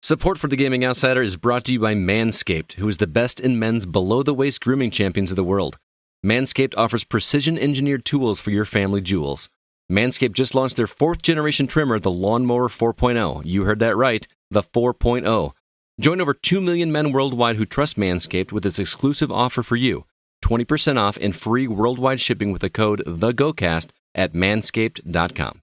Support for The Gaming Outsider is brought to you by Manscaped, who is the best in men's below-the-waist grooming champions of the world. Manscaped offers precision-engineered tools for your family jewels. Manscaped just launched their 4th-generation trimmer, the Lawnmower 4.0. You heard that right, the 4.0. Join over 2 million men worldwide who trust Manscaped with this exclusive offer for you. 20% off and free worldwide shipping with the code THEGOCAST at manscaped.com.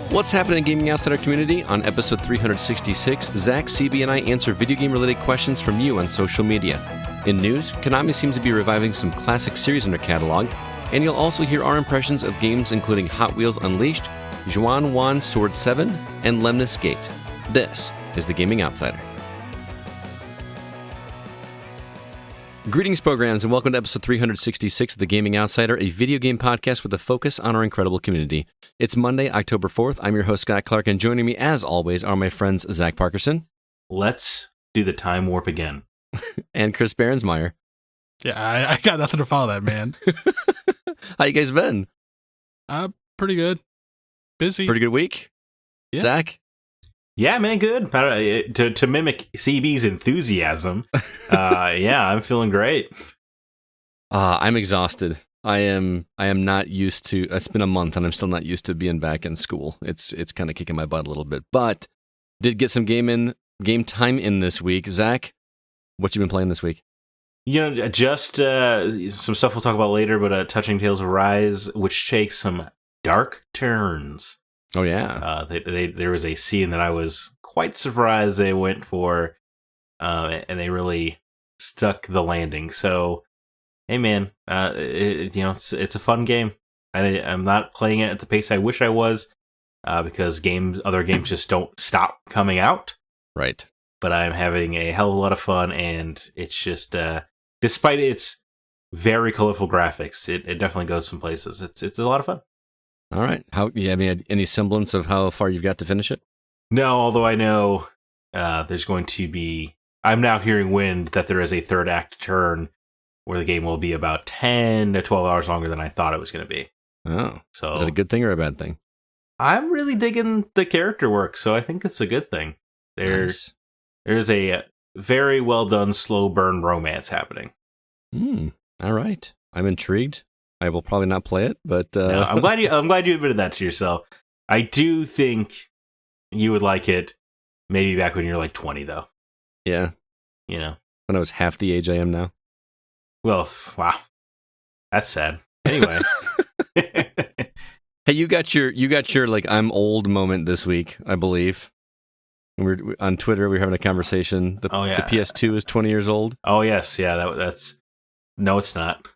What's happening in Gaming Outsider community? On episode 366, Zack, CB, and I answer video game-related questions from you on social media. In news, Konami seems to be reviving some classic series in their catalog, and you'll also hear our impressions of games including Hot Wheels Unleashed, Yuan Sword 7, and Lemnis Gate. This is The Gaming Outsider. Greetings, programs, and welcome to episode 366 of The Gaming Outsider, a video game podcast with a focus on our incredible community. It's Monday, October 4th. I'm your host, Scott Clark, and joining me, as always, are my friends Zack Parkerson. Let's do the time warp again. And Chris Berensmeyer. Yeah, I got nothing to follow that, man. How you guys been? Pretty good. Busy. Pretty good week? Yeah. Zack? Yeah, man, good. To mimic CB's enthusiasm, yeah, I'm feeling great. I'm exhausted. I am not used to. It's been a month, and I'm still not used to being back in school. It's kind of kicking my butt a little bit, but did get some game time in this week. Zack, what you been playing this week? You know, just some stuff we'll talk about later, but Touching Tales of Rise, which takes some dark turns. Oh yeah. There was a scene that I was quite surprised they went for, and they really stuck the landing. So, hey man, it's a fun game. I'm not playing it at the pace I wish I was, because other games just don't stop coming out. Right. But I'm having a hell of a lot of fun, and it's just, despite its very colorful graphics, it definitely goes some places. It's a lot of fun. All right. How you have any semblance of how far you've got to finish it? No, although I know there's going to be. I'm now hearing wind that there is a third act turn where the game will be about 10 to 12 hours longer than I thought it was going to be. Oh, so is that a good thing or a bad thing? I'm really digging the character work, so I think it's a good thing. There's a very well done slow burn romance happening. All right, I'm intrigued. I will probably not play it, but no, I'm glad you admitted that to yourself. I do think you would like it. Maybe back when you're like 20, though. Yeah, you know, when I was half the age I am now. Well, wow, that's sad. Anyway, hey, you got your like I'm old moment this week, I believe. We're on Twitter. We're having a conversation. The PS2 is 20 years old. Oh yes, yeah. That's no, it's not.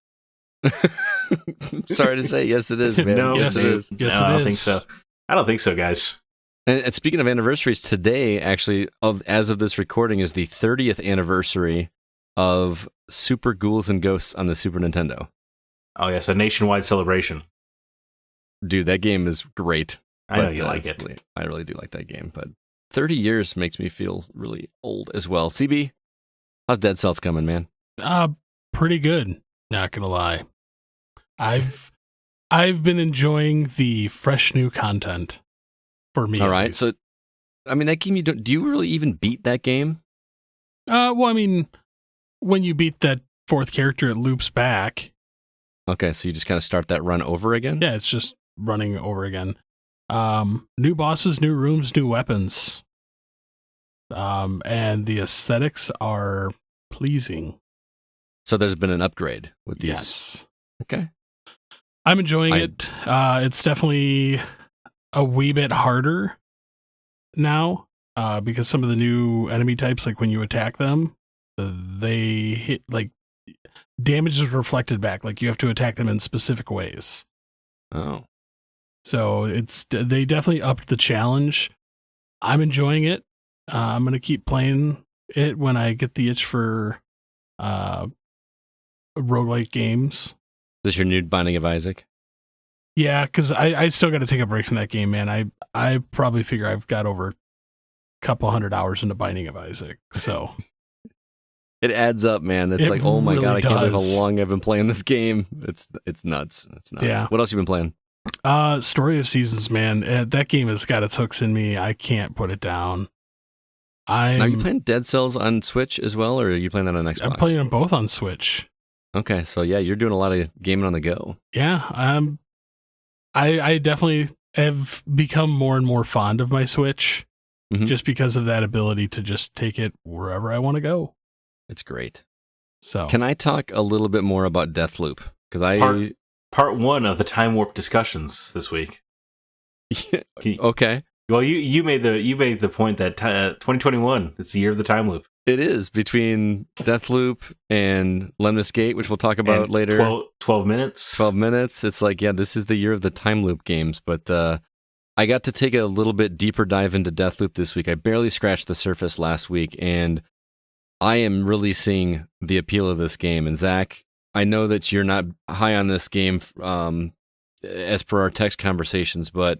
Sorry to say, yes, it is, man. No, yes, it is. Yes, no, I don't think so. I don't think so, guys. And speaking of anniversaries, today, actually, as of this recording, is the 30th anniversary of Super Ghouls and Ghosts on the Super Nintendo. Oh yes, a nationwide celebration. Dude, that game is great. I know you like it. I really do like that game, but 30 years makes me feel really old as well. CB, how's Dead Cells coming, man? Pretty good. Not gonna lie. I've been enjoying the fresh new content for me. All right, so I mean that game. Do you really even beat that game? Well, I mean, when you beat that fourth character, it loops back. Okay, so you just kind of start that run over again? Yeah, it's just running over again. New bosses, new rooms, new weapons. And the aesthetics are pleasing. So there's been an upgrade with these. Yes. Okay. I'm enjoying it. It's definitely a wee bit harder now, because some of the new enemy types, like when you attack them, they hit, like, damage is reflected back. Like, you have to attack them in specific ways. Oh. So they definitely upped the challenge. I'm enjoying it. I'm going to keep playing it when I get the itch for roguelike games. Is this your new Binding of Isaac? Yeah, because I still got to take a break from that game, man. I probably figure I've got over a couple 100 hours into Binding of Isaac, so... It adds up, man. It's like, oh my really god, I can't believe does. how long I've been playing this game. It's nuts. It's nuts. Yeah. What else you been playing? Story of Seasons, man. That game has got its hooks in me. I can't put it down. Now, are you playing Dead Cells on Switch as well, or are you playing that on Xbox? I'm playing them both on Switch. Okay, so yeah, you're doing a lot of gaming on the go. Yeah, I definitely have become more and more fond of my Switch, just because of that ability to just take it wherever I want to go. It's great. So, can I talk a little bit more about Deathloop? Because part one of the time warp discussions this week. Okay. Well, you made the point that 2021 it's the year of the time loop. It is between Deathloop and Lemnis Gate, which we'll talk about and later. 12 minutes. 12 minutes. It's like, yeah, this is the year of the time loop games. But I got to take a little bit deeper dive into Deathloop this week. I barely scratched the surface last week, and I am really seeing the appeal of this game. And Zach, I know that you're not high on this game as per our text conversations, but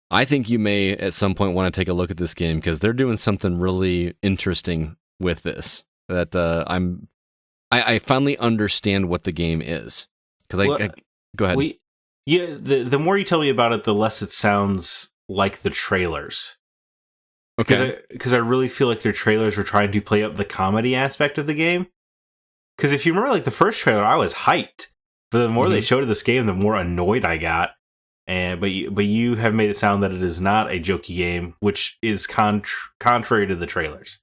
I think you may at some point want to take a look at this game because they're doing something really interesting with this. That I finally understand what the game is. Because I go ahead. The more you tell me about it, the less it sounds like the trailers. Okay. Because I really feel like their trailers were trying to play up the comedy aspect of the game. Because if you remember, like the first trailer, I was hyped, but the more they showed of this game, the more annoyed I got. But you have made it sound that it is not a jokey game, which is contrary to the trailers.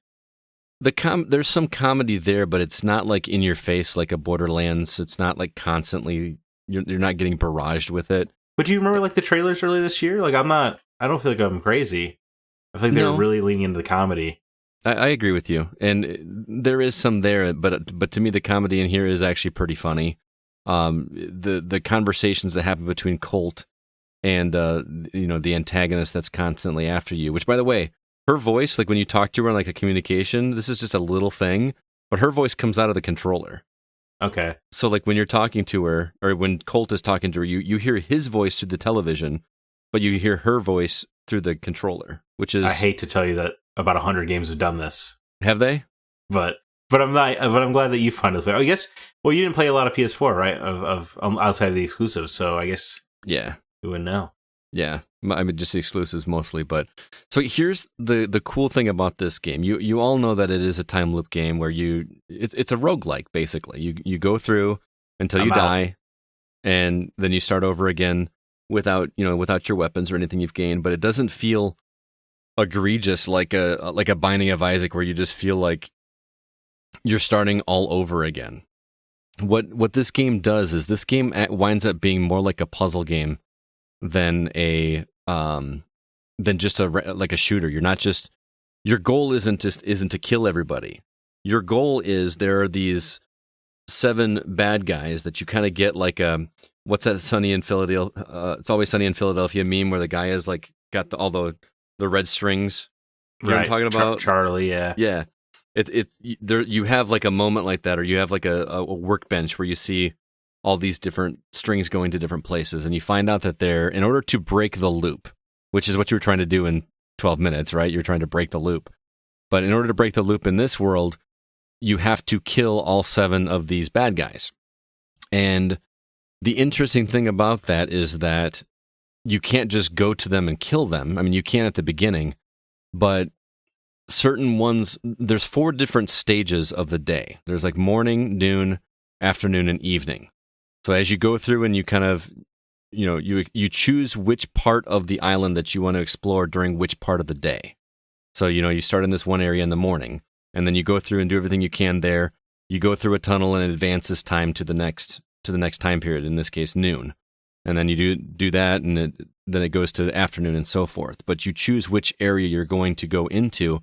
There's some comedy there, but it's not like in your face like a Borderlands. It's not like constantly you're not getting barraged with it. But do you remember like the trailers earlier this year? Like I don't feel like I'm crazy. I feel like they're really leaning into the comedy. I agree with you, and there is some there, but to me the comedy in here is actually pretty funny. The conversations that happen between Colt and the antagonist that's constantly after you, which by the way, her voice, like when you talk to her in like a communication, this is just a little thing, but her voice comes out of the controller. Okay. So like when you're talking to her, or when Colt is talking to her, you hear his voice through the television, but you hear her voice through the controller, which is... I hate to tell you that about 100 games have done this. Have they? But I'm not. But I'm glad that you finally play. I guess. Well, you didn't play a lot of PS4, right? Of outside of the exclusives, so I guess. Yeah. You wouldn't know. Yeah, I mean just the exclusives mostly. But so here's the cool thing about this game. You all know that it is a time loop game where it's a roguelike basically. You go through until you die, and then you start over again without your weapons or anything you've gained. But it doesn't feel egregious like a Binding of Isaac where you just feel like you're starting all over again. What this game does is this game winds up being more like a puzzle game than just like a shooter. You're not just, your goal isn't to kill everybody. Your goal is there are these 7 bad guys that you kind of get like what's that Sunny in Philadelphia? It's Always Sunny in Philadelphia meme where the guy is like got all the red strings. You know what I'm talking about? Charlie, yeah. Yeah. It's there. You have like a moment like that, or you have like a workbench where you see all these different strings going to different places, and you find out that in order to break the loop, which is what you were trying to do in 12 minutes, right? You're trying to break the loop. But in order to break the loop in this world, you have to kill all 7 of these bad guys. And the interesting thing about that is that you can't just go to them and kill them. I mean, you can at the beginning, but certain ones, there's 4 different stages of the day. There's like morning, noon, afternoon, and evening. So as you go through and you kind of, you choose which part of the island that you want to explore during which part of the day. So, you start in this one area in the morning, and then you go through and do everything you can there. You go through a tunnel and it advances time to the next time period, in this case, noon. And then you do that, and then it goes to afternoon and so forth. But you choose which area you're going to go into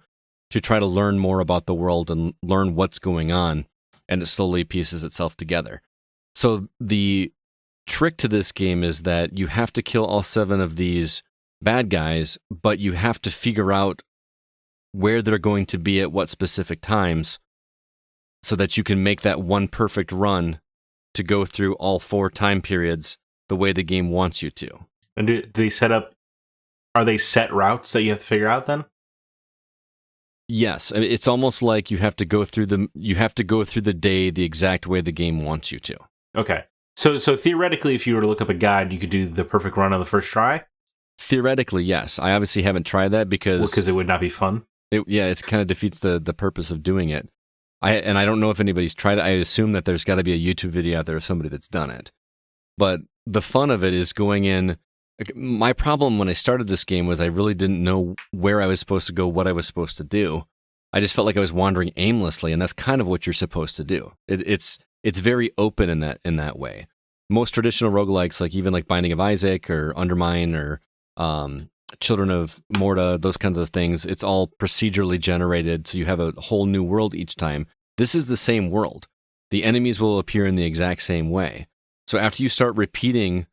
to try to learn more about the world and learn what's going on, and it slowly pieces itself together. So the trick to this game is that you have to kill all 7 of these bad guys, but you have to figure out where they're going to be at what specific times so that you can make that one perfect run to go through all 4 time periods the way the game wants you to. And do they are they set routes that you have to figure out then? Yes, it's almost like you have to go through the day the exact way the game wants you to. Okay. So theoretically, if you were to look up a guide, you could do the perfect run on the first try? Theoretically, yes. I obviously haven't tried that because it would not be fun? It kind of defeats the purpose of doing it. I don't know if anybody's tried it. I assume that there's got to be a YouTube video out there of somebody that's done it. But the fun of it is going in. My problem when I started this game was I really didn't know where I was supposed to go, what I was supposed to do. I just felt like I was wandering aimlessly, and that's kind of what you're supposed to do. It's very open in that way. Most traditional roguelikes, like even like Binding of Isaac or Undermine or Children of Morta, those kinds of things, it's all procedurally generated, so you have a whole new world each time. This is the same world. The enemies will appear in the exact same way. So after you start repeating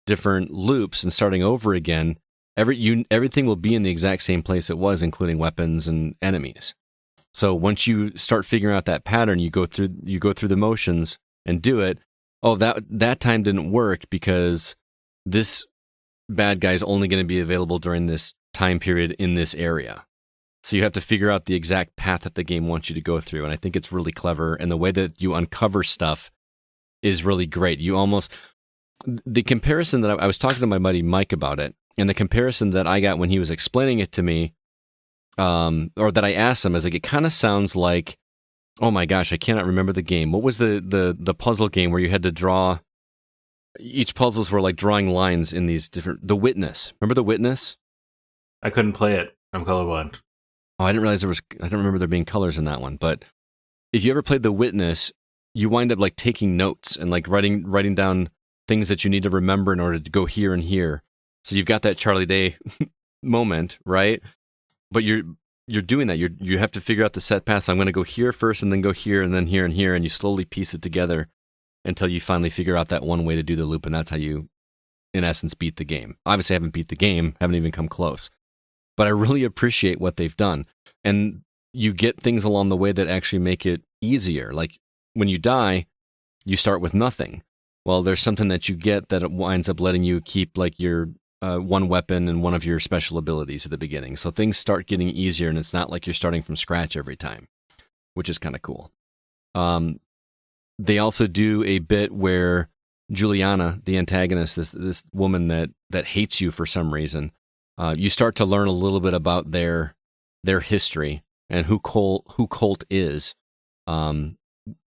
different loops and starting over again, everything will be in the exact same place it was, including weapons and enemies. So once you start figuring out that pattern, you go through the motions and do it. Oh, that time didn't work because this bad guy is only going to be available during this time period in this area. So you have to figure out the exact path that the game wants you to go through. And I think it's really clever. And the way that you uncover stuff is really great. The comparison that I was talking to my buddy Mike about it, and the comparison that I got when he was explaining it to me, or that I asked him, is like, it kind of sounds like, oh my gosh, I cannot remember the game. What was the puzzle game where you had to draw? Each puzzles were like drawing lines in these different. The Witness. Remember The Witness? I couldn't play it. I'm colorblind. Oh, I didn't realize I don't remember there being colors in that one. But if you ever played The Witness, you wind up like taking notes and like writing down things that you need to remember in order to go here and here. So you've got that Charlie Day moment, right? But you're doing that. You have to figure out the set path. So I'm going to go here first, and then go here, and then here and here, and you slowly piece it together until you finally figure out that one way to do the loop, and that's how you, in essence, beat the game. Obviously, I haven't beat the game, haven't even come close. But I really appreciate what they've done. And you get things along the way that actually make it easier. Like, when you die, you start with nothing. Well, there's something that you get that winds up letting you keep, like, your one weapon and one of your special abilities at the beginning. So things start getting easier, and it's not like you're starting from scratch every time, which is kind of cool. They also do a bit where Juliana, the antagonist, this woman that hates you for some reason, you start to learn a little bit about their history and who Colt is,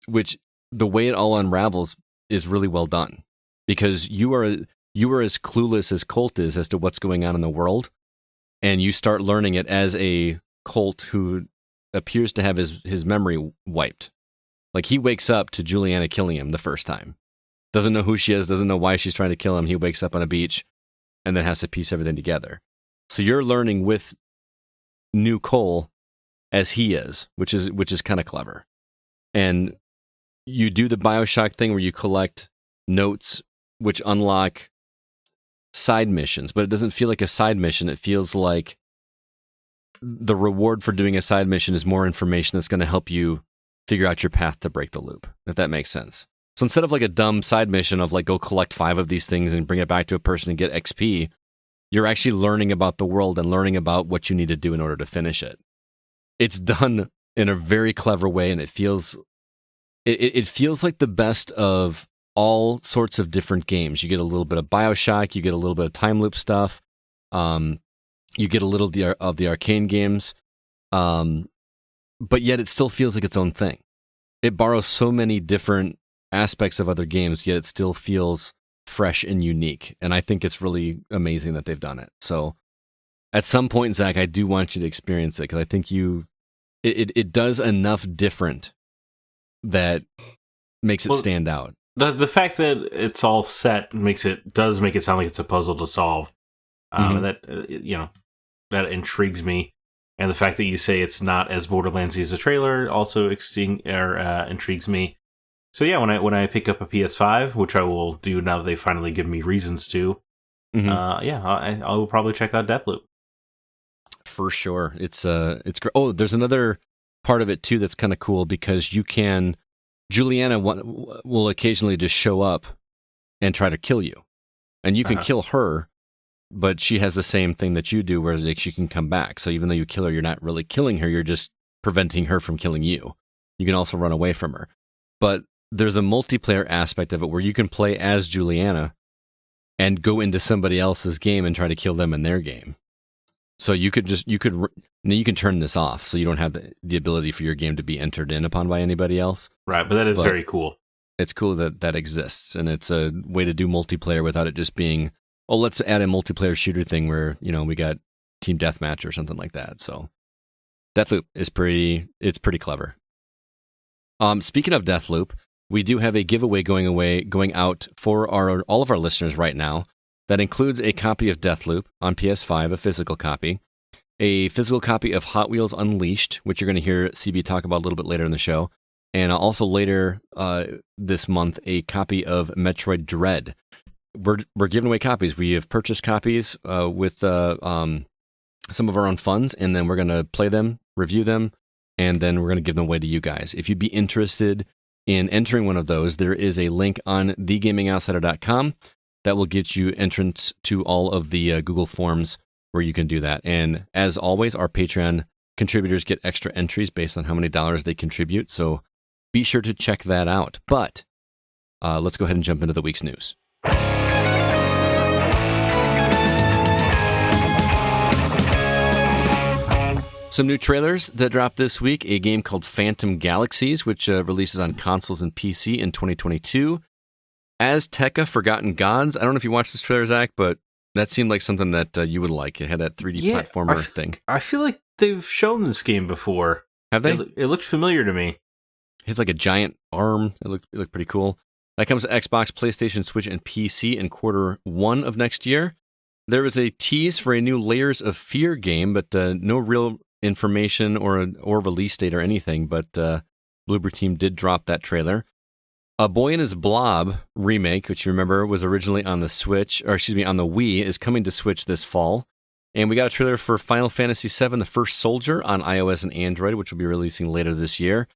which the way it all unravels is really well done, because you are as clueless as Colt is as to what's going on in the world, and you start learning it as a Colt who appears to have his memory wiped. Like, he wakes up to Juliana killing him the first time. Doesn't know who she is, doesn't know why she's trying to kill him. He wakes up on a beach and then has to piece everything together. So you're learning with new Cole as he is, which is kind of clever. And you do the BioShock thing where you collect notes which unlock side missions, but it doesn't feel like a side mission. It feels like the reward for doing a side mission is more information that's going to help you figure out your path to break the loop, if that makes sense. So instead of like a dumb side mission of like go collect 5 of these things and bring it back to a person and get XP, you're actually learning about the world and learning about what you need to do in order to finish it. It's done in a very clever way, and it feels like the best of all sorts of different games. You get a little bit of BioShock, you get a little bit of time loop stuff, you get a little of the arcane games, but yet it still feels like its own thing. It borrows so many different aspects of other games, yet it still feels fresh and unique. And I think it's really amazing that they've done it. So at some point, Zach, I do want you to experience it, because I think it does enough different that makes it stand out. The fact that it's all set does make it sound like it's a puzzle to solve. And that intrigues me. And the fact that you say it's not as Borderlandsy as a trailer also intrigues me. So yeah, when I pick up a PS5, which I will do now that they finally give me reasons to, I will probably check out Deathloop. For sure, it's great. Oh, there's another part of it too that's kind of cool, because Juliana will occasionally just show up and try to kill you, and you can kill her. But she has the same thing that you do, where like she can come back. So even though you kill her, you're not really killing her. You're just preventing her from killing you. You can also run away from her. But there's a multiplayer aspect of it where you can play as Juliana and go into somebody else's game and try to kill them in their game. So you can turn this off, so you don't have the ability for your game to be entered in upon by anybody else. Right, but that is very cool. It's cool that exists, and it's a way to do multiplayer without it just being, oh, let's add a multiplayer shooter thing where we got team deathmatch or something like that. So Deathloop is pretty clever. Speaking of Deathloop, we do have a giveaway going out for all of our listeners right now. That includes a copy of Deathloop on PS5, a physical copy of Hot Wheels Unleashed, which you're going to hear CB talk about a little bit later in the show, and also later this month, a copy of Metroid Dread. We're giving away copies. We have purchased copies with some of our own funds, and then we're going to play them, review them, and then we're going to give them away to you guys. If you'd be interested in entering one of those, there is a link on thegamingoutsider.com that will get you entrance to all of the Google Forms where you can do that. And as always, our Patreon contributors get extra entries based on how many dollars they contribute, so be sure to check that out. But let's go ahead and jump into the week's news. Some new trailers that dropped this week. A game called Phantom Galaxies, which releases on consoles and PC in 2022. Azteca Forgotten Gods. I don't know if you watched this trailer, Zach, but that seemed like something that you would like. It had that 3D platformer thing. I feel like they've shown this game before. Have they? It looked familiar to me. It has like a giant arm. It looked pretty cool. That comes to Xbox, PlayStation, Switch, and PC in Q1 of next year. There was a tease for a new Layers of Fear game, but no real information or release date or anything. But Bloober Team did drop that trailer. A Boy and His Blob remake, which you remember was originally on the Switch, or excuse me, on the Wii, is coming to Switch this fall. And we got a trailer for Final Fantasy VII, The First Soldier on iOS and Android, which will be releasing later this year.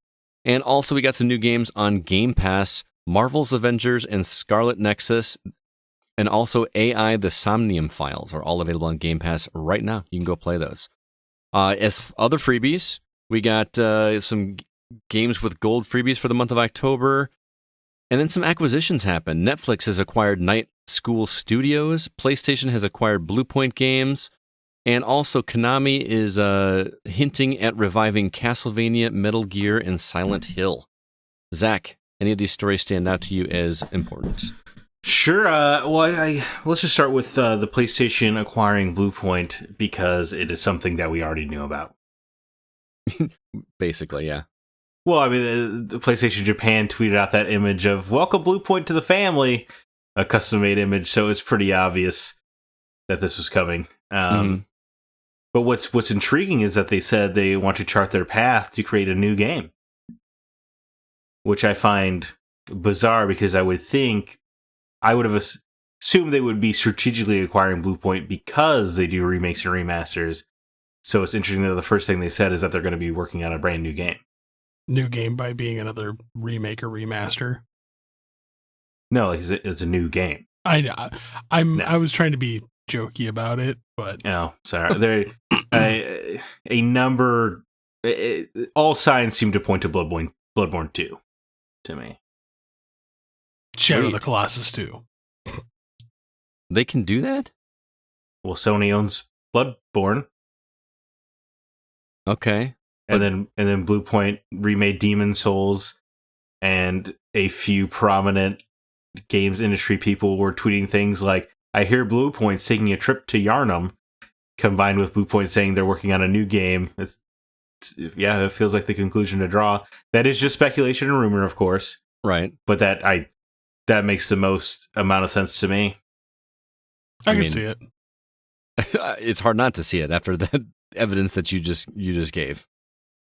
And also we got some new games on Game Pass, Marvel's Avengers and Scarlet Nexus, and also AI The Somnium Files are all available on Game Pass right now. You can go play those. As other freebies, we got some games with gold freebies for the month of October. And then some acquisitions happened. Netflix has acquired Night School Studios. PlayStation has acquired Bluepoint Games. And also Konami is hinting at reviving Castlevania, Metal Gear, and Silent Hill. Zach, any of these stories stand out to you as important? Sure. Let's just start with the PlayStation acquiring Bluepoint because it is something that we already knew about. Basically, yeah. Well, I mean, the PlayStation Japan tweeted out that image of "Welcome Bluepoint to the family," a custom-made image, so it's pretty obvious that this was coming. But what's intriguing is that they said they want to chart their path to create a new game, which I find bizarre because I would have assumed they would be strategically acquiring Bluepoint because they do remakes and remasters. So it's interesting that the first thing they said is that they're going to be working on a brand new game. New game by being another remake or remaster. No, it's a new game. I know. I was trying to be jokey about it, but no, sorry. There, a number. All signs seem to point to Bloodborne 2 to me. Shadow of the Colossus 2. They can do that? Well, Sony owns Bloodborne. Okay. And then Bluepoint remade Demon Souls, and a few prominent games industry people were tweeting things like, I hear Bluepoint's taking a trip to Yarnum, combined with Bluepoint saying they're working on a new game. It feels like the conclusion to draw. That is just speculation and rumor, of course. Right. But that makes the most amount of sense to me. I can see it. It's hard not to see it after that evidence that you just gave.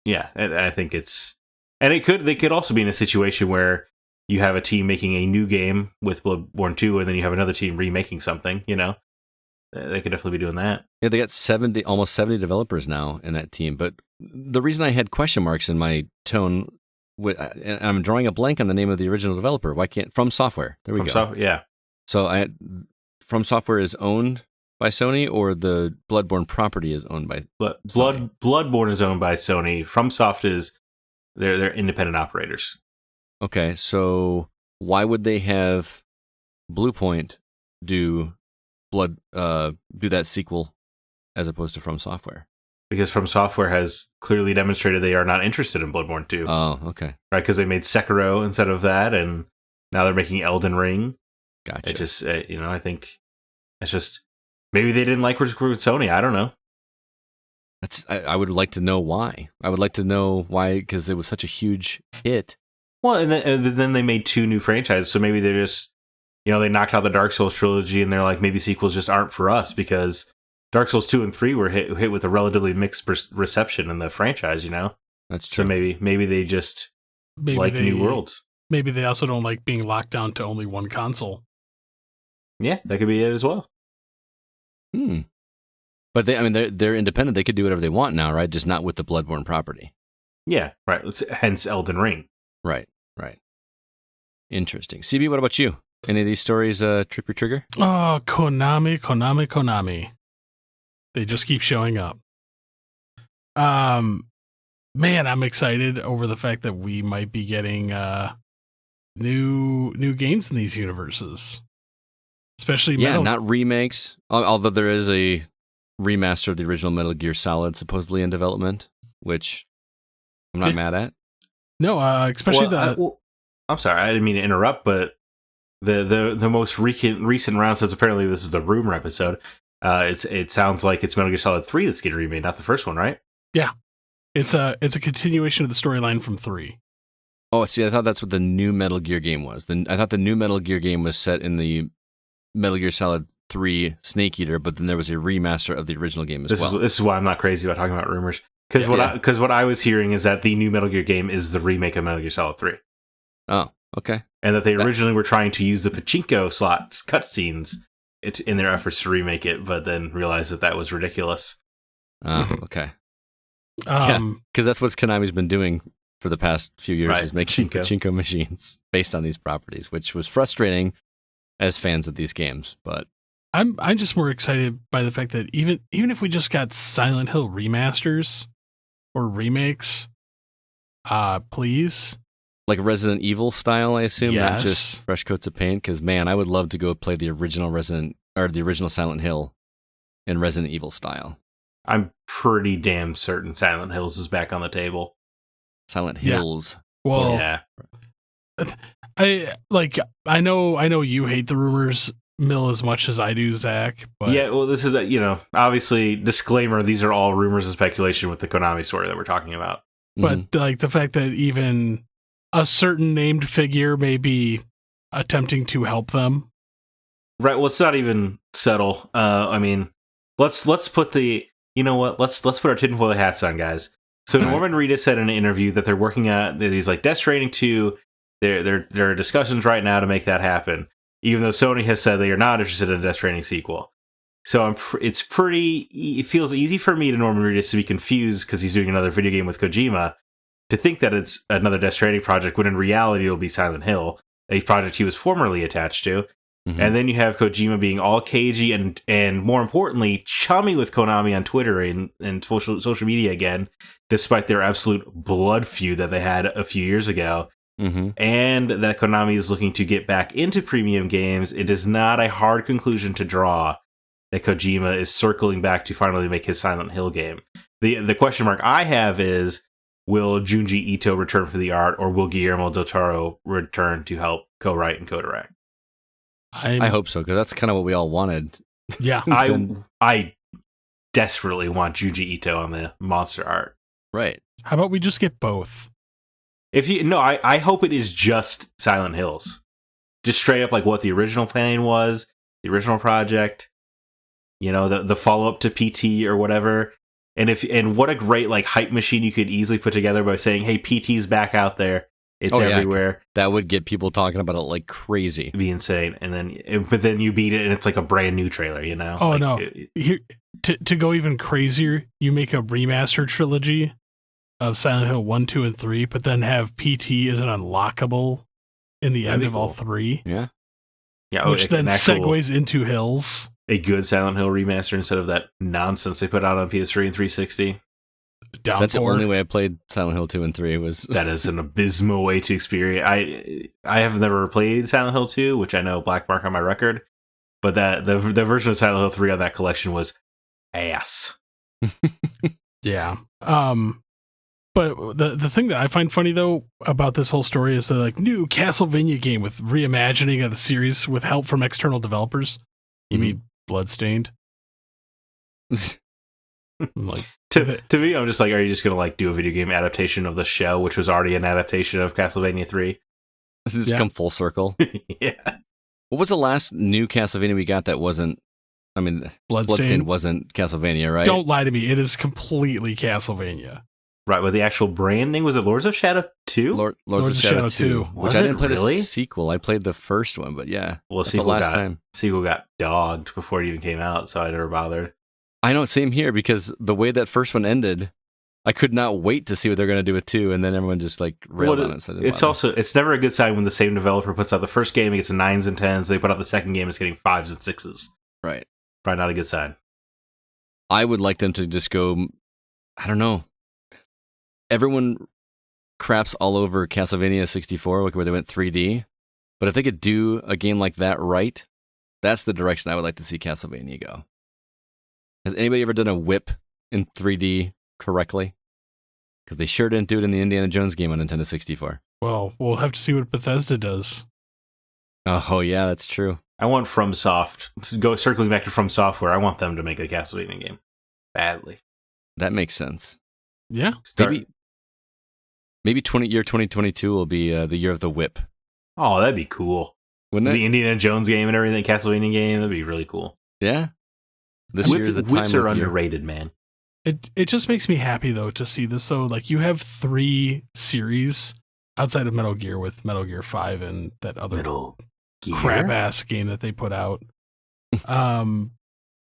Yeah, I think they could also be in a situation where you have a team making a new game with Bloodborne 2, and then you have another team remaking something, They could definitely be doing that. Yeah, they got almost 70 developers now in that team. But the reason I had question marks in my tone, and I'm drawing a blank on the name of the original developer. Why can't From Software? There we go. Yeah. So From Software is owned by Sony, or the Bloodborne property is owned by Sony? Bloodborne is owned by Sony. FromSoft is they're independent operators. Okay, so why would they have Bluepoint do that sequel as opposed to From Software? Because From Software has clearly demonstrated they are not interested in Bloodborne 2. Oh, okay. Right, because they made Sekiro instead of that, and now they're making Elden Ring. Gotcha. It just, I think it's just, maybe they didn't like Sony. I don't know. I would like to know why. I would like to know why, because it was such a huge hit. Well, and then they made 2 new franchises, so maybe they're just, they knocked out the Dark Souls trilogy, and they're like, maybe sequels just aren't for us, because Dark Souls 2 and 3 were hit with a relatively mixed reception in the franchise, That's true. So maybe they just like new worlds. Maybe they also don't like being locked down to only one console. Yeah, that could be it as well. But they're independent. They could do whatever they want now, right? Just not with the Bloodborne property. Yeah, right. Hence Elden Ring. Right. Interesting. CB, what about you? Any of these stories trip your trigger? Oh, Konami. They just keep showing up. Man, I'm excited over the fact that we might be getting new games in these universes. Especially not remakes. Although there is a remaster of the original Metal Gear Solid supposedly in development, which I'm not mad at. No, especially I'm sorry, I didn't mean to interrupt, but the most recent round, since apparently this is the rumor episode, it sounds like it's Metal Gear Solid 3 that's getting remade, not the first one, right? Yeah. It's a continuation of the storyline from 3. Oh, see, I thought that's what the new Metal Gear game was. I thought the new Metal Gear game was set in the Metal Gear Solid 3 Snake Eater, but then there was a remaster of the original game as well. This is why I'm not crazy about talking about rumors. Because what I was hearing is that the new Metal Gear game is the remake of Metal Gear Solid 3. Oh, okay. And that they originally were trying to use the pachinko slots cutscenes in their efforts to remake it, but then realized that was ridiculous. Oh, okay. Because that's what Konami's been doing for the past few years, is making pachinko machines based on these properties, which was frustrating as fans of these games. But I'm just more excited by the fact that even if we just got Silent Hill remasters or remakes, please. Like Resident Evil style, I assume, yes. Not just fresh coats of paint. Because man, I would love to go play the original Silent Hill in Resident Evil style. I'm pretty damn certain Silent Hills is back on the table. Silent Hills. Yeah. Well, yeah. I know you hate the rumors mill as much as I do, Zach. But yeah, well, this is obviously disclaimer. These are all rumors and speculation with the Konami story that we're talking about. But the fact that even a certain named figure may be attempting to help them. Right. Well, it's not even subtle. Let's put the. Let's put our tinfoil hats on, guys. So Norman Reedus said in an interview that they're working at that he's like Death Stranding 2. There are discussions right now to make that happen, even though Sony has said they are not interested in a Death Stranding sequel. So it feels easy for me to Norman Reedus to be confused because he's doing another video game with Kojima to think that it's another Death Stranding project when in reality it'll be Silent Hill, a project he was formerly attached to. Mm-hmm. And then you have Kojima being all cagey and more importantly, chummy with Konami on Twitter and social media again, despite their absolute blood feud that they had a few years ago. Mm-hmm. And that Konami is looking to get back into premium games. It is not a hard conclusion to draw that Kojima is circling back to finally make his Silent Hill game. The question mark I have is, will Junji Ito return for the art, or will Guillermo del Toro return to help co-write and co-direct? I hope so, because that's kind of what we all wanted. Yeah. I desperately want Junji Ito on the monster art. Right. How about we just get both? I hope it is just Silent Hills. Just straight up like what the original plan was, the original project, the follow-up to PT or whatever. And what a great like hype machine you could easily put together by saying, hey, PT's back out there. It's everywhere. Yeah. That would get people talking about it like crazy. It'd be insane. But then you beat it and it's like a brand new trailer, Oh, no. To go even crazier, you make a remaster trilogy of Silent Hill 1, 2, and 3, but then have PT as an unlockable in the end of all 3. Yeah. Yeah. Which then segues into Hills. A good Silent Hill remaster instead of that nonsense they put out on PS3 and 360. That's the only way I played Silent Hill 2 and 3 was... That is an abysmal way to experience... I have never played Silent Hill 2, which I know black mark on my record, but that the version of Silent Hill 3 on that collection was ass. Yeah. But the thing that I find funny though about this whole story is the like new Castlevania game with reimagining of the series with help from external developers. You mean Bloodstained? Like to me, I'm just like, are you just gonna like do a video game adaptation of the show, which was already an adaptation of Castlevania 3? This has come full circle. Yeah. What was the last new Castlevania we got that wasn't? I mean, Bloodstained wasn't Castlevania, right? Don't lie to me. It is completely Castlevania. Right, with the actual branding, was it Lords of Shadow 2? Lords of Shadow 2. Which I didn't play really? The sequel. I played the first one, but yeah. Well, that's the last time. Sequel got dogged before it even came out, so I never bothered. I know, same here, because the way that first one ended, I could not wait to see what they're going to do with 2, and then everyone just like railed on it. So it's never a good sign when the same developer puts out the first game, it gets 9s and 10s, they put out the second game, it's getting 5s and 6s. Right. Probably not a good sign. I would like them to just go, I don't know. Everyone craps all over Castlevania 64, like where they went 3D. But if they could do a game like that right, that's the direction I would like to see Castlevania go. Has anybody ever done a whip in 3D correctly? Because they sure didn't do it in the Indiana Jones game on Nintendo 64. Well, we'll have to see what Bethesda does. Oh yeah, that's true. I want FromSoft, circling back to From Software, I want them to make a Castlevania game. Badly. That makes sense. Yeah. Maybe 2022 will be the year of the whip. Oh, that'd be cool. Wouldn't it? The Indiana Jones game and everything, Castlevania game, that'd be really cool. Yeah. This year's the time. Whips are underrated, man. It just makes me happy though to see this though. Like you have 3 series outside of Metal Gear with Metal Gear 5 and that other crap ass game that they put out. Oh,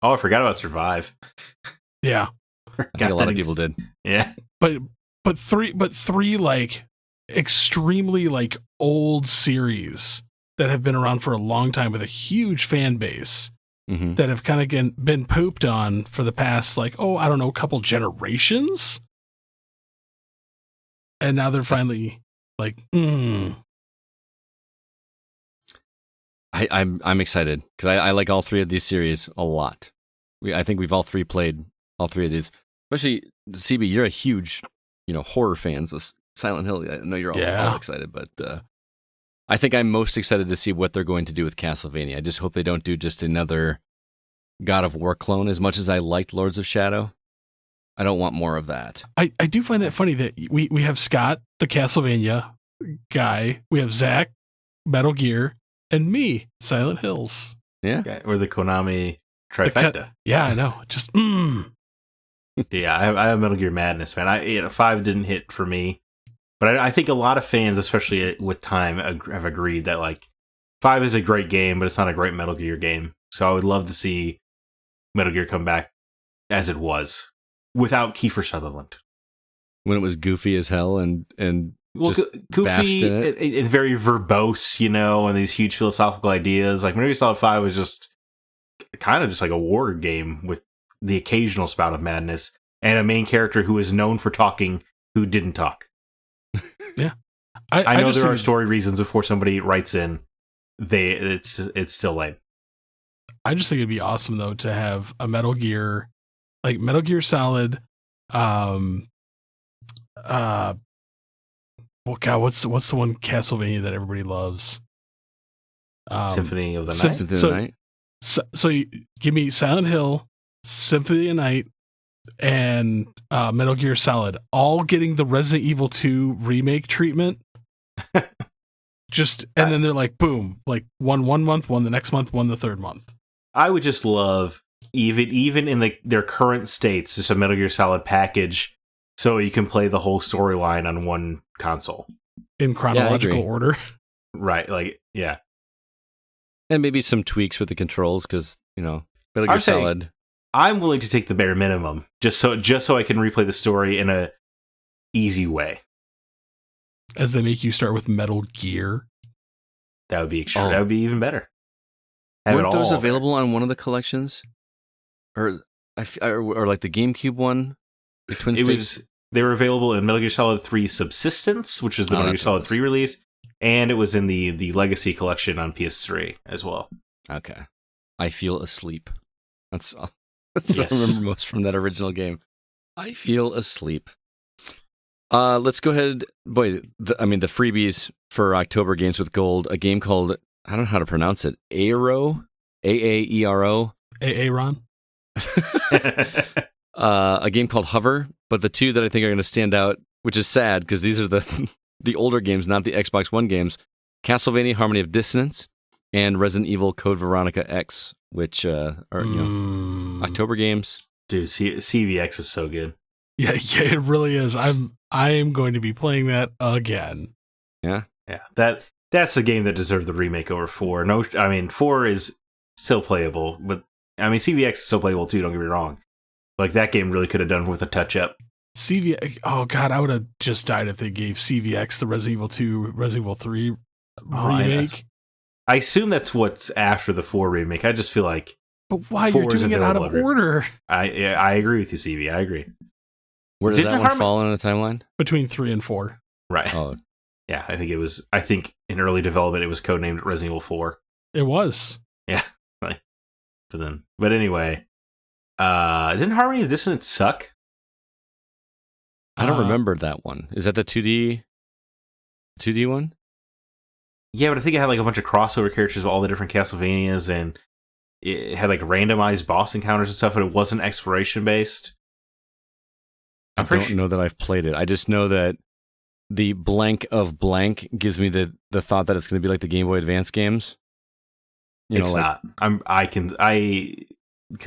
I forgot about Survive. Yeah. I think a lot of people did. Yeah. But three like extremely like old series that have been around for a long time with a huge fan base that have kind of been pooped on for the past like, I don't know, couple generations. And now they're finally like, I'm excited because I like all 3 of these series a lot. I think we've all 3 played all 3 of these. Especially CB, you're a huge, horror fan. So Silent Hill, I know you're all excited, but I think I'm most excited to see what they're going to do with Castlevania. I just hope they don't do just another God of War clone. As much as I liked Lords of Shadow, I don't want more of that. I do find that funny that we have Scott, the Castlevania guy, we have Zack, Metal Gear, and me, Silent Hills. Yeah. Okay, or the Konami trifecta. Yeah, I know. Just Yeah, I have Metal Gear Madness, man. 5 didn't hit for me, but I think a lot of fans, especially with time, have agreed that like 5 is a great game, but it's not a great Metal Gear game. So I would love to see Metal Gear come back as it was without Kiefer Sutherland. When it was goofy as hell and just goofy and very verbose, and these huge philosophical ideas. Like Metal Gear Solid 5 was just kind of just like a war game with the occasional spout of madness and a main character who is known for talking who didn't talk. Yeah. I know there are story reasons before somebody writes in. It's still lame. I just think it'd be awesome though to have a Metal Gear, like Metal Gear Solid. Well, God, what's the one Castlevania that everybody loves? Symphony of the Night. Symphony of the Night. So you give me Silent Hill, Symphony of the Night, and Metal Gear Solid, all getting the Resident Evil 2 remake treatment. And then they're like, boom, like one month, one the next month, one the third month. I would just love, even in their current states, just a Metal Gear Solid package so you can play the whole storyline on one console. In chronological order. Right, yeah. And maybe some tweaks with the controls, because, Metal Gear Solid. I'm willing to take the bare minimum, just so I can replay the story in a easy way. As they make you start with Metal Gear. That would be that would be even better. Weren't those available on one of the collections? Or like the GameCube one? The Twin Sticks? They were available in Metal Gear Solid 3 Subsistence, which is the Metal Gear Solid 3 release, and it was in the Legacy collection on PS3 as well. Okay. I feel asleep. That's all. That's what I remember most from that original game. I feel asleep. Let's go ahead. Boy, the freebies for October Games with Gold, a game called, I don't know how to pronounce it, Aero? A-A-E-R-O? Aaron? A game called Hover, but the two that I think are going to stand out, which is sad because these are the older games, not the Xbox One games, Castlevania Harmony of Dissonance and Resident Evil Code Veronica X, which are October games. Dude, CVX is so good. Yeah, it really is. I am going to be playing that again. Yeah. That's the game that deserved the remake over 4. No, 4 is still playable, but CVX is still playable too. Don't get me wrong. Like that game really could have done with a touch up. CVX. Oh God, I would have just died if they gave CVX the Resident Evil 2, Resident Evil 3 remake. I assume that's what's after the 4 remake. I just feel like, but why you're doing it out of order? I agree with you, CV. I agree. Where does that one fall in the timeline? Between 3 and 4. Right. Oh, yeah. I think in early development it was codenamed Resident Evil 4. It was. Yeah. But anyway, didn't Harmony of Dissonance suck? I don't remember that one. Is that the 2D one? Yeah, but I think it had like a bunch of crossover characters of all the different Castlevanias, and it had like randomized boss encounters and stuff, but it wasn't exploration based. I don't know that I've played it. I just know that the blank of blank gives me the thought that it's going to be like the Game Boy Advance games. It's not. I can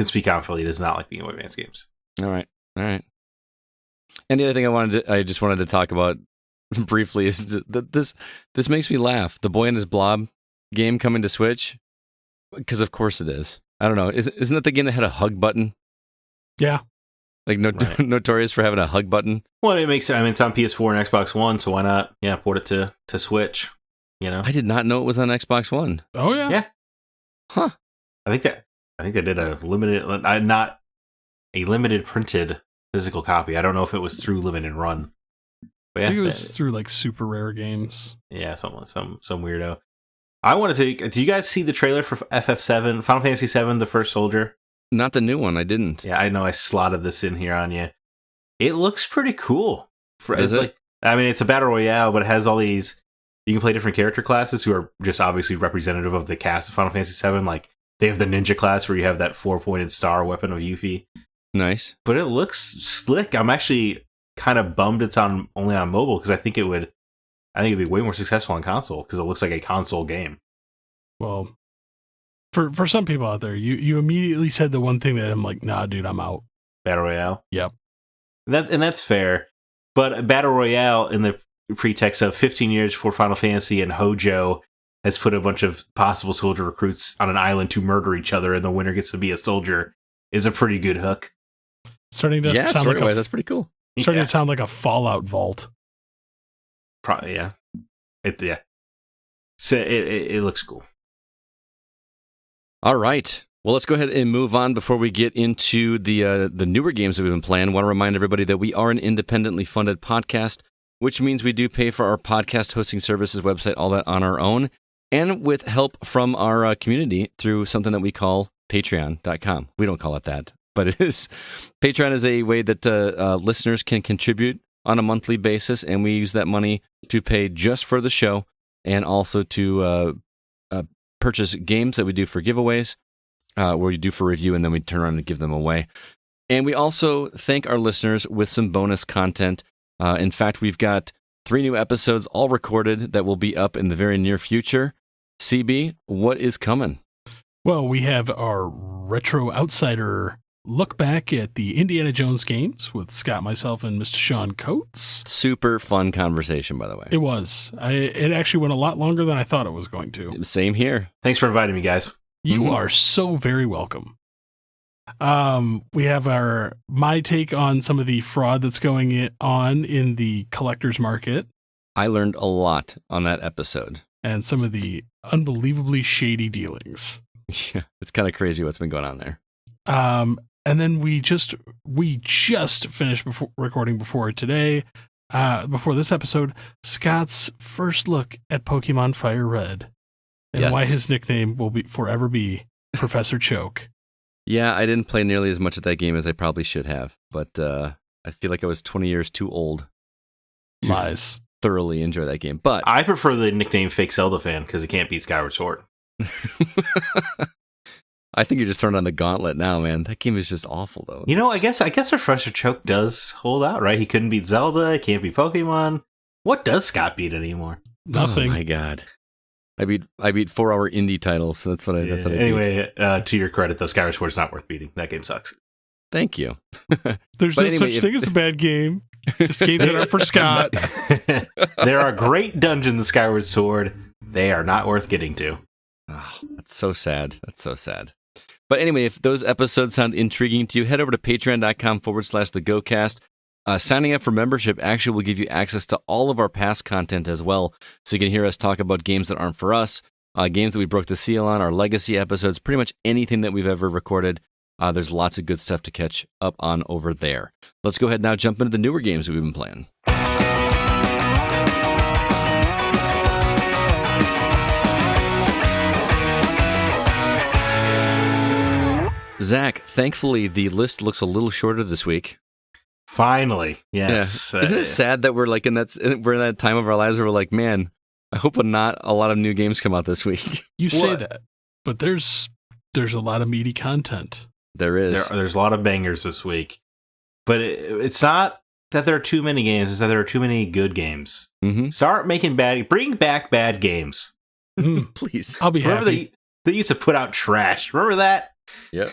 speak confidently. It is not like the Game Boy Advance games. All right. And the other thing I just wanted to talk about briefly is that this makes me laugh. The Boy and His Blob game coming to Switch, because of course it is. I don't know. Isn't that the game that had a hug button? Yeah. Like notorious for having a hug button. Well, it makes. It's on PS4 and Xbox One, so why not? Yeah, port it to Switch. I did not know it was on Xbox One. Oh yeah. Yeah. Huh. I think they did a limited, not a limited printed physical copy. I don't know if it was through Limited Run. But yeah, I think it was through like super rare games. Yeah, some weirdo. I wanted to. Do you guys see the trailer for FF7, Final Fantasy 7, The First Soldier? Not the new one. I didn't. Yeah, I know. I slotted this in here on you. It looks pretty cool. Does it? It's a battle royale, but it has all these. You can play different character classes who are just obviously representative of the cast of Final Fantasy 7. Like they have the ninja class where you have that 4-pointed star weapon of Yuffie. Nice, but it looks slick. I'm actually kind of bummed it's only on mobile because I think it'd be way more successful on console because it looks like a console game. Well, for some people out there, you immediately said the one thing that I'm like, nah, dude, I'm out. Battle Royale. Yep. And that's fair, but Battle Royale in the pretext of 15 years before Final Fantasy and Hojo has put a bunch of possible soldier recruits on an island to murder each other, and the winner gets to be a soldier is a pretty good hook. Starting to sound like that's pretty cool. Starting to sound like a Fallout vault. Probably, yeah. So it looks cool. All right. Well, let's go ahead and move on before we get into the newer games that we've been playing. I want to remind everybody that we are an independently funded podcast, which means we do pay for our podcast hosting services, website, all that on our own, and with help from our community through something that we call Patreon.com. We don't call it that, but it is. Patreon is a way that listeners can contribute on a monthly basis, and we use that money to pay just for the show and also to purchase games that we do for giveaways, where we do for review, and then we turn around and give them away. And we also thank our listeners with some bonus content. In fact, we've got 3 new episodes all recorded that will be up in the very near future. CB, what is coming? Well, we have our Retro Outsider look back at the Indiana Jones games with Scott, myself, and Mr. Sean Coates. Super fun conversation, by the way. It was. It actually went a lot longer than I thought it was going to. Same here. Thanks for inviting me, guys. You are so very welcome. We have my take on some of the fraud that's going on in the collector's market. I learned a lot on that episode. And some of the unbelievably shady dealings. Yeah, it's kind of crazy what's been going on there. And then we just finished recording before today, before this episode, Scott's first look at Pokemon Fire Red and why his nickname will forever be Professor Choke. Yeah, I didn't play nearly as much of that game as I probably should have, but I feel like I was 20 years too old to Lies. thoroughly enjoy that game. But I prefer the nickname Fake Zelda fan because it can't beat Skyward Sword. I think you're just throwing on the gauntlet now, man. That game is just awful, though. You know, I guess Refresher Choke does hold out, right? He couldn't beat Zelda, can't beat Pokemon. What does Scott beat anymore? Nothing. Oh my god. I beat 4-hour indie titles. So that's what I beat. Anyway, to your credit, though, Skyward Sword's not worth beating. That game sucks. Thank you. There's no such thing as a bad game. Just gave it up for Scott. There are great dungeons in Skyward Sword. They are not worth getting to. Oh, that's so sad. That's so sad. But anyway, if those episodes sound intriguing to you, head over to patreon.com/thegocast. Signing up for membership actually will give you access to all of our past content as well. So you can hear us talk about games that aren't for us, games that we broke the seal on, our legacy episodes, pretty much anything that we've ever recorded. There's lots of good stuff to catch up on over there. Let's go ahead now, jump into the newer games that we've been playing. Zach, thankfully, the list looks a little shorter this week. Finally, yes. Yeah. Isn't it sad that we're like we're in that time of our lives where we're like, man, I hope not a lot of new games come out this week. You say that, but there's a lot of meaty content. There is. There's a lot of bangers this week, but it's not that there are too many games; it's that there are too many good games. Mm-hmm. Start making bring back bad games, please. I'll be happy. Remember they used to put out trash. Remember that? Yep.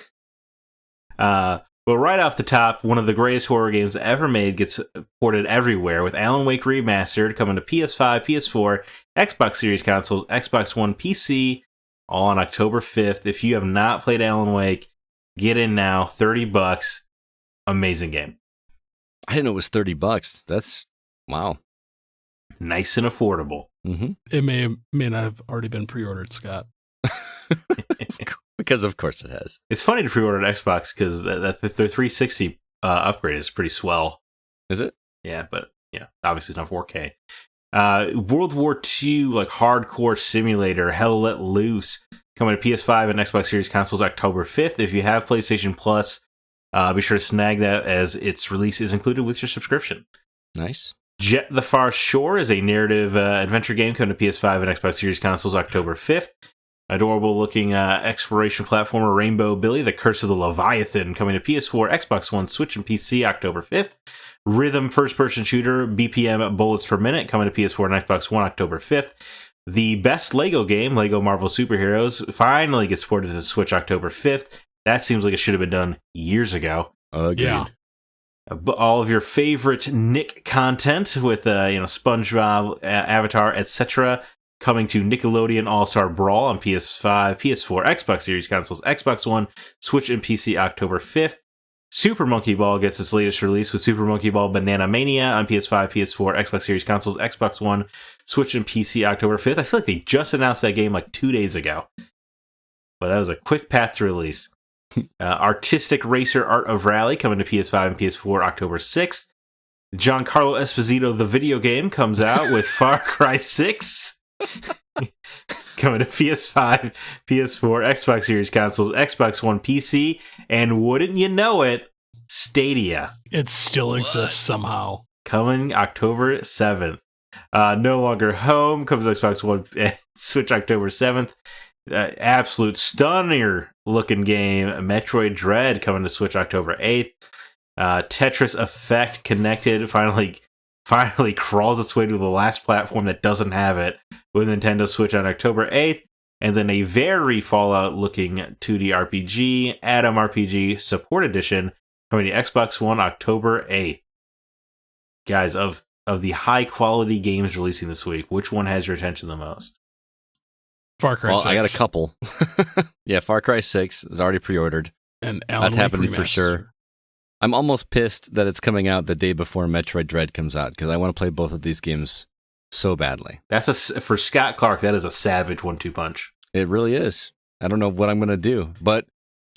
Well, right off the top, one of the greatest horror games ever made gets ported everywhere, with Alan Wake Remastered coming to PS5, PS4, Xbox Series consoles, Xbox One, PC, all on October 5th. If you have not played Alan Wake, get in now. $30. Amazing game. I didn't know it was $30. That's wow. Nice and affordable. Mm-hmm. It may not have already been pre-ordered, Scott. Because of course it has. It's funny to pre-order an Xbox because their 360 upgrade is pretty swell. Is it? Yeah, but obviously not 4K. World War II, like hardcore simulator, Hell Let Loose, coming to PS5 and Xbox Series consoles October 5th. If you have PlayStation Plus, be sure to snag that as its release is included with your subscription. Nice. Jet the Far Shore is a narrative adventure game coming to PS5 and Xbox Series consoles October 5th. Adorable looking exploration platformer Rainbow Billy, The Curse of the Leviathan, coming to PS4, Xbox One, Switch, and PC October 5th. Rhythm first-person shooter BPM Bullets Per Minute, coming to PS4 and Xbox One October 5th. The best Lego game, Lego Marvel Superheroes, finally gets ported to the Switch October 5th. That seems like it should have been done years ago. Agreed. Yeah. All of your favorite Nick content with SpongeBob, Avatar, etc., coming to Nickelodeon All-Star Brawl on PS5, PS4, Xbox Series consoles, Xbox One, Switch, and PC October 5th. Super Monkey Ball gets its latest release with Super Monkey Ball Banana Mania on PS5, PS4, Xbox Series consoles, Xbox One, Switch, and PC October 5th. I feel like they just announced that game like 2 days ago. But that was a quick path to release. Artistic Racer Art of Rally coming to PS5 and PS4 October 6th. Giancarlo Esposito, the video game, comes out with Far Cry 6. Coming to PS5, PS4, Xbox Series consoles, Xbox One, PC, and wouldn't you know it, Stadia. It still exists somehow. Coming October 7th. No Longer Home comes to Xbox One and Switch October 7th. Absolute stunner looking game, Metroid Dread, coming to Switch October 8th. Tetris Effect Connected finally crawls its way to the last platform that doesn't have it with Nintendo Switch on October 8th. And then a very Fallout-looking 2D RPG, Atom RPG Support Edition, coming to Xbox One October 8th. Guys, of the high-quality games releasing this week, which one has your attention the most? Far Cry 6. I got a couple. Yeah, Far Cry 6 is already pre-ordered. And Alan That's Wake happening for Remastered. sure. I'm almost pissed that it's coming out the day before Metroid Dread comes out, because I want to play both of these games so badly. For Scott Clark, that is a savage 1-2 punch. It really is. I don't know what I'm going to do, but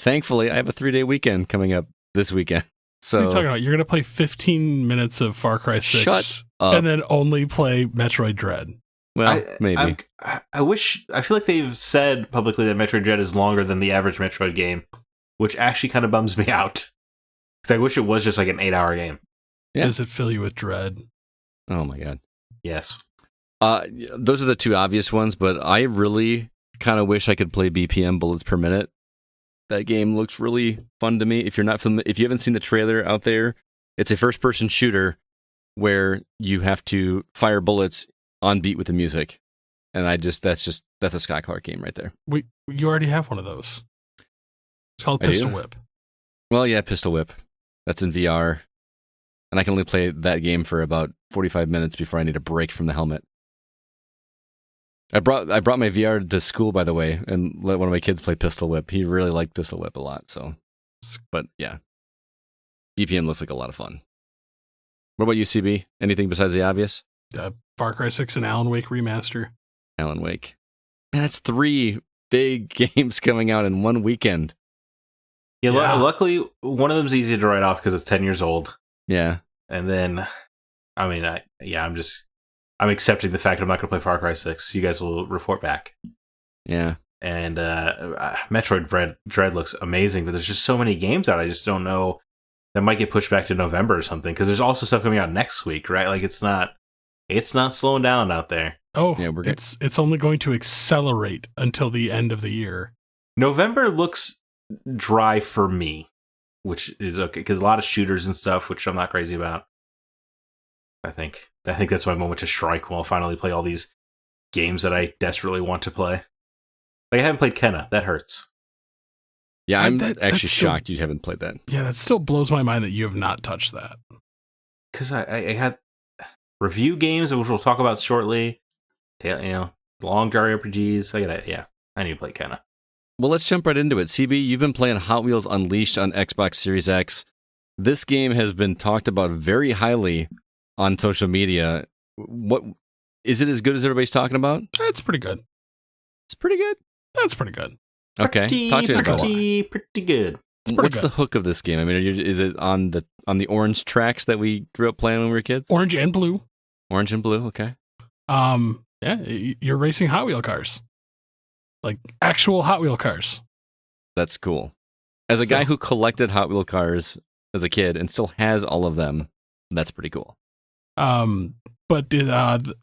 thankfully I have a 3-day weekend coming up this weekend. So What are you talking about? You're going to play 15 minutes of Far Cry 6 Shut up. and then only play Metroid Dread. Well, maybe. I feel like they've said publicly that Metroid Dread is longer than the average Metroid game. which actually kind of bums me out. Because I wish it was just like an 8-hour game. Yeah. Does it fill you with dread? Oh my god. Yes. Those are the two obvious ones, but I really kind of wish I could play BPM, bullets per minute. That game looks really fun to me. If you haven't seen the trailer out there, it's a first-person shooter where you have to fire bullets on beat with the music, and that's a Sky Clark game right there. You already have one of those. It's called Pistol Whip. Well, yeah, Pistol Whip. That's in VR, and I can only play that game for about 45 minutes before I need a break from the helmet. I brought my VR to school, by the way, and let one of my kids play Pistol Whip. He really liked Pistol Whip a lot. So, but yeah, BPM looks like a lot of fun. What about you, CB? Anything besides the obvious? Far Cry 6 and Alan Wake remaster. Alan Wake. Man, that's 3 big games coming out in one weekend. Yeah. Luckily, one of them's easy to write off because it's 10 years old. Yeah. And then, I mean, I'm accepting the fact I'm not going to play Far Cry 6. You guys will report back. Yeah. And Metroid Dread looks amazing, but there's just so many games out. I just don't know. That might get pushed back to November or something, because there's also stuff coming out next week, right? Like it's not slowing down out there. Oh, yeah, it's only going to accelerate until the end of the year. November looks dry for me, which is okay, because a lot of shooters and stuff, which I'm not crazy about. I think that's my moment to strike when I'll finally play all these games that I desperately want to play. Like I haven't played Kenna. That hurts. Yeah, I'm actually shocked you haven't played that. Yeah, that still blows my mind that you have not touched that. Because I had review games, which we'll talk about shortly. Long RPGs. I need to play Kenna. Well, let's jump right into it. CB, you've been playing Hot Wheels Unleashed on Xbox Series X. This game has been talked about very highly on social media. What is it as good as everybody's talking about? That's pretty good. It's pretty good. That's pretty good. Okay, talk to me about it. Pretty good. What's the hook of this game? I mean, is it on the orange tracks that we grew up playing when we were kids? Orange and blue. Orange and blue. Okay. Yeah, you're racing Hot Wheel cars, like actual Hot Wheel cars. That's cool. As a guy who collected Hot Wheel cars as a kid and still has all of them, that's pretty cool. But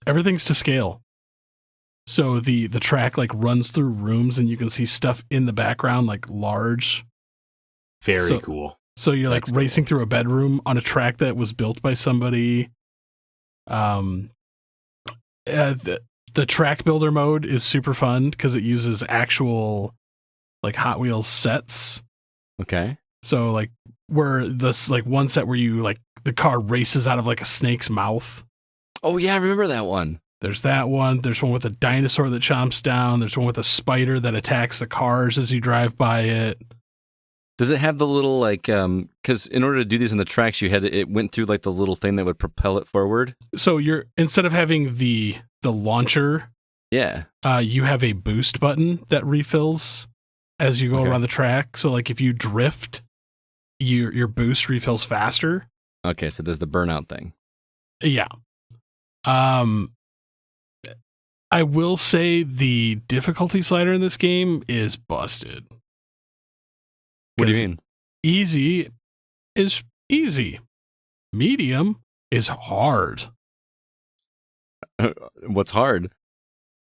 everything's to scale. So the track like runs through rooms and you can see stuff in the background like large. Very cool. So you're like racing through a bedroom on a track that was built by somebody. The track builder mode is super fun because it uses actual like Hot Wheels sets. Okay. So like where this like one set where you like the car races out of like a snake's mouth. Oh yeah, I remember that one. There's that one. There's one with a dinosaur that chomps down. There's one with a spider that attacks the cars as you drive by it. Does it have the little like because in order to do these in the tracks, it went through like the little thing that would propel it forward? So instead of having the launcher, yeah, you have a boost button that refills as you go around the track. So like if you drift, your boost refills faster. Okay, so it does the burnout thing. Yeah. I will say the difficulty slider in this game is busted. What do you mean? Easy is easy. Medium is hard. What's hard?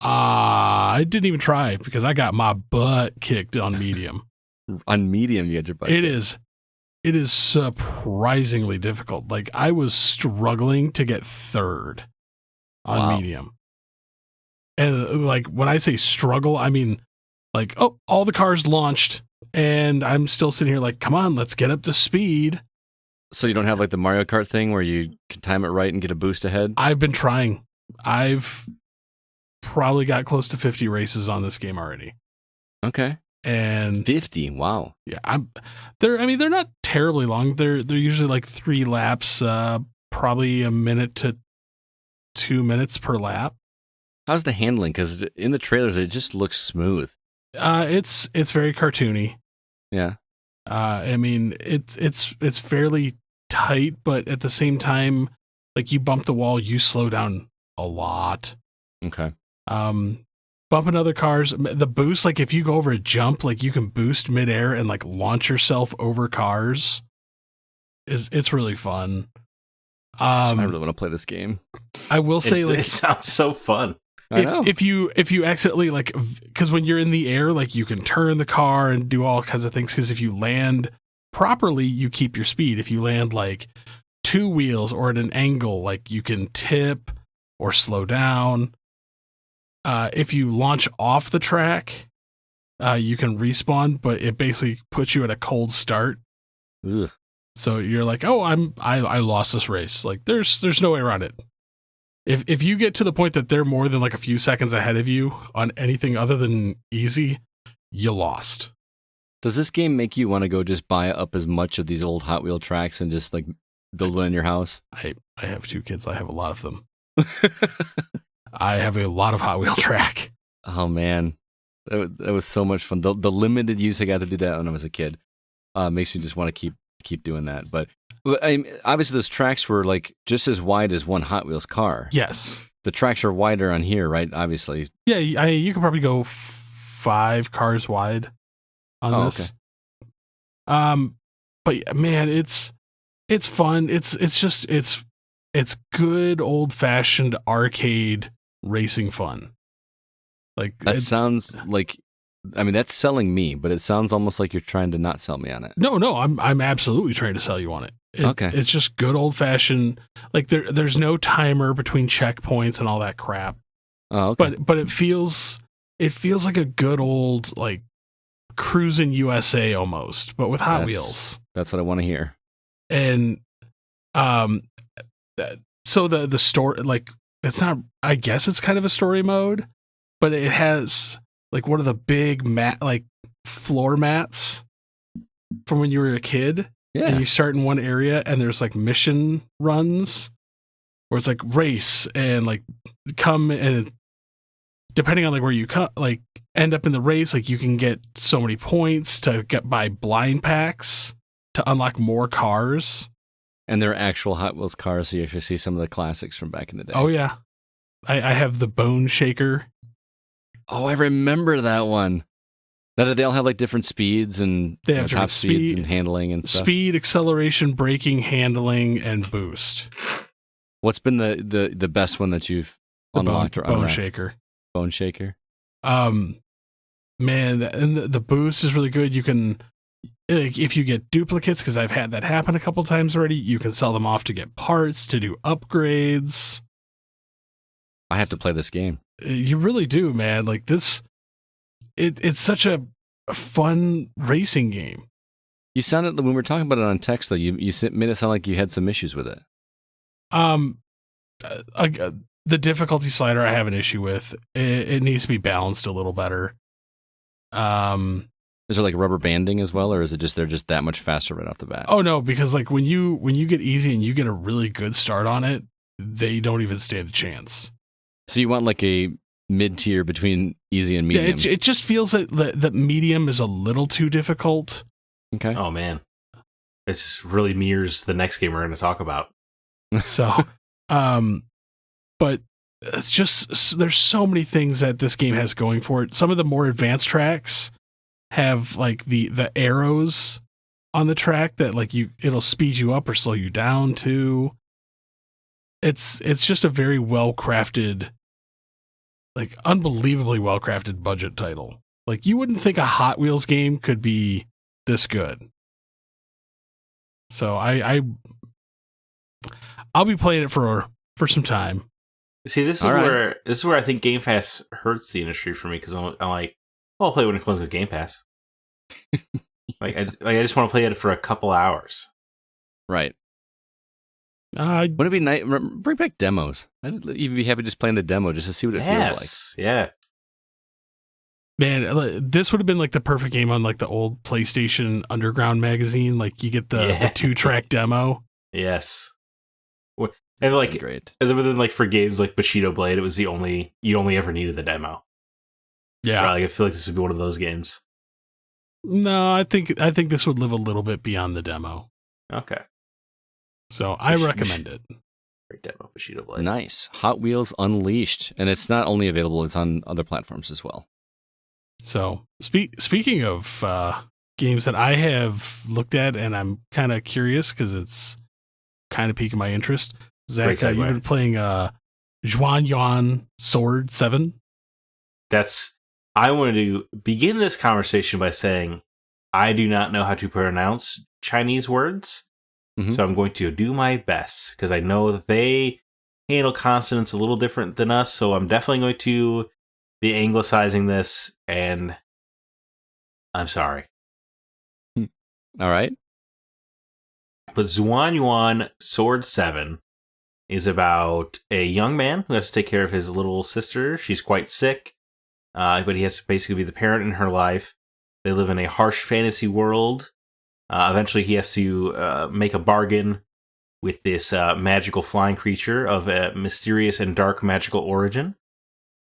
I didn't even try because I got my butt kicked on medium. On medium, you had your butt kicked. It is surprisingly difficult. Like I was struggling to get third on medium. And like when I say struggle, I mean like, all the cars launched and I'm still sitting here like, come on, let's get up to speed. So you don't have like the Mario Kart thing where you can time it right and get a boost ahead? I've been trying. I've probably got close to 50 races on this game already. Okay. And 50, wow. Yeah, they're not terribly long. They're usually like 3 laps, probably a minute to 2 minutes per lap. How's the handling? Because in the trailers, it just looks smooth. It's very cartoony. Yeah. I mean, it's fairly tight, but at the same time, like you bump the wall, you slow down a lot. Okay. bumping other cars. The boost, like if you go over a jump, like you can boost midair and like launch yourself over cars. It's really fun. I really want to play this game. I will say, it sounds so fun. If you accidentally, like, because when you're in the air, like you can turn the car and do all kinds of things. Because if you land properly, you keep your speed. If you land like two wheels or at an angle, like you can tip or slow down. If you launch off the track, you can respawn, but it basically puts you at a cold start. Ugh. So you're like, oh, I lost this race. Like there's no way around it. If you get to the point that they're more than like a few seconds ahead of you on anything other than easy, you lost. Does this game make you want to go just buy up as much of these old Hot Wheel tracks and just like build one in your house? I have 2 kids. I have a lot of them. I have a lot of Hot Wheel track. Oh man, that was so much fun. The limited use I got to do that when I was a kid makes me just want to keep doing that. But obviously those tracks were like just as wide as one Hot Wheels car. Yes, the tracks are wider on here, right? Obviously. Yeah, you could probably go 5 cars wide on this. Okay. But man, it's fun. It's good old fashioned arcade racing fun. Like that sounds like, I mean, that's selling me, but it sounds almost like you're trying to not sell me on it. No, I'm absolutely trying to sell you on it. Okay. It's just good old fashioned, like there's no timer between checkpoints and all that crap. Oh, okay. But it feels like a good old like cruising USA almost, but with Hot Wheels. That's what I want to hear. And so the story, like, it's not, I guess it's kind of a story mode, but it has like one of the big floor mats from when you were a kid. Yeah. And you start in one area and there's like mission runs where it's like race and like come, and depending on like where you like end up in the race, like you can get so many points to buy blind packs to unlock more cars. And they're actual Hot Wheels cars, so you actually see some of the classics from back in the day. Oh, yeah. I have the Bone Shaker. Oh, I remember that one. Now, they all have like different speeds and they have top speeds and handling and stuff. Speed, acceleration, braking, handling, and boost. What's been the best one that you've unlocked or unwrapped? Bone Shaker. Bone Shaker. Man, and the boost is really good. You can, like, if you get duplicates, because I've had that happen a couple times already, you can sell them off to get parts, to do upgrades. I have to play this game. You really do, man. Like this, it's such a fun racing game. You sounded, when we were talking about it on text, though, you made it sound like you had some issues with it. The difficulty slider I have an issue with. It needs to be balanced a little better. Is there like rubber banding as well, or is it just they're just that much faster right off the bat? Oh no, because like when you get easy and you get a really good start on it, they don't even stand a chance. So you want like a mid-tier between easy and medium? Yeah, it just feels that medium is a little too difficult. Okay. Oh man, this really mirrors the next game we're going to talk about. So, but it's just, there's so many things that this game has going for it. Some of the more advanced tracks have like the arrows on the track that like it'll speed you up or slow you down too. It's just a very well-crafted, like unbelievably well-crafted budget title. Like you wouldn't think a Hot Wheels game could be this good. So I'll be playing it for some time. See, this is where I think Game Pass hurts the industry for me, because I'm like, I'll play when it comes with Game Pass. I just want to play it for a couple hours. Right. Wouldn't it be nice? Bring back demos. I'd even be happy just playing the demo just to see what it feels like. Yeah. Man, this would have been like the perfect game on like the old PlayStation Underground magazine. Like you get the 2-track demo. Yes. And like, great. And then like for games like Bushido Blade, it was you only ever needed the demo. Yeah. Like, I feel like this would be one of those games. No, I think this would live a little bit beyond the demo. Okay. So I recommend it. Great demo, Bushido Blade. Nice. Hot Wheels Unleashed. And it's not only available, it's on other platforms as well. So, speaking of games that I have looked at, and I'm kind of curious because it's kind of piquing my interest. Zach, you've been playing Yuan Sword 7. I wanted to begin this conversation by saying I do not know how to pronounce Chinese words. So I'm going to do my best because I know that they handle consonants a little different than us. So I'm definitely going to be anglicizing this, and I'm sorry. All right. But Xuan Yuan Sword 7 is about a young man who has to take care of his little sister. She's quite sick, but he has to basically be the parent in her life. They live in a harsh fantasy world. Eventually, he has to make a bargain with this magical flying creature of a mysterious and dark magical origin.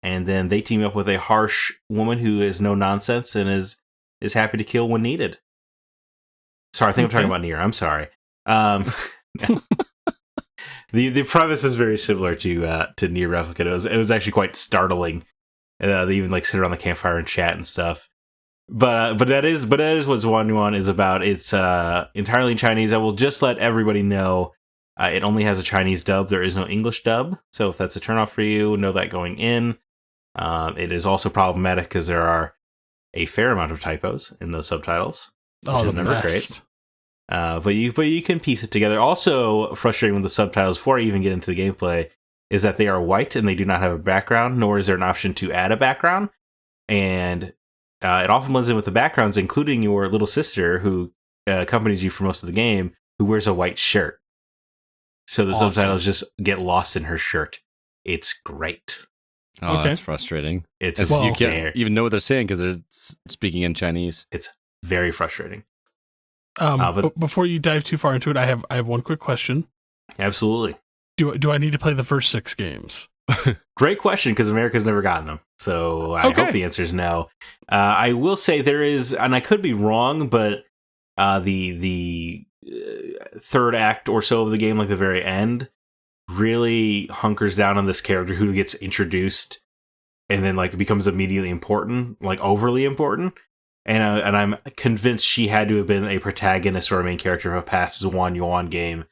And then they team up with a harsh woman who is no nonsense and is happy to kill when needed. Sorry, I think I'm talking about Nier. I'm sorry. The premise is very similar to Nier Replicant. It was actually quite startling. They even like sit around the campfire and chat and stuff. But that is what Xuan Yuan is about. It's entirely in Chinese. I will just let everybody know it only has a Chinese dub. There is no English dub. So if that's a turnoff for you, know that going in. It is also problematic because there are a fair amount of typos in those subtitles, which is never great. But you can piece it together. Also frustrating with the subtitles before I even get into the gameplay is that they are white and they do not have a background, nor is there an option to add a background. And it often blends in with the backgrounds, including your little sister who accompanies you for most of the game, who wears a white shirt. So the subtitles just get lost in her shirt. It's great. Oh, that's frustrating. You can't even know what they're saying because they're speaking in Chinese. It's very frustrating. But before you dive too far into it, I have one quick question. Absolutely. Do I need to play the first 6 games? Great question, because America's never gotten them. So I hope the answer is no. I will say there is, and I could be wrong, but the third act or so of the game, like the very end, really hunkers down on this character who gets introduced and then like becomes immediately important, like overly important. And I'm convinced she had to have been a protagonist or a main character of a past Xuan Yuan game,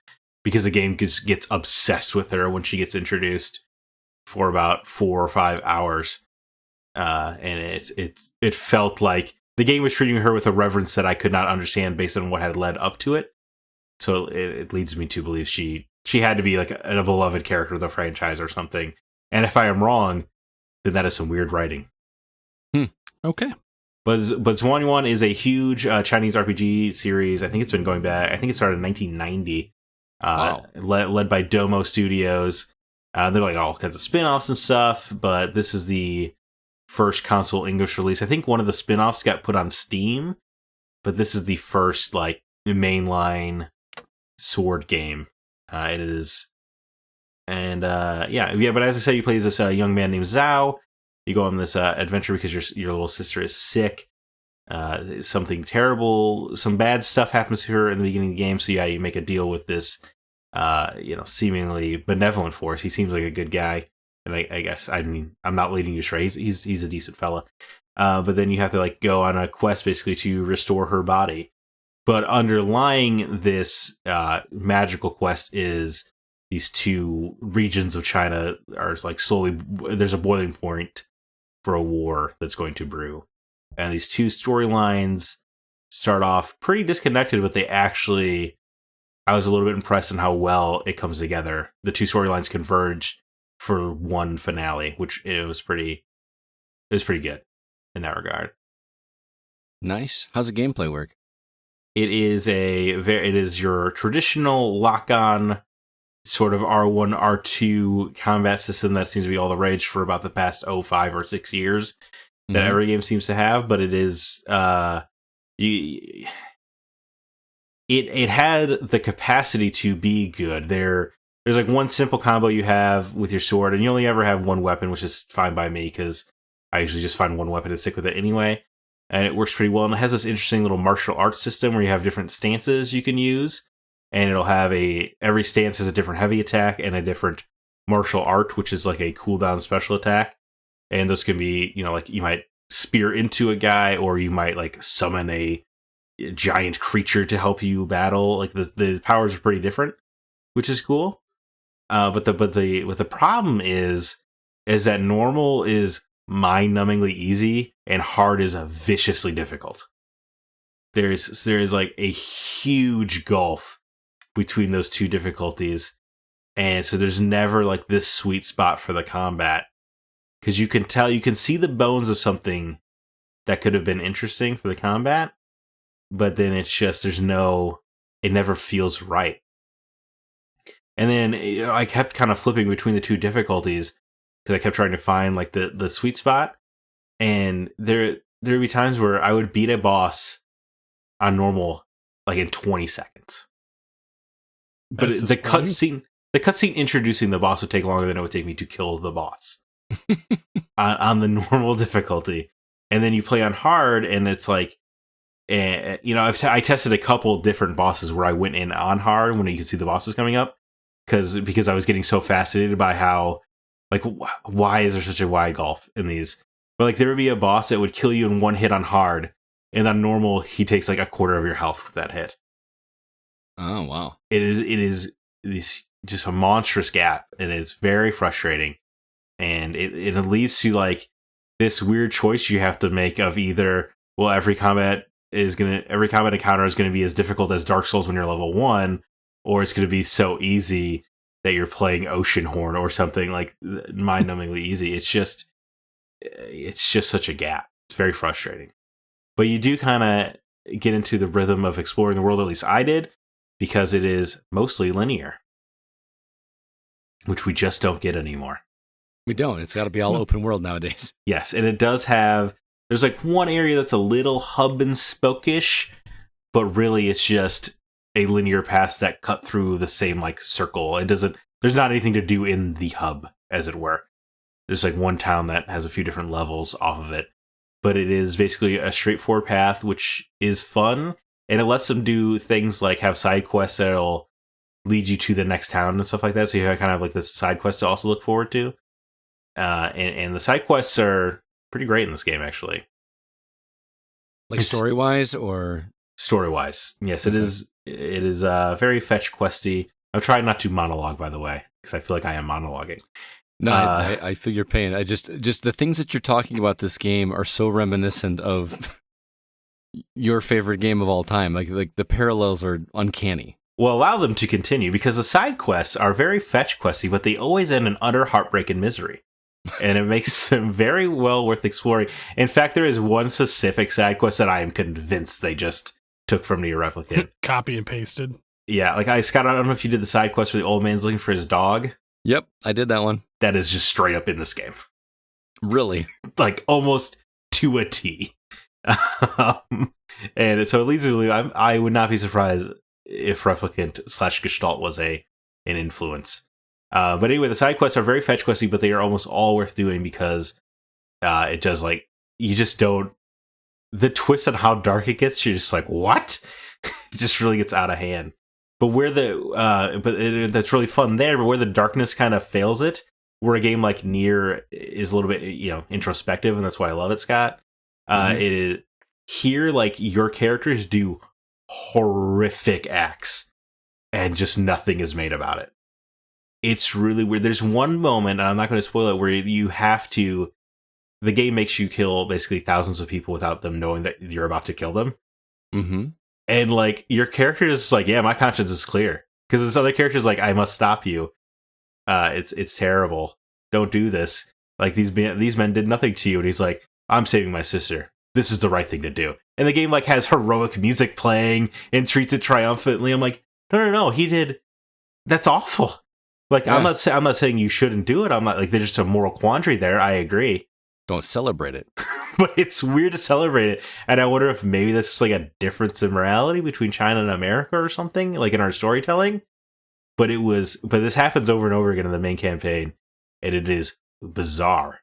because the game just gets obsessed with her when she gets introduced for about 4 or 5 hours. And it felt like the game was treating her with a reverence that I could not understand based on what had led up to it. So it leads me to believe she had to be like a beloved character of the franchise or something. And if I am wrong, then that is some weird writing. Okay. But Xuan Yuan is a huge Chinese RPG series. I think it's been going back. I think it started in 1990. Wow. Led by Domo Studios. They're like all kinds of spin-offs and stuff, but this is the first console English release. I think one of the spin-offs got put on Steam, but this is the first like mainline sword game. It is. And but as I said, you play as this young man named Zhao. You go on this adventure because your little sister is sick. Something terrible, some bad stuff happens to her in the beginning of the game. So you make a deal with this, seemingly benevolent force. He seems like a good guy, and I guess I'm not leading you astray. He's a decent fella. But then you have to like go on a quest basically to restore her body. But underlying this magical quest is these 2 regions of China are like slowly. There's a boiling point for a war that's going to brew. And these 2 storylines start off pretty disconnected, but I was a little bit impressed in how well it comes together. The 2 storylines converge for one finale, which it was pretty good in that regard. Nice. How's the gameplay work? It is your traditional lock-on sort of R1, R2 combat system that seems to be all the rage for about the past 5 or 6 years that every game seems to have, but it is it had the capacity to be good. There's like one simple combo you have with your sword, and you only ever have one weapon, which is fine by me because I usually just find one weapon to stick with it anyway, and it works pretty well. And it has this interesting little martial arts system where you have different stances you can use. and it'll have every stance has a different heavy attack and a different martial art, which is like a cooldown special attack. And those can be, like you might spear into a guy, or you might like summon a giant creature to help you battle. Like the powers are pretty different, which is cool. But the problem is that normal is mind-numbingly easy and hard is viciously difficult. There is like a huge gulf between those two difficulties, and so there's never like this sweet spot for the combat, because you can see the bones of something that could have been interesting for the combat, but then it's just it never feels right. And then I kept kind of flipping between the two difficulties because I kept trying to find like the sweet spot, and there would be times where I would beat a boss on normal like in 20 seconds. But the cutscene introducing the boss would take longer than it would take me to kill the boss on the normal difficulty. And then you play on hard, and it's like, I tested a couple different bosses where I went in on hard when you could see the bosses coming up, because I was getting so fascinated by how, like, why is there such a wide gulf in these? But like, there would be a boss that would kill you in one hit on hard, and on normal he takes like a quarter of your health with that hit. Oh wow! It is this just a monstrous gap, and it's very frustrating, and it leads to like this weird choice you have to make of either, well, every combat encounter is gonna be as difficult as Dark Souls when you're level 1, or it's gonna be so easy that you're playing Oceanhorn or something like mind-numbingly easy. It's just such a gap. It's very frustrating. But you do kind of get into the rhythm of exploring the world, at least I did, because it is mostly linear, which we just don't get anymore. We don't. It's got to be all open world nowadays. Yes, and it does have, there's like one area that's a little hub and spoke-ish, but really it's just a linear path that cut through the same like circle. There's not anything to do in the hub, as it were. There's like one town that has a few different levels off of it, but it is basically a straightforward path, which is fun, and it lets them do things like have side quests that'll lead you to the next town and stuff like that. So you have kind of like this side quest to also look forward to. And the side quests are pretty great in this game, actually. Like story-wise, or story-wise, yes, okay. It is very fetch questy. I'm trying not to monologue, by the way, because I feel like I am monologuing. No, I feel your pain. I just the things that you're talking about this game are so reminiscent of your favorite game of all time. Like the parallels are uncanny. Well, allow them to continue, because the side quests are very fetch questy, but they always end in utter heartbreak and misery. And it makes them very well worth exploring. In fact, there is one specific side quest that I am convinced they just took from Nier Replicant. Copy and pasted. Yeah, like Scott, I don't know if you did the side quest where the old man's looking for his dog. Yep, I did that one. That is just straight up in this game. Really? Like almost to a T. And so it leads to believe I would not be surprised if Replicant / Gestalt was an influence. But anyway, the side quests are very fetch questy, but they are almost all worth doing, because it does, like, you just don't, the twist on how dark it gets, you're just like, what? It just really gets out of hand. But that's really fun there, but where the darkness kind of fails it, where a game like Nier is a little bit, introspective, and that's why I love it, Scott. It is here, like, your characters do horrific acts, and just nothing is made about it. It's really weird. There's one moment, and I'm not going to spoil it, where you have to, the game makes you kill basically thousands of people without them knowing that you're about to kill them. Mm-hmm. And like, your character is like, yeah, my conscience is clear. Because this other character is like, I must stop you. It's terrible. Don't do this. Like, these men did nothing to you. And he's like, I'm saving my sister. This is the right thing to do. And the game like has heroic music playing and treats it triumphantly. I'm like, no, he did. That's awful. Like, yeah. I'm not saying you shouldn't do it. I'm not like, there's just a moral quandary there. I agree. Don't celebrate it. But it's weird to celebrate it. And I wonder if maybe this is like a difference in morality between China and America or something, like in our storytelling. But this happens over and over again in the main campaign, and it is bizarre.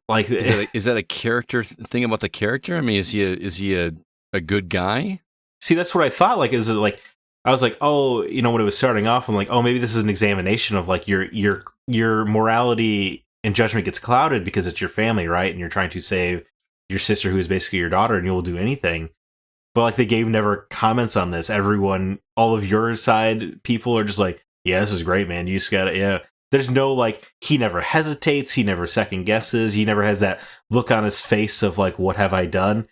Like, is that a character thing about the character? I mean, is he a good guy? See, that's what I thought. Like, is it like, I was like, oh, when it was starting off, I'm like, oh, maybe this is an examination of like your morality and judgment gets clouded because it's your family, right? And you're trying to save your sister, who is basically your daughter, and you'll do anything. But like the game never comments on this. Everyone, all of your side people are just like, yeah, this is great, man. You just got it. Yeah. There's no like, he never hesitates. He never second guesses. He never has that look on his face of like, what have I done?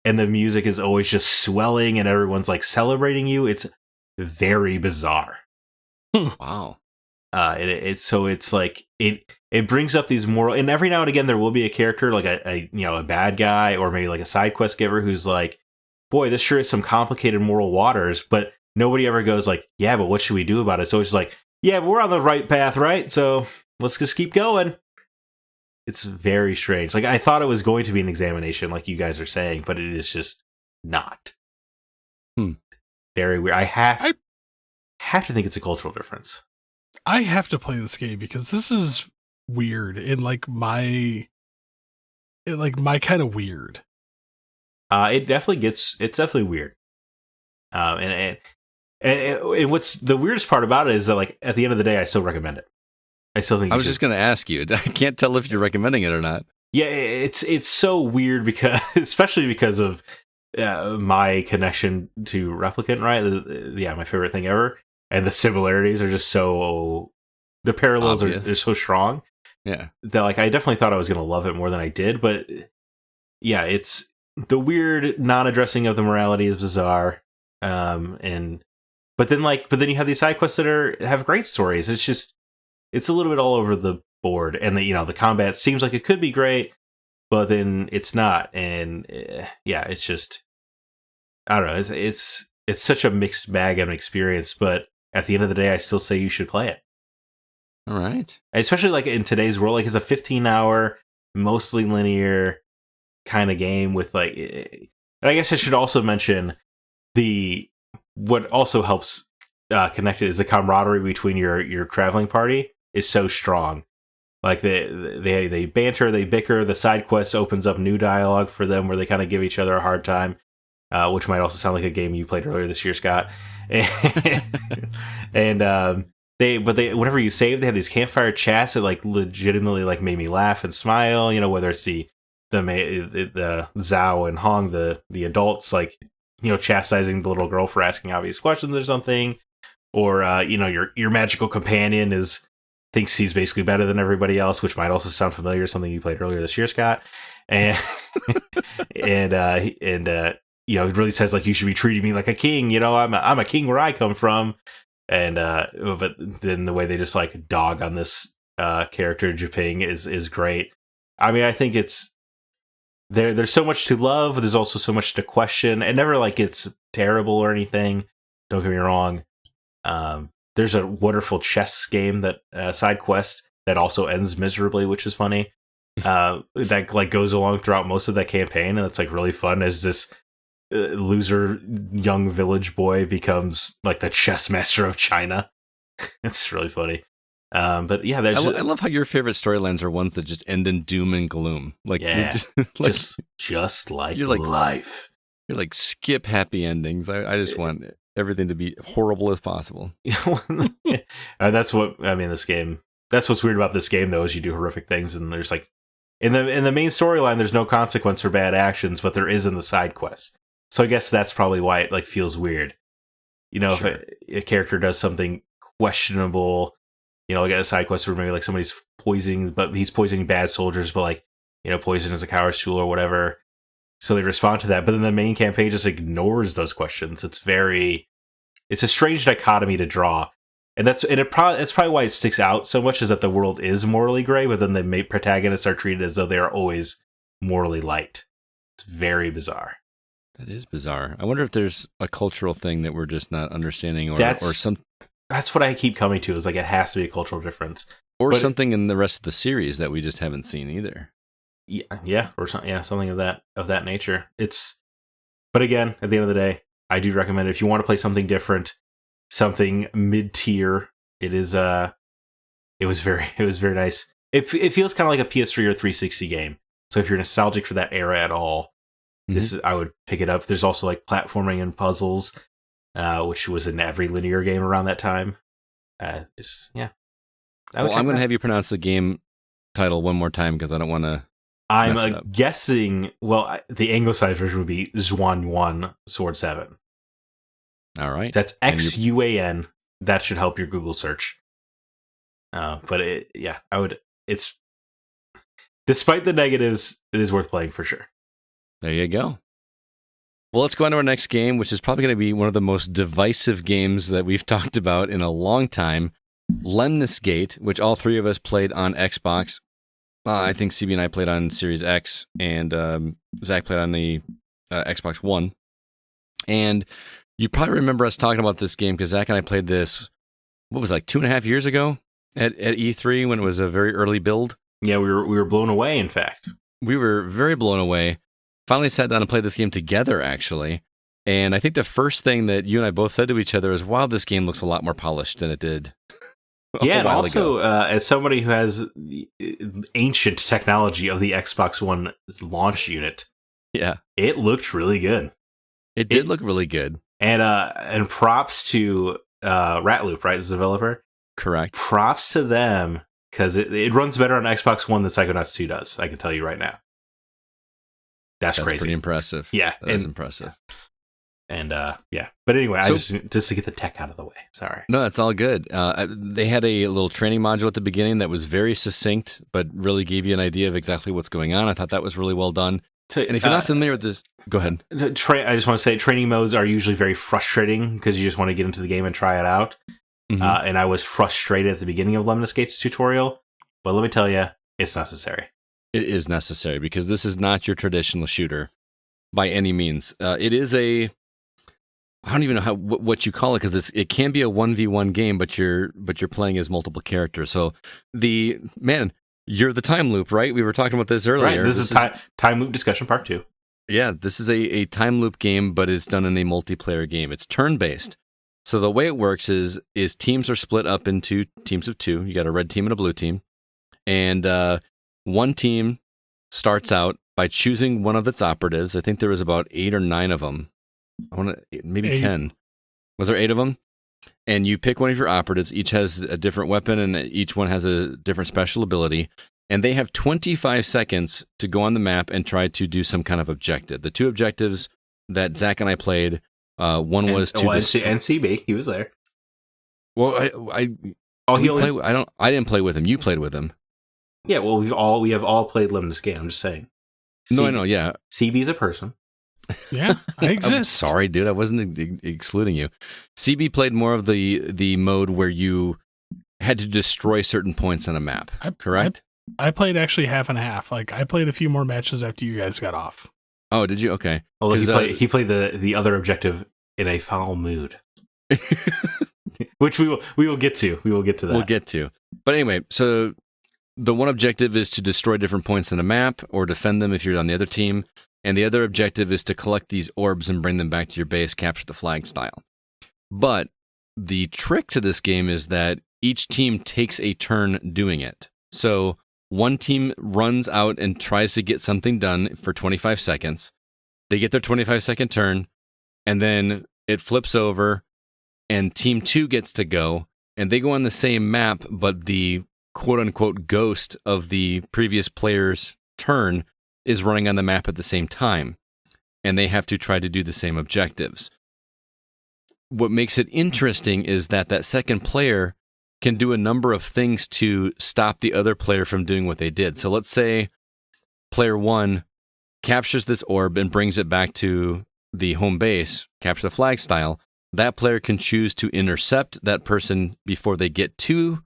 And the music is always just swelling and everyone's like celebrating you. It's very bizarre. Wow. It's like it brings up these moral, and every now and again there will be a character like a bad guy or maybe like a side quest giver who's like, boy, this sure is some complicated moral waters, but nobody ever goes like, yeah, but what should we do about it? So it's like, yeah, but we're on the right path, right? So let's just keep going. It's very strange. Like I thought it was going to be an examination, like you guys are saying, but it is just not. Very weird. I have to think it's a cultural difference. I have to play this game because this is weird in like my kind of weird. It's definitely weird. And what's the weirdest part about it is that like at the end of the day, I still recommend it. I still think I was just going to ask you. I can't tell if you're recommending it or not. Yeah, it's so weird because, especially because of my connection to Replicant, right? Yeah, my favorite thing ever. And the similarities are just so, the parallels are so strong. Yeah. That like I definitely thought I was going to love it more than I did, but yeah, it's the weird non-addressing of the morality is bizarre. But then you have these side quests that have great stories. It's a little bit all over the board, and the combat seems like it could be great, but then it's not. And it's just, I don't know. It's such a mixed bag of an experience, but at the end of the day, I still say you should play it. All right. Especially like in today's world, like it's a 15-hour, mostly linear kind of game with like, and I guess I should also mention what also helps connect it is the camaraderie between your traveling party is so strong. Like they banter, they bicker. The side quest opens up new dialogue for them where they kind of give each other a hard time, which might also sound like a game you played earlier this year, Scott. And whenever you save, they have these campfire chats that like legitimately like made me laugh and smile. Whether it's the Zhao and Hong, the adults, like chastising the little girl for asking obvious questions or something, or your magical companion thinks he's basically better than everybody else, which might also sound familiar, something you played earlier this year, Scott. And it really says like you should be treating me like a king. I'm a king where I come from. And but then the way they just like dog on this character Jiping is great. I mean, I think it's there's so much to love, but there's also so much to question. It never like it's terrible or anything. Don't get me wrong. There's a wonderful chess game that side quest that also ends miserably, which is funny. That like goes along throughout most of that campaign, and it's like really fun as this loser young village boy becomes like the chess master of China. It's really funny. But yeah, I love how your favorite storylines are ones that just end in doom and gloom. Like, yeah, just like you're like life. You're like skip happy endings. I just want everything to be horrible as possible. And that's what I mean. This game. That's what's weird about this game, though, is you do horrific things, and there's like in the main storyline, there's no consequence for bad actions, but there is in the side quest. So I guess that's probably why it like feels weird. Sure. If a character does something questionable, like a side quest where maybe like somebody's poisoning, but he's poisoning bad soldiers, but like poison is a coward's tool or whatever. So they respond to that, but then the main campaign just ignores those questions. It's a strange dichotomy to draw, and it's probably why it sticks out so much is that the world is morally gray, but then the protagonists are treated as though they are always morally light. It's very bizarre. That is bizarre. I wonder if there's a cultural thing that we're just not understanding, or some. That's what I keep coming to. Is like it has to be a cultural difference, or something in the rest of the series that we just haven't seen either. Yeah, or something of that nature. But again, at the end of the day, I do recommend it if you want to play something different, something mid-tier. It was very nice. It feels kind of like a PS3 or 360 game. So if you're nostalgic for that era at all, I would pick it up. There's also like platforming and puzzles. which was in every linear game around that time. Yeah. I'm going to have you pronounce the game title one more time because I don't want to. I'm guessing. Well, the anglicized version would be Xuan Yuan Sword 7. All right, that's XUAN. That should help your Google search. But I would. It's despite the negatives, it is worth playing for sure. There you go. Well, let's go on to our next game, which is probably going to be one of the most divisive games that we've talked about in a long time. Lemnis Gate, which all three of us played on Xbox. I think CB and I played on Series X, and Zack played on the Xbox One. And you probably remember us talking about this game because Zack and I played this, what was it, like 2.5 years ago at E3 when it was a very early build. Yeah, we were blown away, in fact. We were very blown away. Finally sat down and played this game together, actually. And I think the first thing that you and I both said to each other is, wow, this game looks a lot more polished than it did. Yeah, and also, as somebody who has the ancient technology of the Xbox One launch unit, yeah, it looked really good. It did look really good. And props to Ratloop, right, as the developer? Correct. Props to them, because it runs better on Xbox One than Psychonauts 2 does, I can tell you right now. That's crazy. Pretty impressive. Yeah. That's impressive. And yeah, but anyway, just to get the tech out of the way. Sorry. No, that's all good. They had a little training module at the beginning that was very succinct, but really gave you an idea of exactly what's going on. I thought that was really well done. And if you're not familiar with this, go ahead. I just want to say training modes are usually very frustrating because you just want to get into the game and try it out. Mm-hmm. And I was frustrated at the beginning of Lemnis Gate's tutorial, but let me tell you, it's necessary. It is necessary because this is not your traditional shooter by any means. It is I don't even know what you call it because it can be a 1v1 game, but you're playing as multiple characters. So you're the time loop, right? We were talking about this earlier. Right, this is time loop discussion part 2. Yeah, this is a time loop game, but it's done in a multiplayer game. It's turn-based. So the way it works is teams are split up into teams of 2. You got a red team and a blue team. And one team starts out by choosing one of its operatives. I think there was about 8 or 9 of them. Maybe 8. 10. Was there 8 of them? And you pick one of your operatives. Each has a different weapon, and each one has a different special ability. And they have 25 seconds to go on the map and try to do some kind of objective. The 2 objectives that Zack and I played, one was to NCB. He was there. Well, I didn't play with him. You played with him. Yeah. Well, we have all played Lemnis Gate. I'm just saying. No, I know. Yeah. CB's a person. Yeah, I exist. I'm sorry, dude. I wasn't excluding you. CB played more of the mode where you had to destroy certain points on a map, correct? I played actually half and half. Like, I played a few more matches after you guys got off. Oh, did you? Okay. Well, he played the other objective in a foul mood. Which we will get to. We will get to that. We'll get to. But anyway, so the one objective is to destroy different points on a map or defend them if you're on the other team. And the other objective is to collect these orbs and bring them back to your base, capture the flag style. But the trick to this game is that each team takes a turn doing it. So one team runs out and tries to get something done for 25 seconds. They get their 25-second turn, and then it flips over, and Team 2 gets to go, and they go on the same map, but the quote-unquote ghost of the previous player's turn is running on the map at the same time, and they have to try to do the same objectives. What makes it interesting is that second player can do a number of things to stop the other player from doing what they did. So let's say player 1 captures this orb and brings it back to the home base, capture the flag style. That player can choose to intercept that person before they get to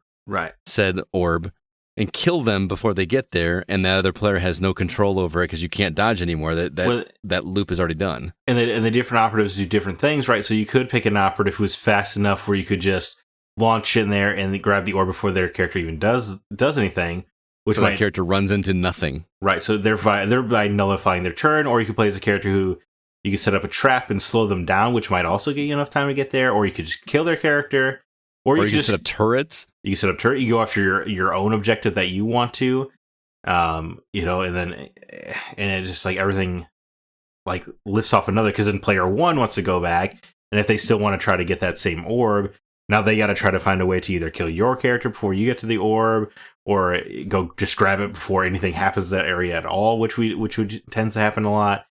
said orb, and kill them before they get there, and that other player has no control over it because you can't dodge anymore. That loop is already done. And the different operatives do different things, right? So you could pick an operative who's fast enough where you could just launch in there and grab the orb before their character even does anything. So that character runs into nothing. Right, so thereby nullifying their turn, or you could play as a character who you could set up a trap and slow them down, which might also get you enough time to get there, or you could just kill their character. Or you can set up turrets. You can set up turret. You go after your own objective that you want to, and it just like everything like lifts off another. Because then player 1 wants to go back, And if they still want to try to get that same orb, now they got to try to find a way to either kill your character before you get to the orb, or go just grab it before anything happens to that area at all, which tends to happen a lot.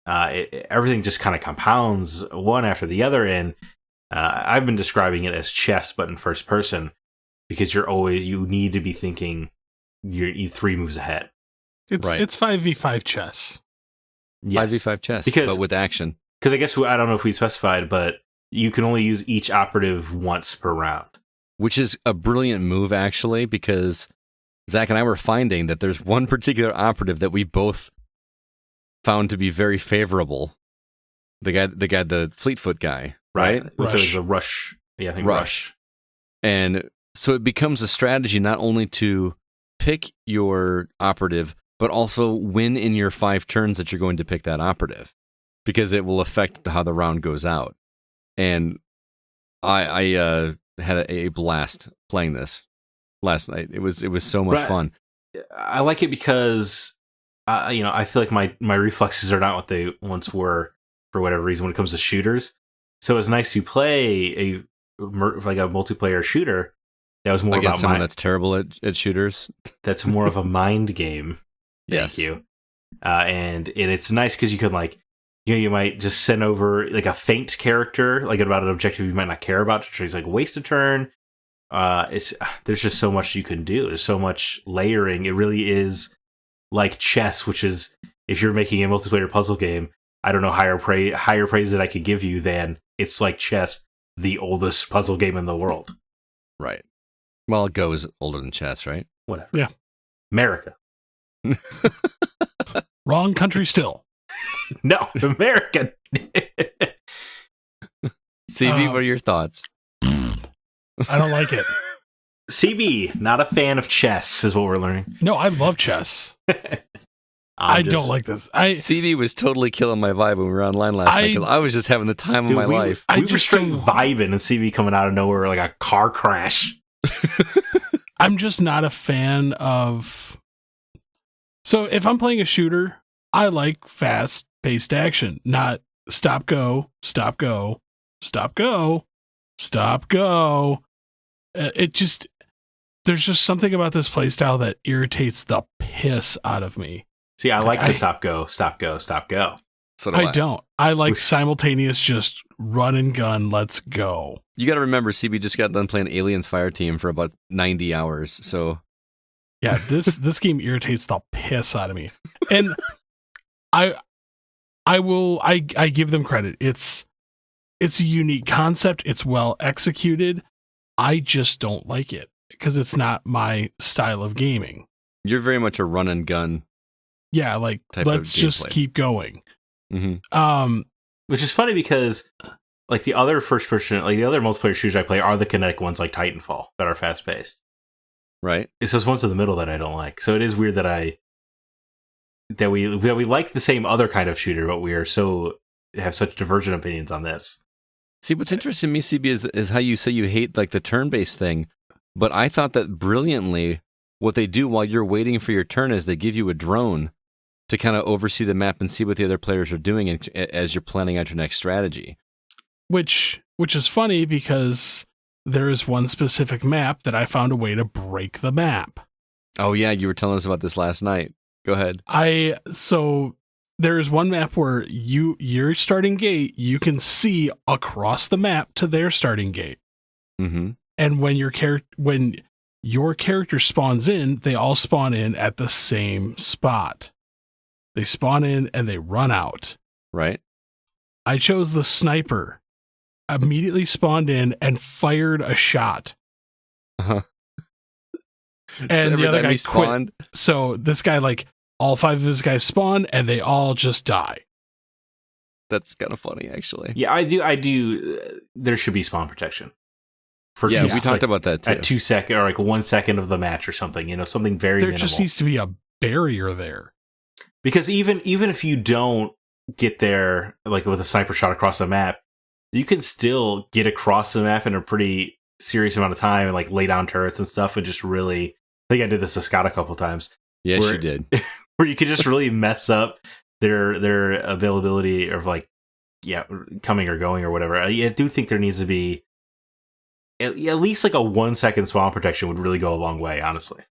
Everything just kind of compounds one after the other, and I've been describing it as chess, but in first person, because you need to be thinking you're 3 moves ahead. It's 5v5 chess. Yes. 5v5 chess, but with action. Because I guess, I don't know if we specified, but you can only use each operative once per round. Which is a brilliant move, actually, because Zach and I were finding that there's one particular operative that we both found to be very favorable. The Fleetfoot guy, right? Rush. The Rush. Yeah, I think Rush. And so it becomes a strategy not only to pick your operative, but also win in your 5 turns that you're going to pick that operative, because it will affect how the round goes out. And I had a blast playing this last night. It was so much fun. I like it because I feel like my reflexes are not what they once were for whatever reason when it comes to shooters. So it's nice to play a multiplayer shooter that was more about someone that's terrible at shooters. That's more of a mind game. Yes. Thank you. And it's nice because you can you might just send over like a feint character, like about an objective you might not care about, to just waste a turn. There's just so much you can do. There's so much layering. It really is like chess, which is, if you're making a multiplayer puzzle game, I don't know higher praise that I could give you than it's like chess, the oldest puzzle game in the world. Right. Well, Go is older than chess, right? Whatever. Yeah. America. Wrong country still. No, America. CB, what are your thoughts? I don't like it. CB, not a fan of chess, is what we're learning. No, I love chess. I don't like this. CB was totally killing my vibe when we were online last night, because I was just having the time of my life. We were straight vibing, and CB coming out of nowhere like a car crash. I'm just not a fan of... So if I'm playing a shooter, I like fast-paced action, not stop, go, stop, go, stop, go, stop, go. There's just something about this playstyle that irritates the piss out of me. See, I like the stop, go, stop, go, stop, go. So I don't. I like simultaneous, just run and gun, let's go. You got to remember, CB just got done playing Aliens Fireteam for about 90 hours, so... Yeah, this game irritates the piss out of me. And I give them credit. It's a unique concept. It's well executed. I just don't like it because it's not my style of gaming. You're very much a run and gun. Yeah, let's just keep going. Mm-hmm. Which is funny because the other first person, the other multiplayer shooters I play are the kinetic ones like Titanfall that are fast paced. Right. It's those ones in the middle that I don't like. So it is weird that we like the same other kind of shooter, but we have such divergent opinions on this. See, what's interesting to me, CB, is how you say you hate the turn-based thing, but I thought that brilliantly, what they do while you're waiting for your turn is they give you a drone to kind of oversee the map and see what the other players are doing as you're planning out your next strategy. Which is funny because there is one specific map that I found a way to break the map. Oh yeah, you were telling us about this last night. Go ahead. So there is one map where your starting gate, you can see across the map to their starting gate. Mm-hmm. And when your character spawns in, they all spawn in at the same spot. They spawn in and they run out. Right. I chose the sniper. Immediately spawned in and fired a shot. Uh-huh. And so the other guy spawned. Quit. So this guy, all 5 of his guys spawn and they all just die. That's kind of funny, actually. Yeah, I do. There should be spawn protection. We talked about that too. At 2 seconds or 1 second of the match or something. Something very minimal. There just needs to be a barrier there. Because even if you don't get there with a sniper shot across the map, you can still get across the map in a pretty serious amount of time and lay down turrets and stuff and just really... I think I did this to Scott a couple times. Yes, you did. Where you could just really mess up their availability of coming or going or whatever. I do think there needs to be at least like a 1 second spawn protection would really go a long way, honestly.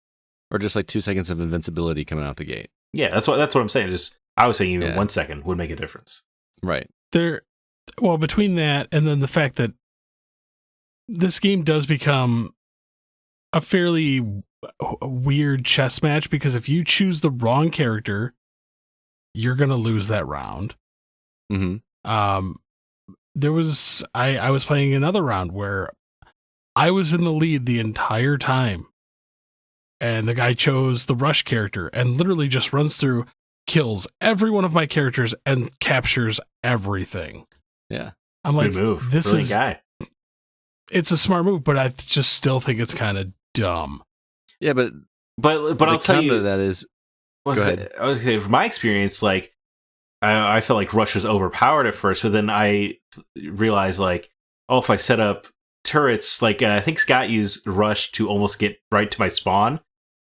Or just like 2 seconds of invincibility coming out the gate. Yeah, that's what I'm saying. Just I was saying even 1 second would make a difference. Right. Well, between that and then the fact that this game does become a fairly weird chess match, because if you choose the wrong character, you're going to lose that round. Mm-hmm. I was playing another round where I was in the lead the entire time, and the guy chose the rush character and literally just runs through, kills every one of my characters, and captures everything. Yeah. Good I'm like, move. this Brilliant is guy. It's a smart move, but I just still think it's kind of dumb. Yeah, but I'll tell you that is. I was going to say, from my experience, like I felt like Rush was overpowered at first, but then I realized like, if I set up turrets, like I think Scott used Rush to almost get right to my spawn,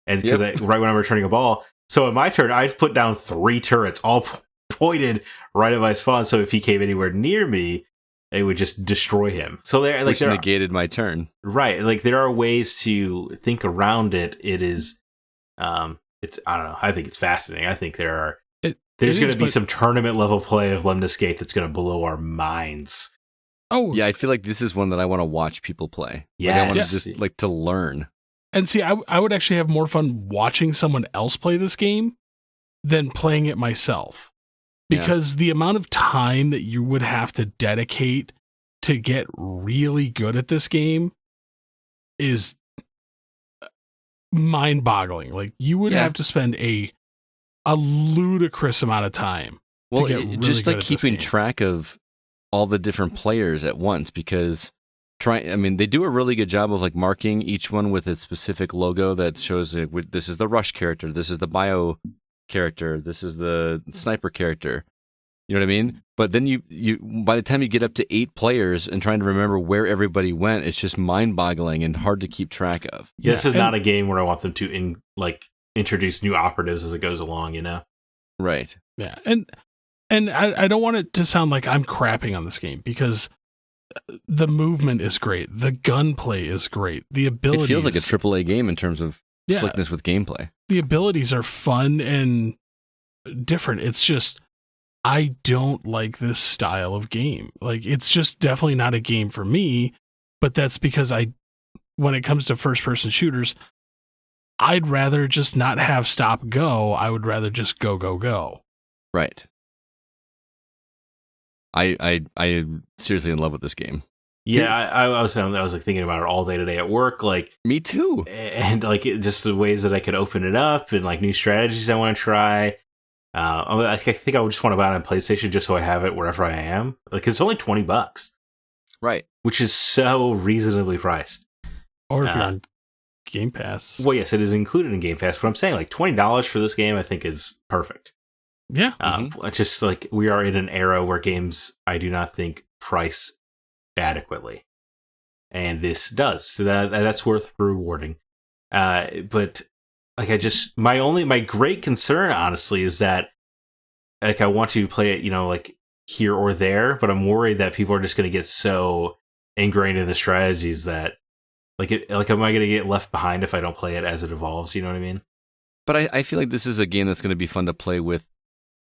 and because right when I'm returning a ball. So in my turn, I've put down 3 turrets, all pointed right at my spawn. So if he came anywhere near me, it would just destroy him. So there, like, negated my turn. Right, like there are ways to think around it. It is, it's I don't know. I think it's fascinating. I think there's going to be some tournament level play of Lemnis Gate that's going to blow our minds. Oh yeah, I feel like this is one that I want to watch people play. Yeah, like, I want to just like to learn. And see, I would actually have more fun watching someone else play this game than playing it myself. Because the amount of time that you would have to dedicate to get really good at this game is mind-boggling. Like, you would have to spend a ludicrous amount of time to get really just good like at this keeping game. track of all the different players at once, because they do a really good job of like marking each one with a specific logo that shows this is the rush character, this is the bio character, this is the sniper character. You know what I mean? But then you by the time you get up to 8 players and trying to remember where everybody went, it's just mind-boggling and hard to keep track of. Yeah, this is not a game where I want them to introduce new operatives as it goes along, you know? Right. Yeah, and I don't want it to sound like I'm crapping on this game, because the movement is great, the gunplay is great, the abilities. It feels like a AAA game in terms of slickness with gameplay. The abilities are fun and different. It's just, I don't like this style of game. Like, it's just definitely not a game for me, but that's because when it comes to first-person shooters, I'd rather just not have stop go. I would rather just go, go, go. Right. I am seriously in love with this game. Yeah, I was like thinking about it all day today at work. Like, me too. And like just the ways that I could open it up and like new strategies I want to try. I think I would just want to buy it on PlayStation just so I have it wherever I am. Like, it's only $20, right? Which is so reasonably priced. Or if you're on Game Pass. Well, yes, it is included in Game Pass, but I'm saying like $20 for this game, I think is perfect. Yeah. Just like we are in an era where games, I do not think price adequately, and this does. So that's worth rewarding. But like, my great concern, honestly, is that like I want to play it, like here or there, but I'm worried that people are just going to get so ingrained in the strategies that am I going to get left behind if I don't play it as it evolves? You know what I mean? But I feel like this is a game that's going to be fun to play with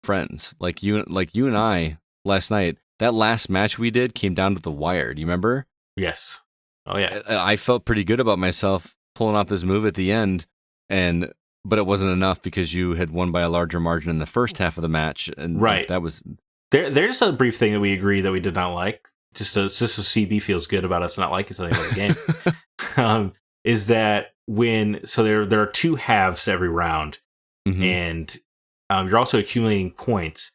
friends, like you and I last night. That last match we did came down to the wire. Do you remember? Yes. Oh yeah. I felt pretty good about myself pulling off this move at the end, but it wasn't enough because you had won by a larger margin in the first half of the match, and right. That was there's a brief thing that we agree that we did not like. Just so CB feels good about us not liking something about the game. Is that there are 2 halves to every round, and you're also accumulating points.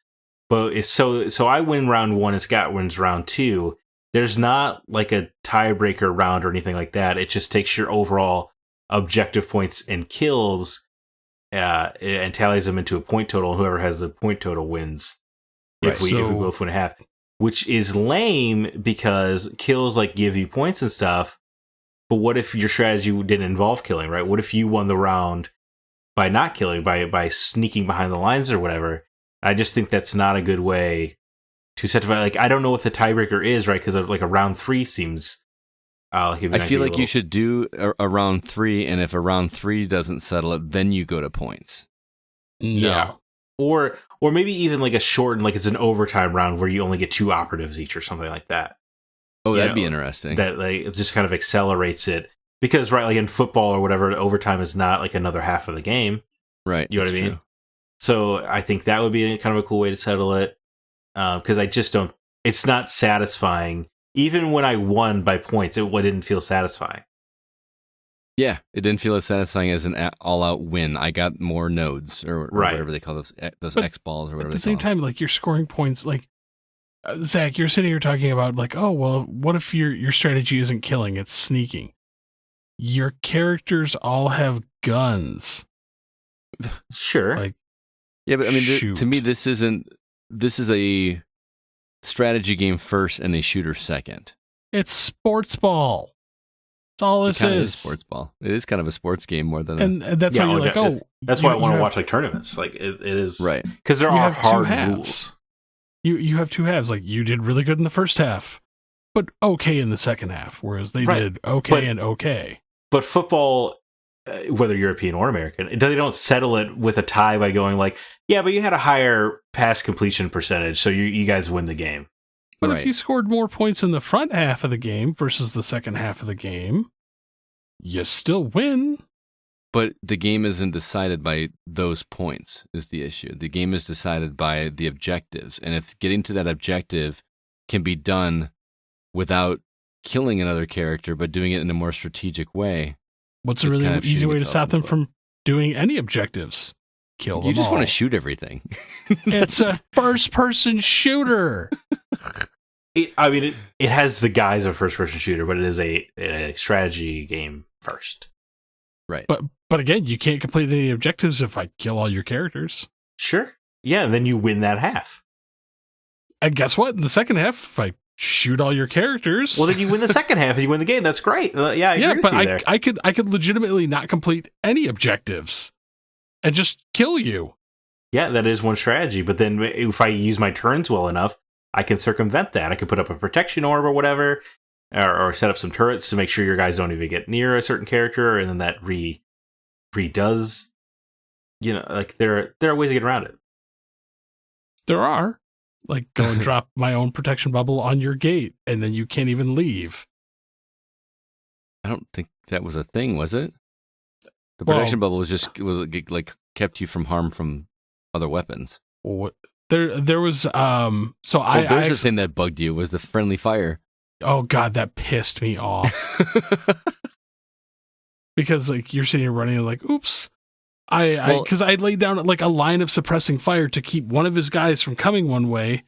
But so I win round 1 and Scott wins round 2. There's not like a tiebreaker round or anything like that. It just takes your overall objective points and kills, and tallies them into a point total. Whoever has the point total wins. Right. If we both win a half, which is lame because kills like give you points and stuff. But what if your strategy didn't involve killing? Right? What if you won the round by not killing, by sneaking behind the lines or whatever? I just think that's not a good way set to like, I don't know what the tiebreaker is, right? Because like a round 3 seems. I feel like you should do a round 3, and if a round 3 doesn't settle it, then you go to points. No. Yeah. Or maybe even like a shortened, like it's an overtime round where you only get 2 operatives each or something like that. Oh, that'd be interesting. That like it just kind of accelerates it because right, like in football or whatever, overtime is not like another half of the game. Right. You know what I mean? True. So I think that would be kind of a cool way to settle it. Because I just don't. It's not satisfying. Even when I won by points, it didn't feel satisfying. Yeah, it didn't feel as satisfying as an all-out win. I got more nodes, or whatever they call those X balls, or whatever. At the same time, like you're scoring points. Like Zach, you're sitting here talking about like, oh well, what if your strategy isn't killing, it's sneaking? Your characters all have guns. Sure. Like, yeah, but I mean, to me, this is a strategy game first and a shooter second. It's sports ball. That's all this is. Sports ball. It is kind of a sports game more than and that's why you're like, that's why I want to watch like tournaments. Like it is right because there are hard rules. You have 2 halves. Like you did really good in the first half, but okay in the second half. Whereas they did okay and okay. But football, whether European or American, they don't settle it with a tie by going like, yeah, but you had a higher pass completion percentage, so you guys win the game. But if you scored more points in the front half of the game versus the second half of the game, you still win. But the game isn't decided by those points is the issue. The game is decided by the objectives. And if getting to that objective can be done without killing another character, but doing it in a more strategic way. What's a really easy way to stop them from doing any objectives? Kill them all. You just want to shoot everything. It's a first-person shooter. It has the guise of a first-person shooter, but it is a strategy game first. Right. But again, you can't complete any objectives if I kill all your characters. Sure. Yeah, and then you win that half. And guess what? In the second half, if I shoot all your characters, well, then you win the second half and you win the game. That's great. Yeah, I agree with you there. I could legitimately not complete any objectives and just kill you. Yeah, that is one strategy. But then if I use my turns well enough, I can circumvent that. I could put up a protection orb or whatever, or set up some turrets to make sure your guys don't even get near a certain character, and then that redoes. You know, like there are ways to get around it. There are. Like, go and drop my own protection bubble on your gate, and then you can't even leave. I don't think that was a thing, was it? The protection bubble was like kept you from harm from other weapons. There was there's this thing that bugged you was the friendly fire. Oh god, that pissed me off. Because like you're sitting here running like, oops. Because I laid down like a line of suppressing fire to keep one of his guys from coming one way,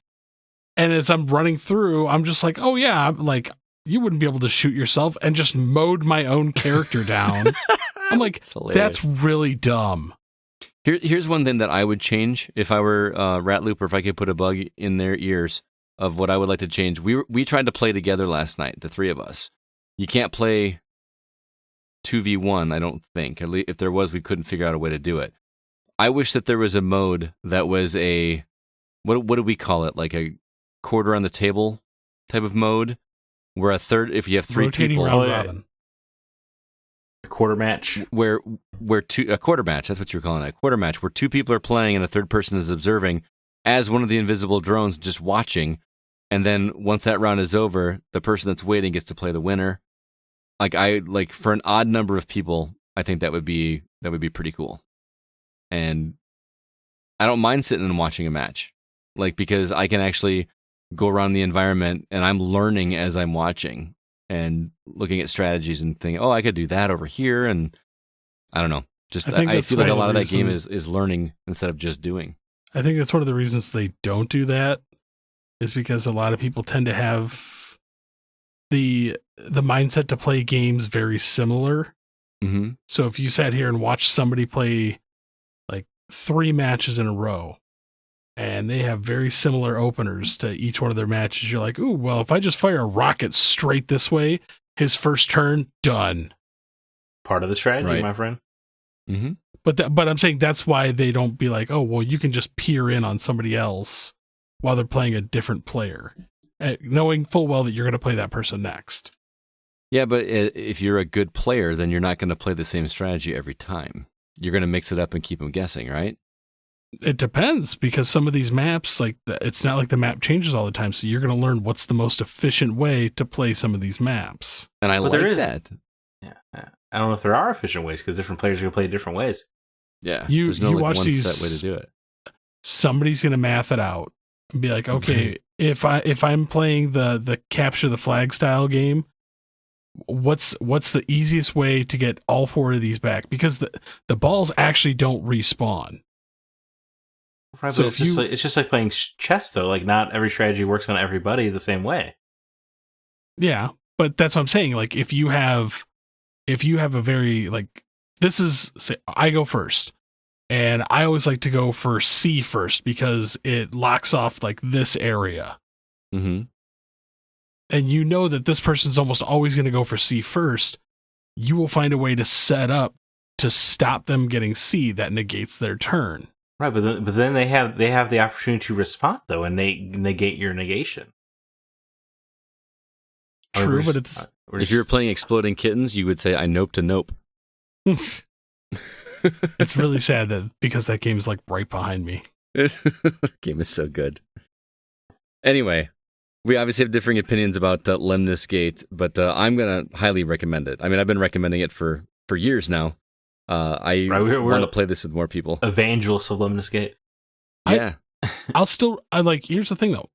and as I'm running through, I'm just like, oh yeah, like you wouldn't be able to shoot yourself, and just mowed my own character down. I'm like, that's really dumb. Here's one thing that I would change if I were Ratloop, or if I could put a bug in their ears of what I would like to change. We tried to play together last night, the 3 of us. You can't play 2v1, I don't think. At least if there was, we couldn't figure out a way to do it. I wish that there was a mode that was a what do we call it? Like a quarter on the table type of mode, where if you have 3 rotating people, round robin. A quarter match, a quarter match. That's what you're calling it. A quarter match where 2 people are playing and a third person is observing as one of the invisible drones, just watching. And then once that round is over, the person that's waiting gets to play the winner. Like for an odd number of people, I think that would be pretty cool. And I don't mind sitting and watching a match, like, because I can actually go around the environment and I'm learning as I'm watching and looking at strategies and thinking, oh, I could do that over here. And I don't know. Just I feel like a lot of that game is learning instead of just doing. I think that's one of the reasons they don't do that, is because a lot of people tend to have the mindset to play games very similar. Mm-hmm. So if you sat here and watched somebody play like 3 matches in a row, and they have very similar openers to each one of their matches, you're like, ooh, well, if I just fire a rocket straight this way, his first turn, done. Part of the strategy, my friend. Mm-hmm. But I'm saying that's why they don't be like, oh, well, you can just peer in on somebody else while they're playing a different player, knowing full well that you're going to play that person next. Yeah, but if you're a good player, then you're not going to play the same strategy every time. You're going to mix it up and keep them guessing, right? It depends, because some of these maps, it's not like the map changes all the time, so you're going to learn what's the most efficient way to play some of these maps. And I like that. Yeah, I don't know if there are efficient ways, because different players are going to play different ways. Yeah, there's no one set way to do it. Somebody's going to math it out and be like, okay, if I'm playing the capture the flag style game, what's the easiest way to get all 4 of these back? Because the balls actually don't respawn. Right, so but it's just like playing chess, though. Like, not every strategy works on everybody the same way. Yeah, but that's what I'm saying. Like, if you have a very, like, say I go first, and I always like to go for C first because it locks off like this area. Mm-hmm. And you know that this person's almost always going to go for C first. You will find a way to set up to stop them getting C that negates their turn. Right, but then they have the opportunity to respond, though, and they negate your negation. True, but it's... If you're playing Exploding Kittens, you would say, I nope to nope. It's really sad that because that game's like right behind me. Game is so good. Anyway, we obviously have differing opinions about Lemnis Gate, but I'm going to highly recommend it. I mean, I've been recommending it for years now. I want to play this with more people. Evangelists of Lemnis Gate. Yeah. Here's the thing though.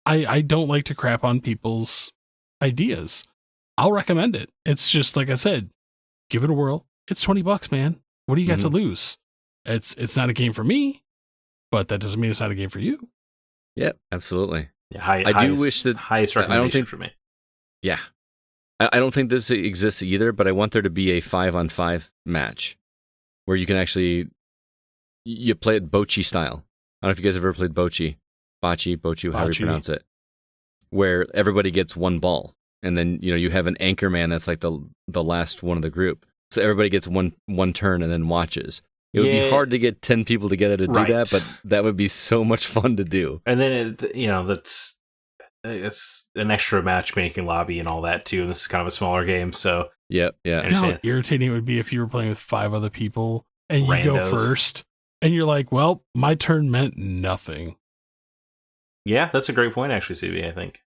I don't like to crap on people's ideas. I'll recommend it. It's just, like I said, give it a whirl. It's $20, man. What do you got to lose? It's not a game for me, but that doesn't mean it's not a game for you. Yeah, absolutely. Yeah, I do wish that highest recommendation for me. Yeah, I don't think this exists either, but I want there to be a 5-on-5 match where you can actually you play it bocce style. I don't know if you guys have ever played bocce, however you pronounce it, where everybody gets one ball, and then you have an anchor man that's like the last one of the group. So everybody gets one turn and then watches. It would be hard to get 10 people together to do that, but that would be so much fun to do. And then, it's an extra matchmaking lobby and all that, too. And this is kind of a smaller game, so... Yeah. You know how irritating it would be if you were playing with 5 other people, and you go first, and you're like, well, my turn meant nothing. Yeah, that's a great point, actually, CB, I think.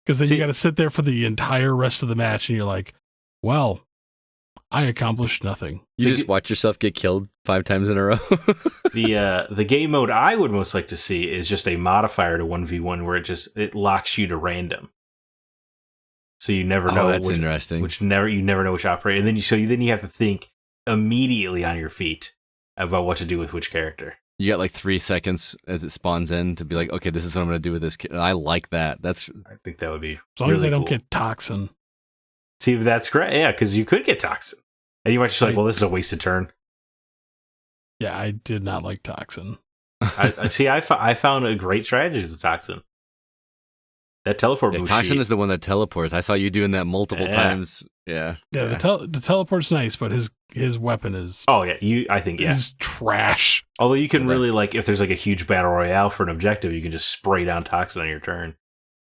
Because then you got to sit there for the entire rest of the match, and you're like, well... I accomplished nothing. You just watch yourself get killed 5 times in a row. The game mode I would most like to see is just a modifier to 1v1 where it locks you to random. So you never know. That's interesting. You never know which operator, and then you have to think immediately on your feet about what to do with which character. You got like 3 seconds as it spawns in to be like, okay, this is what I'm going to do with this kid. I like that. I think that would be as long as I don't get Toxin. See, that's great. Yeah, because you could get Toxin. And you might just be like, well, this is a wasted turn. Yeah, I did not like Toxin. I found a great strategy as a Toxin. That teleport boost Toxin sheet. is the one that teleports. I saw you doing that multiple times. Yeah. Yeah, the teleport's nice, but his weapon is... Oh, yeah. I think is trash. Although you can really, like, if there's like a huge battle royale for an objective, you can just spray down Toxin on your turn.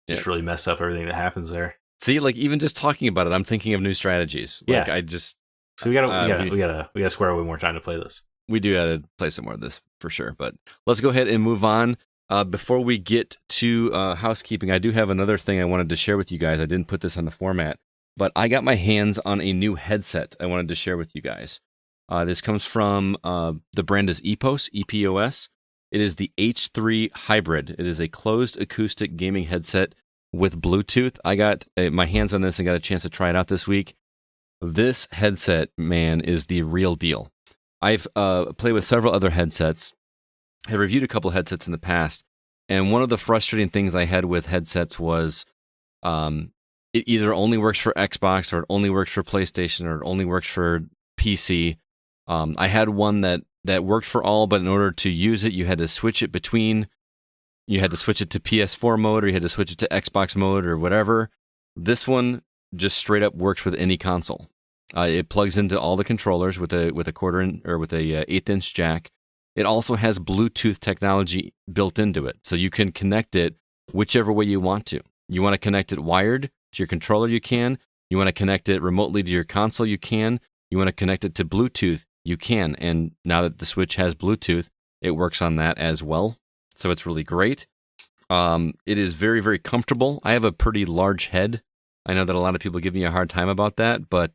Just really mess up everything that happens there. See, like, even just talking about it, I'm thinking of new strategies. Like, I just... So we gotta square away more time to play this. We do gotta play some more of this for sure. But let's go ahead and move on. Before we get to housekeeping, I do have another thing I wanted to share with you guys. I didn't put this on the format, but I got my hands on a new headset I wanted to share with you guys. This comes from the brand is EPOS, EPOS. It is the H3 Hybrid. It is a closed acoustic gaming headset with Bluetooth. I got my hands on this and got a chance to try it out this week. This headset, man, is the real deal. I've played with several other headsets. I've reviewed a couple headsets in the past, and one of the frustrating things I had with headsets was it either only works for Xbox, or it only works for PlayStation, or it only works for PC. I had one that worked for all, but in order to use it, you had to switch it between. You had to switch it to PS4 mode, or you had to switch it to Xbox mode, or whatever. This one just straight up works with any console. It plugs into all the controllers with a 1/4 or with a 1/8 inch jack. It also has Bluetooth technology built into it, so you can connect it whichever way you want to. You want to connect it wired to your controller, you can. You want to connect it remotely to your console, you can. You want to connect it to Bluetooth, you can. And now that the Switch has Bluetooth, it works on that as well. So it's really great. It is very, very comfortable. I have a pretty large head. I know that a lot of people give me a hard time about that, but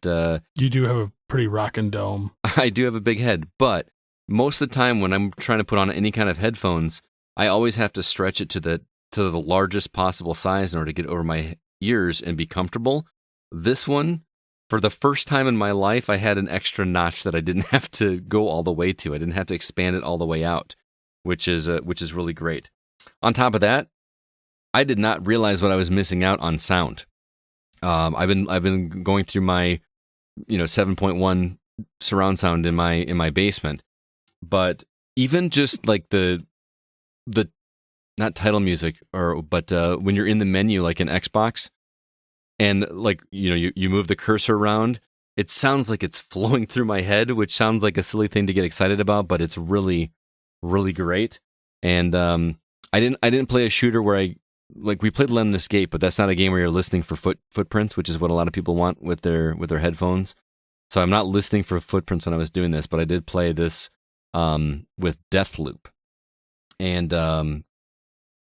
you do have a pretty rockin' dome. I do have a big head, but most of the time when I'm trying to put on any kind of headphones, I always have to stretch it to the largest possible size in order to get over my ears and be comfortable. This one, for the first time in my life, I had an extra notch that I didn't have to go all the way to. I didn't have to expand it all the way out, which is really great. On top of that, I did not realize what I was missing out on sound. I've been going through my 7.1 surround sound in my basement, but even just like the not title music but when you're in the menu like in Xbox and like you move the cursor around, it sounds like it's flowing through my head, which sounds like a silly thing to get excited about, but it's really, really great. And I didn't play a shooter where we played Lemnis, but that's not a game where you're listening for footprints, which is what a lot of people want with their headphones. So I'm not listening for footprints when I was doing this, but I did play this with Deathloop, and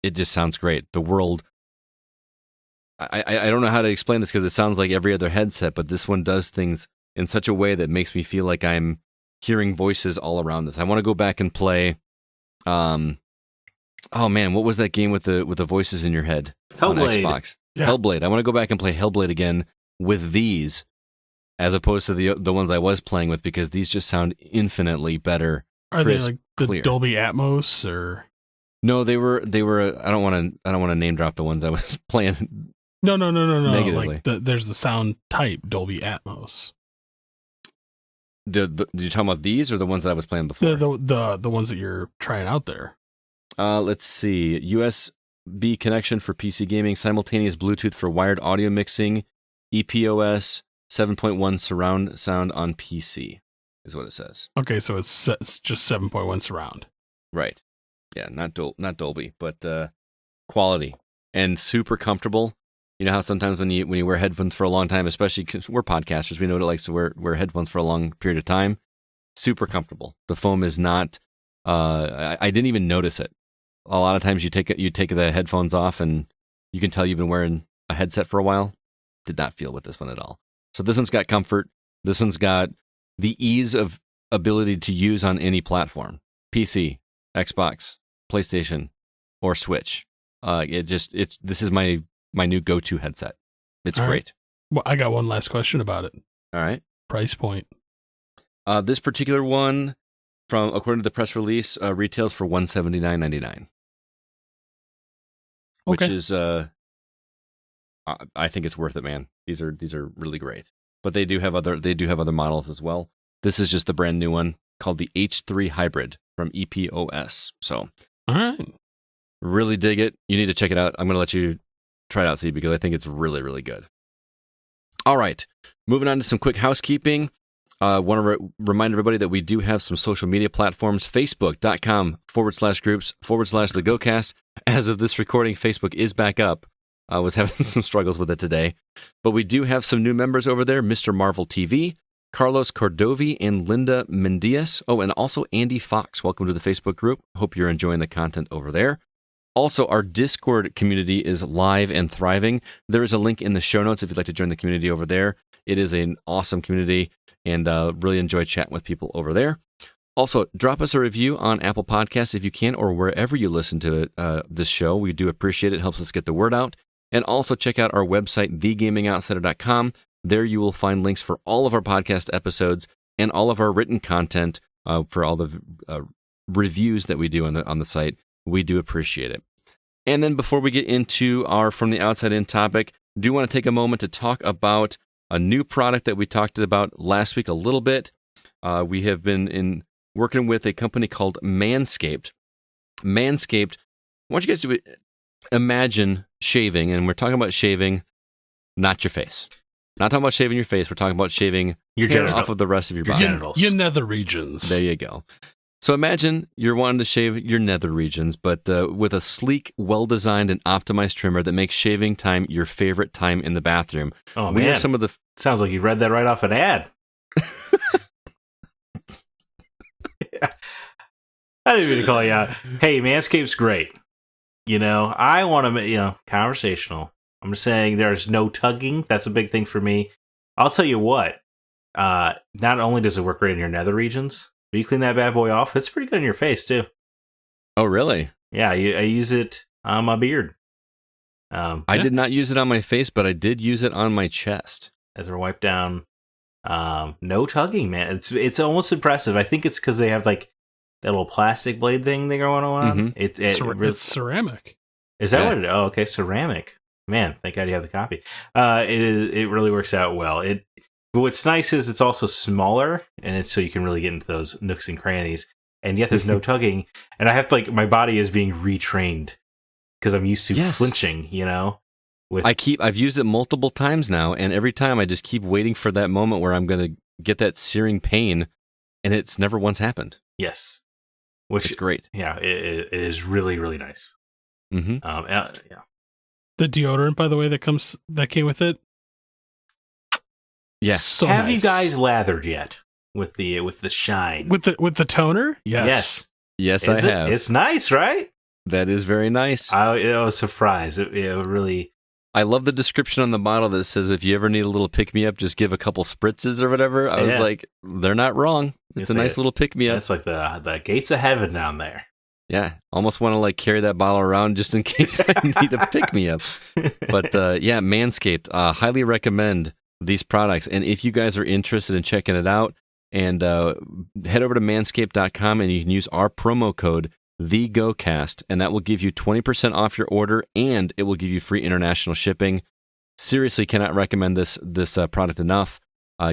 it just sounds great. The world, I don't know how to explain this because it sounds like every other headset, but this one does things in such a way that makes me feel like I'm hearing voices all around this. I want to go back and play. Oh man, what was that game with the voices in your head? Hellblade. On Xbox. Yeah. Hellblade. I want to go back and play Hellblade again with these, as opposed to the ones I was playing with, because these just sound infinitely better. Are crisp, they like the clear. Dolby Atmos or? No, they were. I don't want to name drop the ones I was playing. No. Negatively. Like there's the sound type Dolby Atmos. You're talking about these or the ones that I was playing before? The ones that you're trying out there. Let's see. USB connection for PC gaming, simultaneous Bluetooth for wired audio mixing, EPOS 7.1 surround sound on PC is what it says. Okay, so it's just 7.1 surround. Right. Yeah, not Dolby, but quality and super comfortable. You know how sometimes when you wear headphones for a long time, especially because we're podcasters, we know what it likes to wear headphones for a long period of time. Super comfortable. The foam is not. I didn't even notice it. A lot of times you take the headphones off and you can tell you've been wearing a headset for a while. Did not feel with this one at all. So this one's got comfort. This one's got the ease of ability to use on any platform: PC, Xbox, PlayStation, or Switch. This is my new go-to headset. It's all great. Right. Well, I got one last question about it. All right. Price point. This particular one, according to the press release, retails for $179.99. Okay. Which is, I think it's worth it, man. These are really great. But they do have other models as well. This is just the brand new one called the H3 Hybrid from EPOS. So, all right, really dig it. You need to check it out. I'm going to let you try it out, see, because I think it's really, really good. All right, moving on to some quick housekeeping. Want to remind everybody that we do have some social media platforms, facebook.com/groups/the GoCast. As of this recording, Facebook is back up. I was having some struggles with it today. But we do have some new members over there, Mr. Marvel TV, Carlos Cordovi, and Linda Mendias. Oh, and also Andy Fox. Welcome to the Facebook group. Hope you're enjoying the content over there. Also, our Discord community is live and thriving. There is a link in the show notes if you'd like to join the community over there. It is an awesome community, and really enjoy chatting with people over there. Also, drop us a review on Apple Podcasts if you can, or wherever you listen to this show. We do appreciate it. It helps us get the word out. And also check out our website, thegamingoutsider.com. There you will find links for all of our podcast episodes and all of our written content for all the reviews that we do on the site. We do appreciate it. And then before we get into our From the Outside In topic, do want to take a moment to talk about a new product that we talked about last week a little bit. We have been working with a company called Manscaped. Manscaped, I want you guys to imagine shaving, and we're talking about shaving, not your face. Not talking about shaving your face. We're talking about shaving your hair genital. off of the rest of your body. Genitals. Your nether regions. There you go. So imagine you're wanting to shave your nether regions, but with a sleek, well-designed, and optimized trimmer that makes shaving time your favorite time in the bathroom. Oh, We man. are some of the Sounds like you read that right off an ad. I didn't mean to call you out. Hey, Manscaped's great. I want to, conversational. I'm just saying there's no tugging. That's a big thing for me. I'll tell you what. Not only does it work great in your nether regions, but you clean that bad boy off, it's pretty good in your face, too. Oh, really? Yeah, I use it on my beard. I did not use it on my face, but I did use it on my chest. As they're wiped down. No tugging, man. It's almost impressive. I think it's because they have like that little plastic blade thing they going on. Mm-hmm. It's ceramic. Is that what it is? Oh, okay, ceramic. Man, thank God you have the copy. It really works out well. What's nice is it's also smaller, and so you can really get into those nooks and crannies. And yet there's no tugging, and I have to my body is being retrained because I'm used to flinching. I've used it multiple times now, and every time I just keep waiting for that moment where I'm going to get that searing pain, and it's never once happened. Yes, which is great. Yeah, it is really, really nice. Mm-hmm. Yeah. The deodorant, by the way, that came with it. Yeah. So have nice. you guys lathered yet with the shine with the toner? Yes. Yes, I have. It's nice, right? That is very nice. I was surprised. It really. I love the description on the bottle that says if you ever need a little pick-me-up, just give a couple spritzes or whatever. I was like, they're not wrong. It's a nice little pick-me-up. It's like the gates of heaven down there. Yeah, almost want to carry that bottle around just in case I need a pick-me-up. But yeah, Manscaped, highly recommend these products. And if you guys are interested in checking it out, and head over to manscaped.com and you can use our promo code TheGoCast, and that will give you 20% off your order, and it will give you free international shipping. Seriously, cannot recommend this product enough.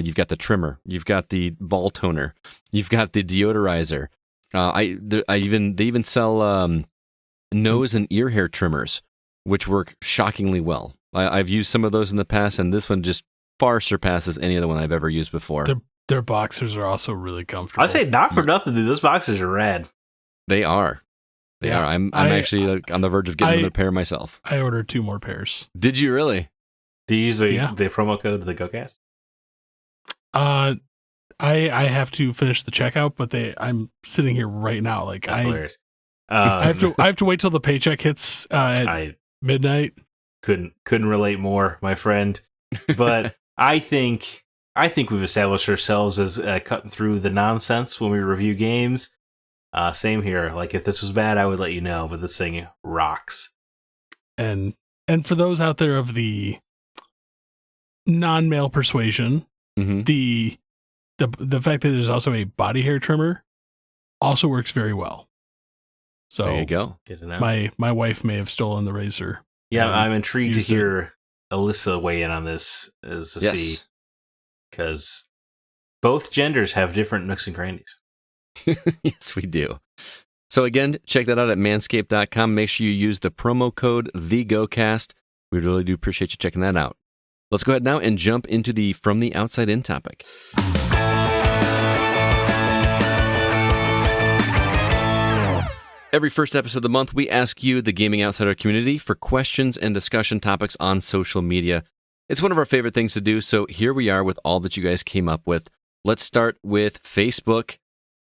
You've got the trimmer, you've got the ball toner, you've got the deodorizer. They even sell nose and ear hair trimmers, which work shockingly well. I've used some of those in the past, and this one just far surpasses any other one I've ever used before. Their boxers are also really comfortable. I say not for nothing, dude. Those boxers are rad. They are. They are. I'm actually on the verge of getting another pair myself. I ordered 2 more pairs. Did you really? Do you use the promo code the GoCast? I have to finish the checkout, but I'm sitting here right now. That's hilarious. I have to wait till the paycheck hits at midnight. Couldn't relate more, my friend. But I think we've established ourselves as cutting through the nonsense when we review games. Same here. If this was bad, I would let you know, but this thing rocks. And for those out there of the non-male persuasion, mm-hmm. the fact that there's also a body hair trimmer also works very well. So there you go. Good to know. My wife may have stolen the razor. Yeah, I'm intrigued to hear Alyssa weigh in on this see, because both genders have different nooks and crannies. Yes, we do. So again, check that out at manscaped.com. Make sure you use the promo code TheGoCast. We really do appreciate you checking that out. Let's go ahead now and jump into the From the Outside In topic. Every first episode of the month, we ask you, the Gaming Outsider community, for questions and discussion topics on social media. It's one of our favorite things to do, so here we are with all that you guys came up with. Let's start with Facebook.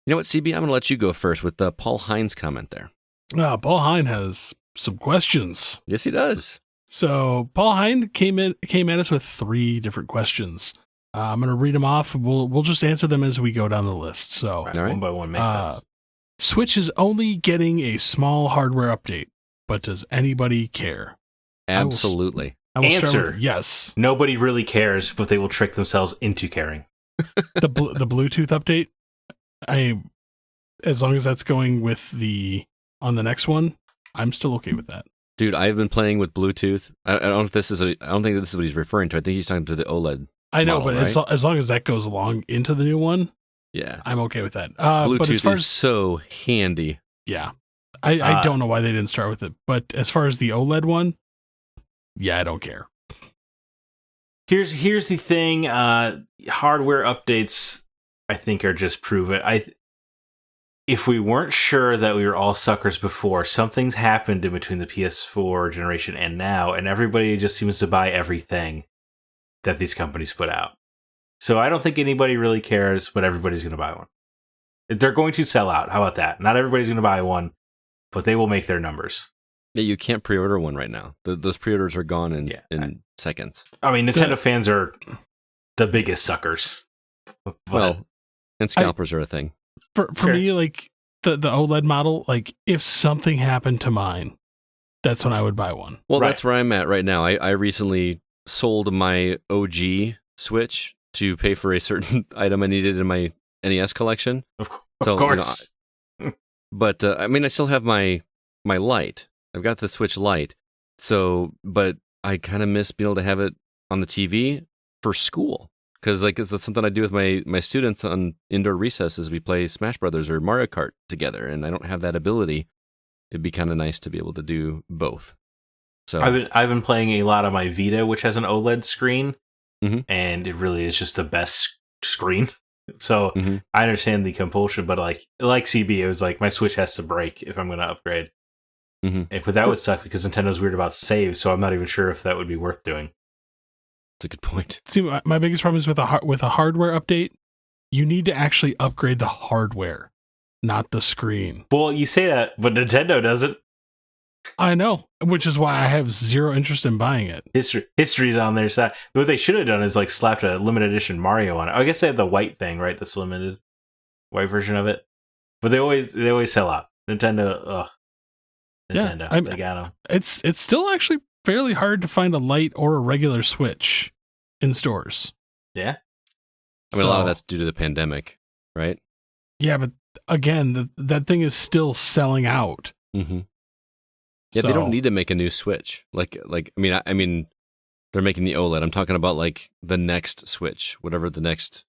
You know what, CB? I'm going to let you go first with Paul Hines' comment there. Paul Hine has some questions. Yes, he does. So Paul Hine came at us with 3 different questions. I'm going to read them off. We'll just answer them as we go down the list. So all right. One by one makes sense. Switch is only getting a small hardware update, but does anybody care? Absolutely. I will Answer: start with yes. Nobody really cares, but they will trick themselves into caring. The Bluetooth update. As long as that's going with on the next one, I'm still okay with that. Dude, I've been playing with Bluetooth. I don't know if this is I don't think this is what he's referring to. I think he's talking to the OLED. I know, model, but right? as long as that goes along into the new one, yeah, I'm okay with that. Bluetooth but as far is so handy. Yeah, I don't know why they didn't start with it, but as far as the OLED one, yeah, I don't care. Here's the thing. Hardware updates, I think, are just proven. if we weren't sure that we were all suckers before, something's happened in between the PS4 generation and now, and everybody just seems to buy everything that these companies put out. So I don't think anybody really cares, but everybody's going to buy one. They're going to sell out. How about that? Not everybody's going to buy one, but they will make their numbers. Yeah, you can't pre-order one right now. Those pre-orders are gone in seconds. I mean, Nintendo fans are the biggest suckers. Well, and scalpers are a thing. For me, like the OLED model, like if something happened to mine, that's when I would buy one. Well, that's where I'm at right now. I recently sold my OG Switch to pay for a certain item I needed in my NES collection. Of course. But I mean, I still have my Lite. I've got the Switch Lite. So, but I kind of miss being able to have it on the TV for school. Because like it's something I do with my students on indoor recesses. We play Smash Brothers or Mario Kart together, and I don't have that ability. It'd be kind of nice to be able to do both. So I've been playing a lot on my Vita, which has an OLED screen, and it really is just the best screen. So I understand the compulsion, but like CB, it was like my Switch has to break if I'm going to upgrade. But that would suck because Nintendo's weird about saves, so I'm not even sure if that would be worth doing. That's a good point. See, my biggest problem is with a hardware update. You need to actually upgrade the hardware, not the screen. Well, you say that, but Nintendo doesn't. I know, which is why I have zero interest in buying it. History's on their side. What they should have done is like slapped a limited edition Mario on it. I guess they have the white thing, right? That's the limited white version of it. But they always sell out. Nintendo, Nintendo, they got them. It's still actually fairly hard to find a Lite or a regular Switch in stores. Yeah. I mean, a lot of that's due to the pandemic, right? Yeah, but again, that thing is still selling out. Yeah, they don't need to make a new Switch. Like I mean, they're making the OLED. I'm talking about like the next Switch, whatever the next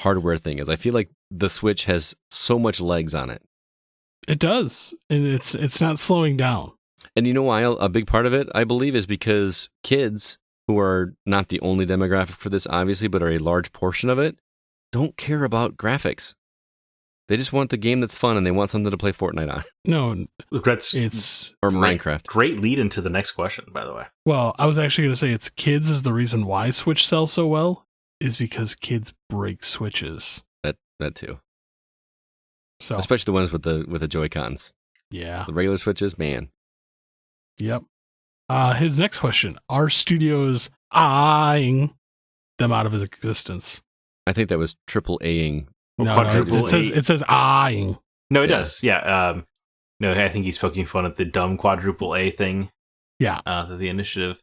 hardware thing is. I feel like the Switch has so much legs on it. It does, and it's not slowing down. And you know why? A big part of it, I believe, is because kids, who are not the only demographic for this, obviously, but are a large portion of it, don't care about graphics. They just want the game that's fun, and they want something to play Fortnite on. No, or Minecraft. Great lead into the next question, by the way. Well, I was actually going to say it's kids is the reason why Switch sells so well, is because kids break Switches. That too. So especially the ones with the Joy-Cons. Yeah. The regular Switches, man. Yep. His next question: are studios eyeing them out of his existence? I think that was triple A-ing. No, it says eyeing. No, it does. Yeah. No, I think he's poking fun at the dumb quadruple A thing. Yeah. The initiative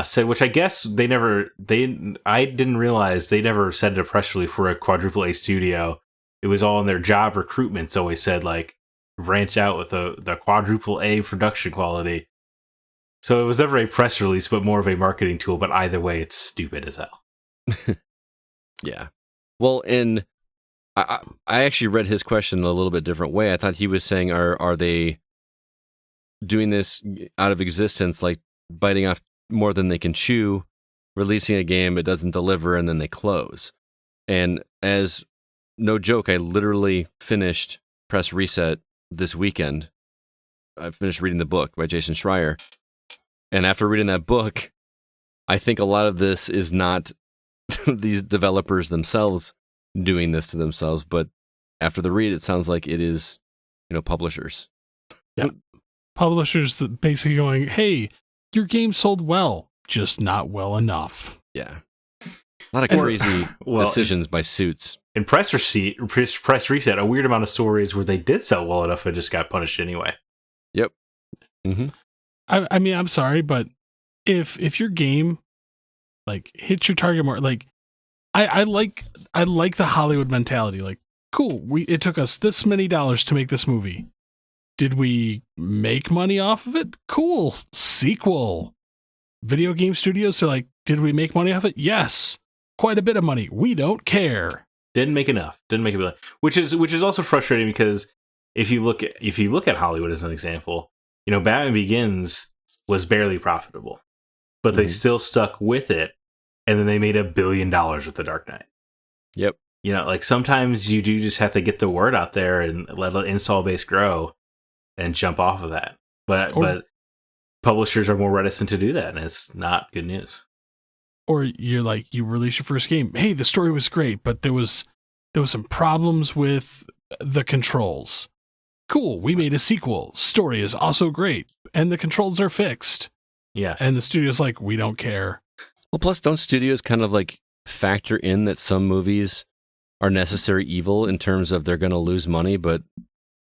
said, which I guess I didn't realize they never said a press release for a quadruple A studio. It was all in their job recruitments. Always said like branch out with the quadruple A production quality. So it was never a press release, but more of a marketing tool. But either way, it's stupid as hell. Yeah. Well, and I actually read his question a little bit different way. I thought he was saying, are they doing this out of existence, like biting off more than they can chew, releasing a game, it doesn't deliver, and then they close? And as no joke, I literally finished Press Reset this weekend. I finished reading the book by Jason Schreier. And after reading that book, I think a lot of this is not these developers themselves doing this to themselves, but after the read, it sounds like it is, publishers. Yeah. Publishers basically going, hey, your game sold well, just not well enough. Yeah. A lot of crazy decisions by suits. In Press Reset, a weird amount of stories where they did sell well enough and just got punished anyway. Yep. I mean, I'm sorry, but if your game like hits your target more, like I like the Hollywood mentality. Like, cool, it took us this many dollars to make this movie. Did we make money off of it? Cool. Sequel. Video game studios are like, did we make money off it? Yes. Quite a bit of money. We don't care. Didn't make enough. Which is also frustrating because if you look at Hollywood as an example, Batman Begins was barely profitable, but they still stuck with it, and then they made $1 billion with The Dark Knight. Yep. like sometimes you do just have to get the word out there and let the install base grow and jump off of that. But publishers are more reticent to do that, and it's not good news. Or you release your first game. Hey, the story was great, but there was some problems with the controls. Cool, we made a sequel. Story is also great, and the controls are fixed. Yeah. And the studio's like, we don't care. Well, plus, don't studios kind of like factor in that some movies are necessary evil in terms of they're going to lose money, but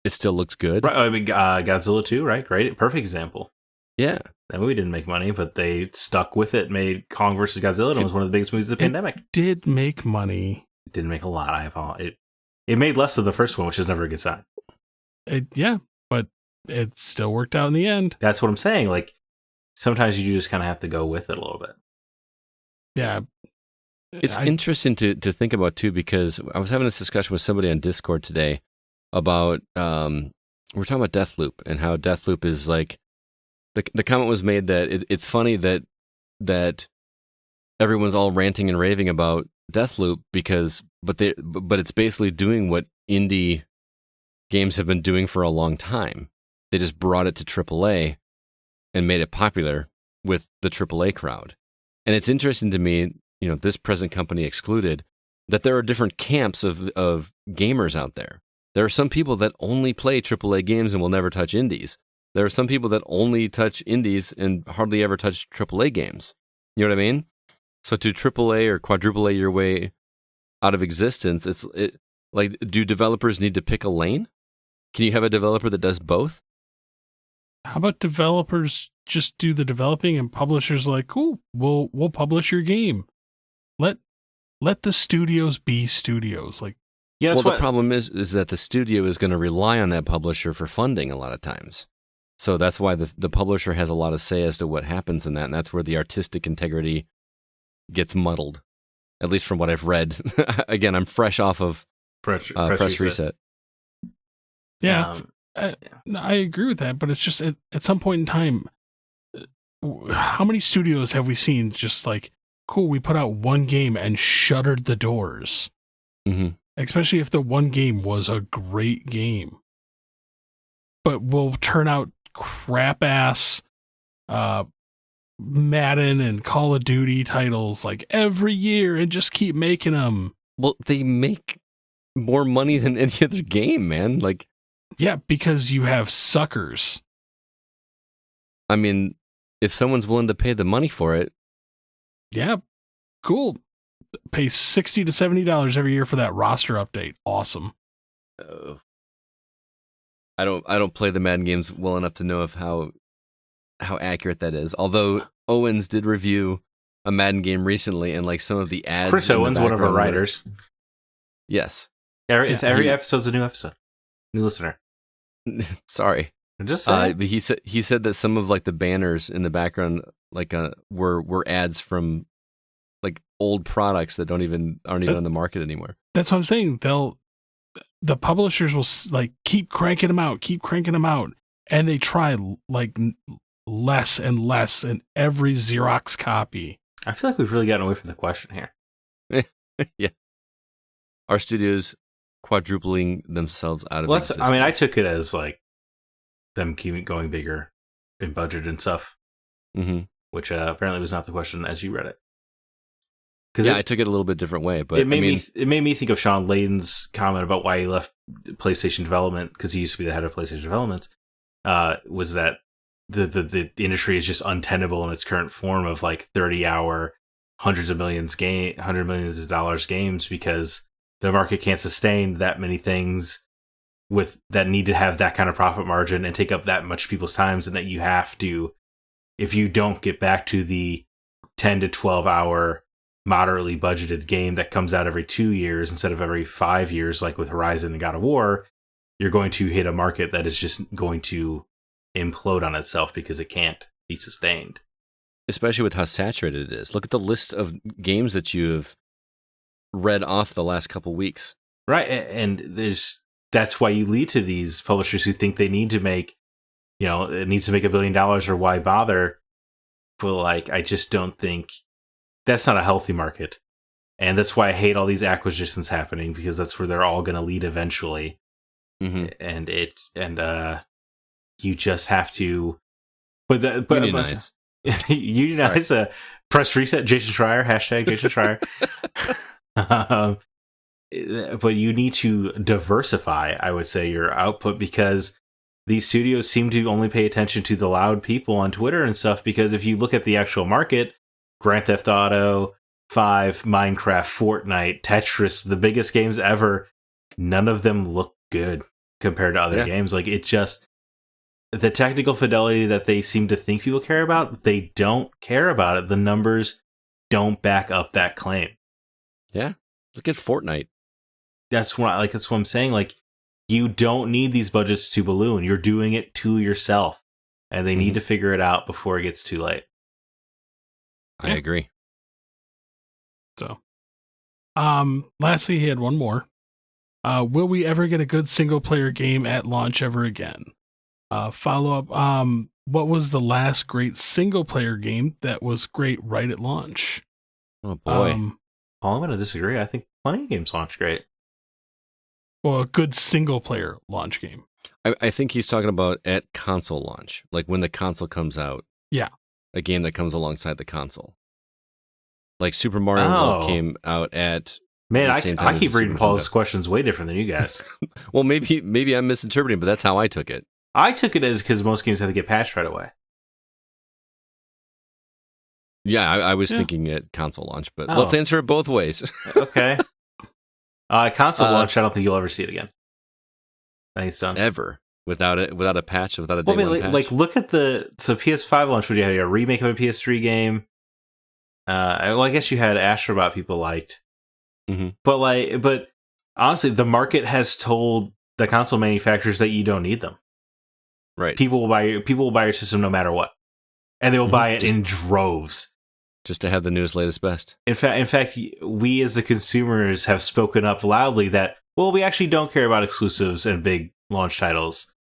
it still looks good? Right. I mean, Godzilla 2, right? Great. Perfect example. Yeah. That movie didn't make money, but they stuck with it, made Kong vs. Godzilla, and it was one of the biggest movies of the pandemic. It did make money. It didn't make a lot. It made less than the first one, which is never a good sign. But it still worked out in the end. That's what I'm saying. Like, sometimes you just kind of have to go with it a little bit. Yeah. It's interesting to think about, too, because I was having this discussion with somebody on Discord today about, we're talking about Deathloop and how Deathloop is like, the comment was made that it's funny that everyone's all ranting and raving about Deathloop but it's basically doing what indie games have been doing for a long time. They just brought it to AAA and made it popular with the AAA crowd. And it's interesting to me, this present company excluded, that there are different camps of gamers out there. There are some people that only play AAA games and will never touch indies. There are some people that only touch indies and hardly ever touch AAA games. You know what I mean? So to AAA or quadruple A your way out of existence, do developers need to pick a lane? Can you have a developer that does both? How about developers just do the developing and publishers like, cool, we'll publish your game. Let the studios be studios. Like, yeah. The problem is that the studio is going to rely on that publisher for funding a lot of times. So that's why the publisher has a lot of say as to what happens in that, and that's where the artistic integrity gets muddled, at least from what I've read. Again, I'm fresh off of press reset. Yeah, I agree with that, but it's just at some point in time, how many studios have we seen just like, cool, we put out one game and shuttered the doors? Mm-hmm. Especially if the one game was a great game. But we'll turn out crap-ass Madden and Call of Duty titles like every year and just keep making them. Well, they make more money than any other game, man. Like, yeah, because you have suckers. I mean, if someone's willing to pay the money for it. Yeah, cool. Pay $60 to $70 every year for that roster update. Awesome. I don't play the Madden games well enough to know of how accurate that is. Although Owens did review a Madden game recently, and like some of the ads. Chris Owens, one of our writers. Yes. Every episode's a new episode. New listener. Sorry. I'm just saying. But he said that some of like the banners in the background were ads from like old products that aren't even on the market anymore. That's what I'm saying. The publishers will like keep cranking them out, and they try like less and less in every Xerox copy. I feel like we've really gotten away from the question here. Yeah. Our studios quadrupling themselves out of existence. I mean, I took it as like them keep going bigger in budget and stuff, mm-hmm. which apparently was not the question as you read it. Yeah, I took it a little bit different way, but it made me think of Sean Layden's comment about why he left PlayStation development, because he used to be the head of PlayStation development. Was that the industry is just untenable in its current form of like 30-hour, $100 millions of dollars games, because the market can't sustain that many things with that need to have that kind of profit margin and take up that much people's times, and that you have to, if you don't get back to the 10 to 12 hour moderately budgeted game that comes out every 2 years instead of every 5 years, like with Horizon and God of War, you're going to hit a market that is just going to implode on itself because it can't be sustained. Especially with how saturated it is. Look at the list of games that you have read off the last couple weeks. Right, and that's why you lead to these publishers who think they need to make, it needs to make $1 billion, or why bother? But like, I just don't think that's not a healthy market. And that's why I hate all these acquisitions happening, because that's where they're all going to lead eventually. And you just have to, Unionize. Unionize. Press reset. Jason Schreier. Hashtag Jason Schreier. But you need to diversify, I would say, your output, because these studios seem to only pay attention to the loud people on Twitter and stuff. Because if you look at the actual market, Grand Theft Auto 5, Minecraft, Fortnite, Tetris, the biggest games ever, none of them look good compared to other games. Like, it's just the technical fidelity that they seem to think people care about, they don't care about it. The numbers don't back up that claim. Yeah. Look at Fortnite. That's what I'm saying. Like, you don't need these budgets to balloon. You're doing it to yourself. And they need to figure it out before it gets too late. I agree. So, lastly, he had one more. Will we ever get a good single player game at launch ever again? Follow up. What was the last great single player game that was great right at launch? Oh boy. Paul, I'm going to disagree. I think plenty of games launched great. Well, a good single player launch game. I think he's talking about at console launch, like when the console comes out. Yeah. A game that comes alongside the console. Like Super Mario World came out at... Man, I keep reading Paul's questions way different than you guys. Well, maybe I'm misinterpreting, but that's how I took it. I took it as because most games have to get patched right away. Yeah, I was thinking at console launch, but let's answer it both ways. Okay. Console launch, I don't think you'll ever see it again. I think it's done. Ever. Without a patch, without a day one patch. Like, look at PS5 launch, would you have a remake of a PS3 game? Well, I guess you had Astrobot people liked. Mm-hmm. But honestly, the market has told the console manufacturers that you don't need them. Right. People will buy your system no matter what. And they will buy it in droves. Just to have the newest, latest, best. In fact, we as the consumers have spoken up loudly that, well, we actually don't care about exclusives and big launch titles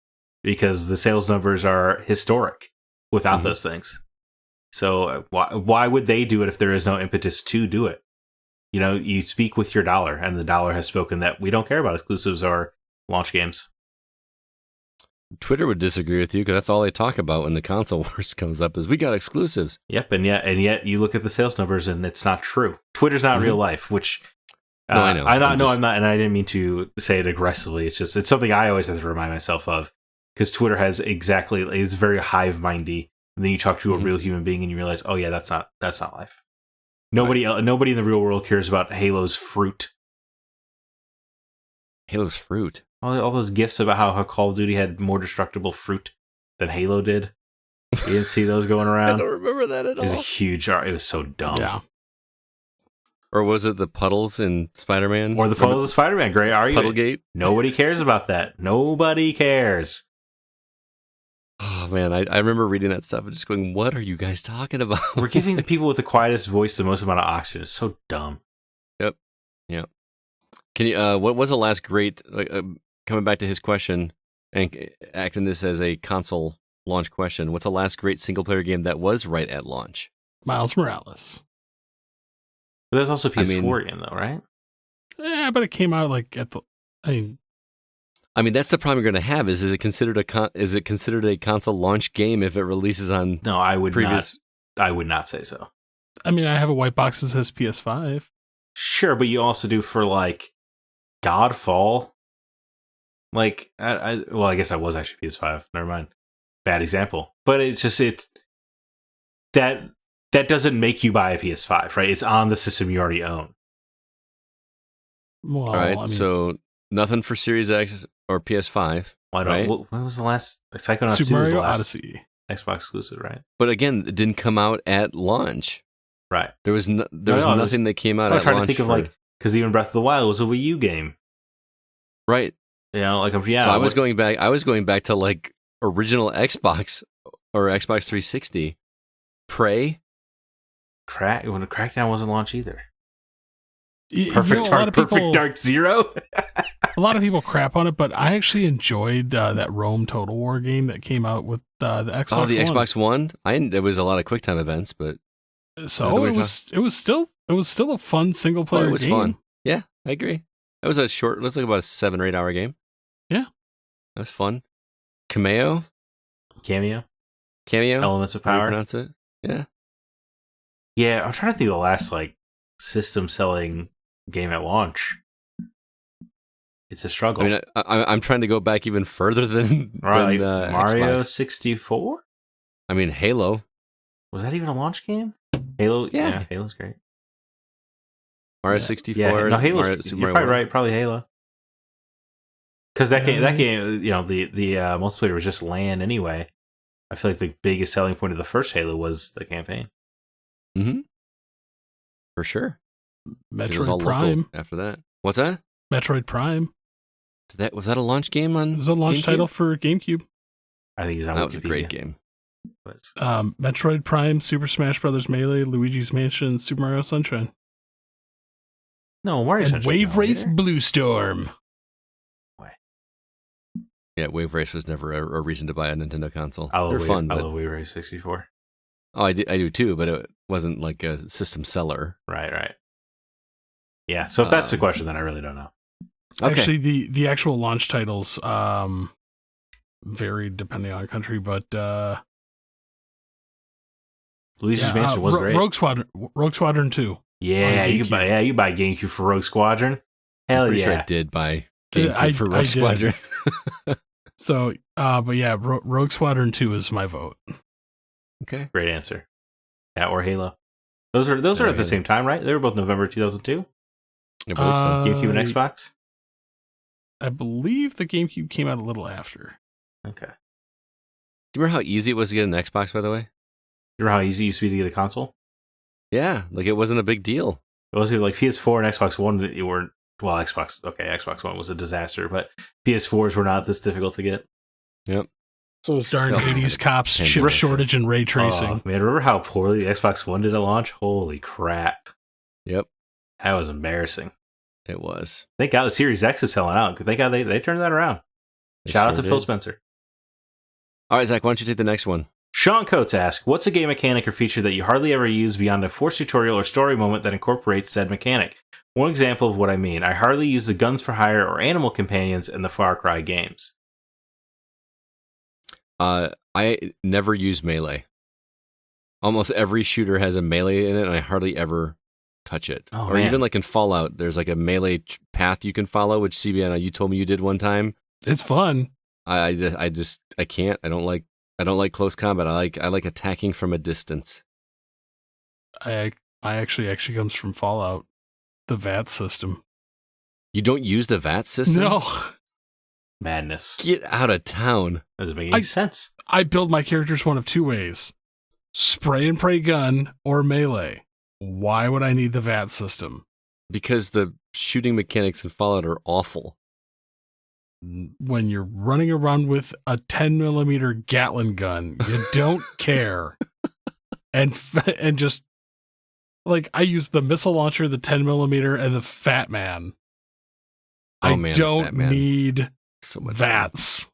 because the sales numbers are historic without those things. So why would they do it if there is no impetus to do it? You know, you speak with your dollar, and the dollar has spoken that we don't care about exclusives or launch games. Twitter would disagree with you because that's all they talk about when the console wars comes up is we got exclusives. Yep, and yet you look at the sales numbers and it's not true. Twitter's not real life, which no, I know. I'm not, and I didn't mean to say it aggressively. It's something I always have to remind myself of because Twitter has it's very hive mindy, and then you talk to a real human being and you realize, oh yeah, that's not life. Nobody in the real world cares about Halo's fruit. Halo's fruit. All those gifs about how Call of Duty had more destructible fruit than Halo did. You didn't see those going around? I don't remember that at all. It was a huge art. It was so dumb. Yeah. Or was it the puddles in Spider-Man? Or the puddles of Spider-Man. Great argument. Puddlegate? Nobody cares about that. Nobody cares. Oh, man. I remember reading that stuff and just going, what are you guys talking about? We're giving the people with the quietest voice the most amount of oxygen. It's so dumb. Yep. Can you? What was the last great? Coming back to his question and acting this as a console launch question. What's the last great single player game that was right at launch? Miles Morales. But that's also a PS4 game, though, right? Yeah, but it came out like at the. I mean, that's the problem you're going to have. Is it considered a console launch game if it releases on? No, I would not. I would not say so. I mean, I have a white box that says PS5. Sure, but you also do for like Godfall. Like, I guess that was actually PS5. Never mind. Bad example. But it's that doesn't make you buy a PS5, right? It's on the system you already own. Well, all right, so nothing for Series X or PS5. Right? When was the last Psychonauts 2 Super was the Mario last Odyssey Xbox exclusive, right? But again, it didn't come out at launch. Right. There was nothing that came out at launch. I'm trying to think of because even Breath of the Wild was a Wii U game. Right. You know, So I was going back to like original Xbox or Xbox 360. Prey. When Crackdown wasn't launched either. Perfect Dark Zero. A lot of people crap on it, but I actually enjoyed that Rome Total War game that came out with the Xbox One. Oh, the Xbox One? There was a lot of QuickTime events, but... So it was still It was still a fun single player game. It was fun. Yeah, I agree. It was a short. It was like about a 7 or 8 hour game. Yeah, that was fun. Cameo. Elements of Power. Pronounce it. Yeah. Yeah, I'm trying to think of the last like system selling game at launch. It's a struggle. I mean, I'm trying to go back even further than Mario Xbox. 64. I mean, Halo. Was that even a launch game? Halo. Yeah, Halo's great. Mario 64. Yeah, no, Halo's. Mario, you're probably right. Probably Halo. Because that game, you know, the multiplayer was just LAN anyway. I feel like the biggest selling point of the first Halo was the campaign. Mm-hmm. For sure. Metroid Prime. After that, what's that? Metroid Prime. Was that a launch game on? It was a launch GameCube? Title for GameCube. I think that was a great game. Metroid Prime, Super Smash Bros. Melee, Luigi's Mansion, Super Mario Sunshine. No, Mario Sunshine. Wave Race Blue Storm. Yeah, Wave Race was never a reason to buy a Nintendo console. They're fun. I love Wave Race 64. Oh, I do too, but it wasn't like a system seller. Right. Yeah, so if that's the question, then I really don't know. Okay. Actually, the actual launch titles varied depending on country, but Luigi's Mansion was great. Rogue Squadron 2. Yeah, you can buy GameCube for Rogue Squadron. Hell I'm pretty yeah. sure I did buy GameCube for Rogue Squadron. So, but yeah, Rogue Squadron 2 is my vote. Okay. Great answer. Yeah, or Halo. Those are at the same time, right? They were both November 2002. I believe so. GameCube and Xbox? I believe the GameCube came out a little after. Okay. Do you remember how easy it was to get an Xbox, by the way? You remember how easy it used to be to get a console? Yeah, like it wasn't a big deal. It wasn't like PS4 and Xbox One. Xbox One was a disaster, but PS4s were not this difficult to get. Yep. So those darn 80s cops, chip shortage and ray tracing. Oh, man, remember how poorly the Xbox One did at launch? Holy crap. Yep. That was embarrassing. It was. Thank God the Series X is selling out. Thank God they turned that around. Shout out to Phil Spencer. All right, Zach, why don't you take the next one? Sean Coates asks, what's a game mechanic or feature that you hardly ever use beyond a forced tutorial or story moment that incorporates said mechanic? One example of what I mean, I hardly use the guns for hire or animal companions in the Far Cry games. I never use melee. Almost every shooter has a melee in it, and I hardly ever touch it. Even like in Fallout, there's like a melee path you can follow, which CBN, you told me you did one time. It's fun. I can't. I don't like close combat. I like attacking from a distance. I actually comes from Fallout, the VAT system. You don't use the VAT system? No. Madness. Get out of town. That doesn't make any sense. I build my characters one of two ways: spray and pray gun or melee. Why would I need the VAT system? Because the shooting mechanics in Fallout are awful. When you're running around with a 10mm Gatling gun, you don't care. And just like I use the missile launcher, the 10mm, and the Fat Man. I don't need so much VATs.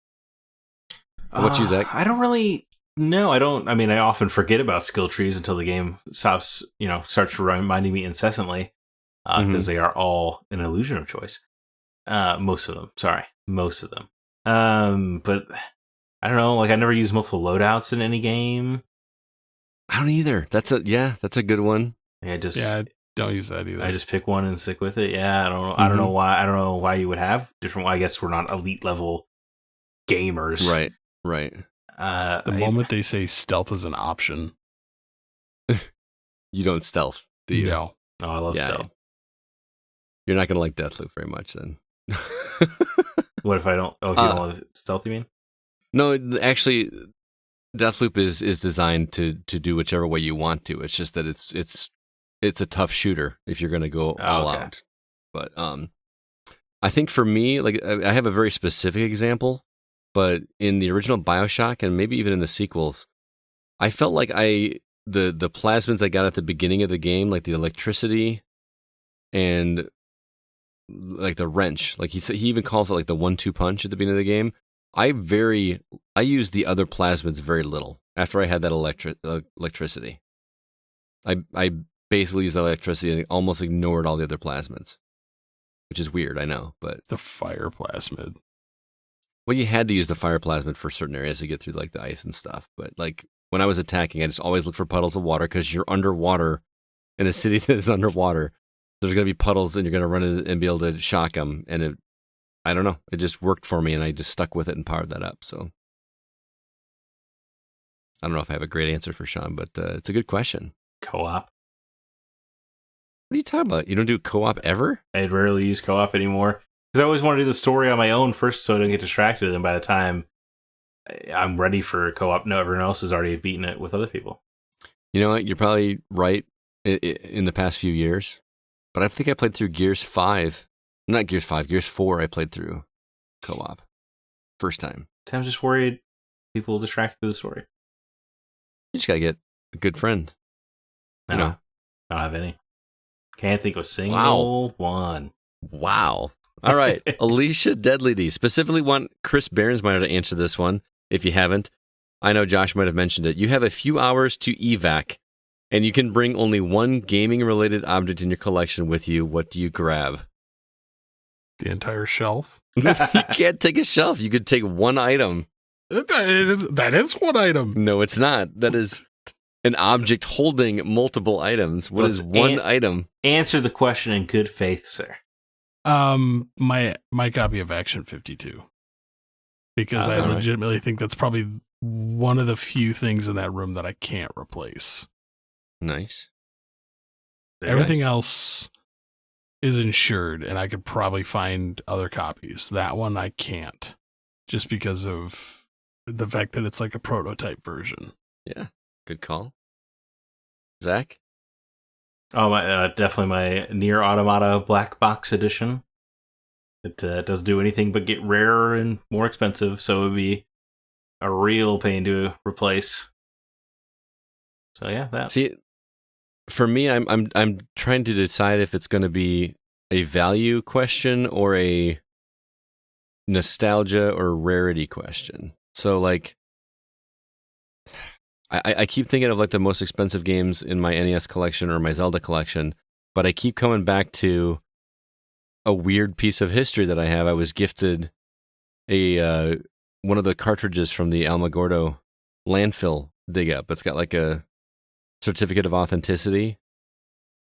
What's you, Zach? I don't really know. I mean, I often forget about skill trees until the game starts reminding me incessantly because they are all an illusion of choice. Most of them. But I don't know. Like I never use multiple loadouts in any game. I don't either. That's a good one. I don't use that either. I just pick one and stick with it. Yeah, I don't know. I don't know why. I don't know why you would have different. I guess we're not elite level gamers. Right. The moment they say stealth is an option, you don't stealth, do you? No. Oh, I love stealth. You're not gonna like Deathloop very much then. What if I don't? Oh, if you don't love stealth, you mean? No, actually, Deathloop is designed to do whichever way you want to. It's just that it's a tough shooter if you're gonna go all out. But I think for me, like I have a very specific example. But in the original BioShock and maybe even in the sequels, I felt like the plasmids I got at the beginning of the game, like the electricity and like the wrench, like he even calls it like the 1-2 punch at the beginning of the game. I used the other plasmids very little after I had that electricity. I basically used electricity and almost ignored all the other plasmids, which is weird, I know. But The fire plasmid. well, you had to use the fire plasmid for certain areas to get through like the ice and stuff. But like when I was attacking, I just always look for puddles of water because you're underwater in a city that is underwater. There's going to be puddles and you're going to run in and be able to shock them. And I don't know, it just worked for me and I just stuck with it and powered that up. So I don't know if I have a great answer for Sean, but it's a good question. Co-op. What are you talking about? You don't do co-op ever? I rarely use co-op anymore because I always want to do the story on my own first, so I don't get distracted. And by the time I'm ready for co-op, no, everyone else has already beaten it with other people. You know what? You're probably right in the past few years, but I think I played through Gears 5. Not Gears 5, Gears 4. I played through co-op first time. I'm just worried people distract through the story. You just gotta get a good friend. No, You know. I don't have any. Can't think of a single one. Wow. All right. Alicia Deadly D. Specifically want Chris Behrensmeyer to answer this one. If you haven't, I know Josh might have mentioned it. You have a few hours to evac, and you can bring only one gaming-related object in your collection with you. What do you grab? The entire shelf. You can't take a shelf. You could take one item. That is one item. No, it's not. That is an object holding multiple items. What is one item? Answer the question in good faith, sir. My copy of Action 52. Because I Alright. legitimately think that's probably one of the few things in that room that I can't replace. Nice. Very Everything nice. else is insured, and I could probably find other copies. That one I can't, just because of the fact that it's like a prototype version. Yeah. Good call. Zach? Oh, my, definitely my Nier Automata Black Box Edition. It doesn't do anything but get rarer and more expensive, so it would be a real pain to replace. So yeah, that. See, for me, I'm trying to decide if it's going to be a value question or a nostalgia or rarity question. So like, I keep thinking of like the most expensive games in my NES collection or my Zelda collection, but I keep coming back to a weird piece of history that I have. I was gifted a one of the cartridges from the Alamogordo landfill dig up. It's got like a certificate of authenticity.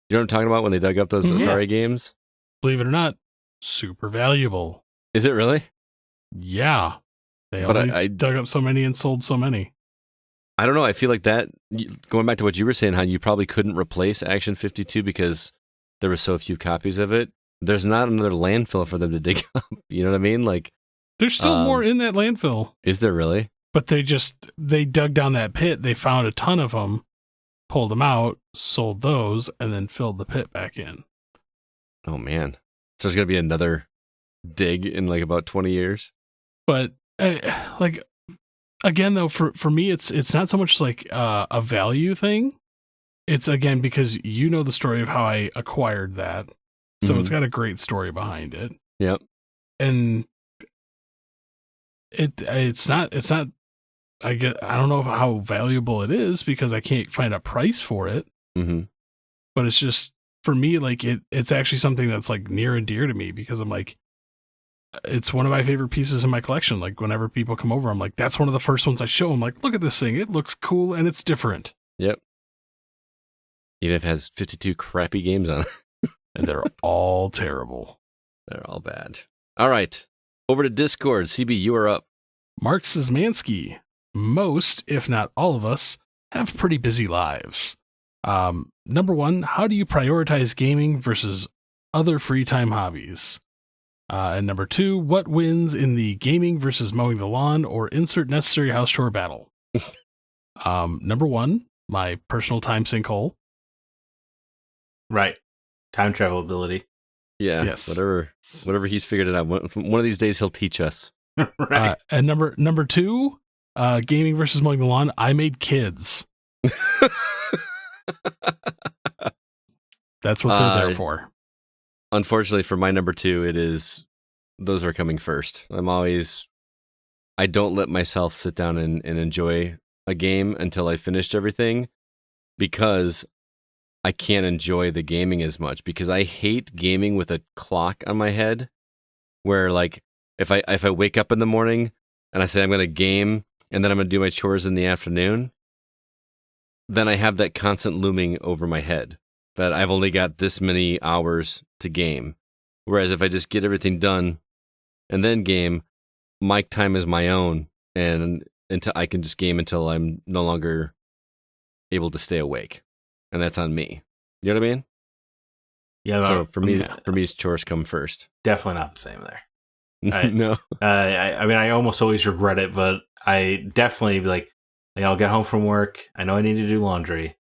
You know what I'm talking about when they dug up those Mhm. Atari games? Believe it or not, super valuable. Is it really? Yeah. They But only I dug up so many and sold so many. I don't know. I feel like that, going back to what you were saying, how you probably couldn't replace Action 52 because there were so few copies of it. There's not another landfill for them to dig up. You know what I mean? Like, There's still more in that landfill, is there really? but they dug down that pit. They found a ton of them, pulled them out, sold those, and then filled the pit back in. Oh, man. So there's going to be another dig in like about 20 years? But like again, though, for me, it's not so much like a value thing. It's again because you know the story of how I acquired that, so it's got a great story behind it. Yep. And it's not. I don't know how valuable it is because I can't find a price for it. Mm-hmm. But it's just for me, like it's actually something that's like near and dear to me because I'm like, it's one of my favorite pieces in my collection. Like whenever people come over, I'm like, that's one of the first ones I show them. Like, look at this thing. It looks cool and it's different. Yep. Even if it has 52 crappy games on it. And they're all terrible. They're all bad. All right. Over to Discord. CB, you are up. Mark Szymanski. Most, if not all of us, have pretty busy lives. Number one, how do you prioritize gaming versus other free time hobbies? And number two, what wins in the gaming versus mowing the lawn or insert necessary house chore battle? Number one, my personal time sinkhole. Right. Time travel ability. Yeah. Yes. Whatever he's figured it out. One of these days he'll teach us. Right. And number two, gaming versus mowing the lawn. I made kids. That's what they're there for. Unfortunately, for my number two, those are coming first. I don't let myself sit down and enjoy a game until I finished everything because I can't enjoy the gaming as much because I hate gaming with a clock on my head where like if I wake up in the morning and I say I'm going to game and then I'm going to do my chores in the afternoon, then I have that constant looming over my head that I've only got this many hours to game. Whereas if I just get everything done and then game, my time is my own, and until I can just game until I'm no longer able to stay awake, and that's on me. You know what I mean? Yeah. So for me, chores come first. Definitely not the same there. No. I mean, I almost always regret it, but I definitely be like, I'll get home from work. I know I need to do laundry,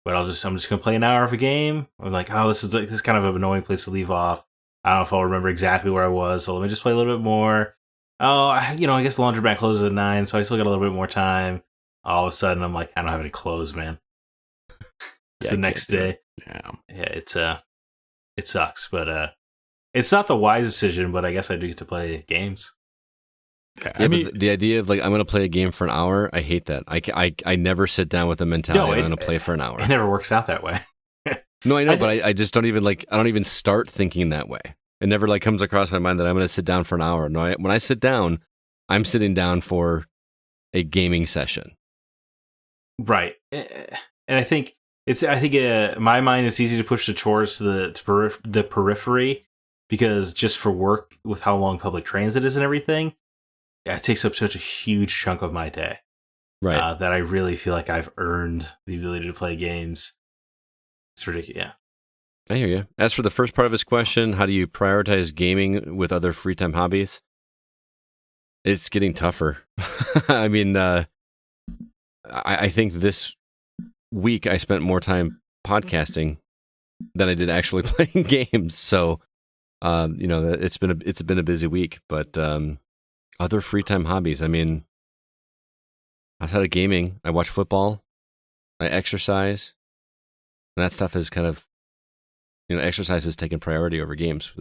but I'm just gonna play an hour of a game. I'm like, oh, this is kind of an annoying place to leave off. I don't know if I'll remember exactly where I was, so let me just play a little bit more. Oh, I guess the laundromat closes at 9, so I still got a little bit more time. All of a sudden, I'm like, I don't have any clothes, man. It's the next day. Yeah, it sucks, but it's not the wise decision. But I guess I do get to play games. Yeah, I mean, the idea of like I'm going to play a game for an hour, I hate that. I never sit down with the mentality I'm going to play for an hour. It never works out that way. No, I know, but I just don't even I don't even start thinking that way. It never like comes across my mind that I'm going to sit down for an hour. No, when I sit down, I'm sitting down for a gaming session. Right, and I think my mind it's easy to push the chores to the periphery because just for work with how long public transit is and everything, it takes up such a huge chunk of my day. Right, that I really feel like I've earned the ability to play games. It's ridiculous. Yeah. I hear you. As for the first part of his question, how do you prioritize gaming with other free time hobbies? It's getting tougher. I mean, I think this week I spent more time podcasting than I did actually playing games. So, it's been a busy week. But other free time hobbies. I mean, outside of gaming, I watch football, I exercise. And that stuff is kind of, exercise has taken priority over games.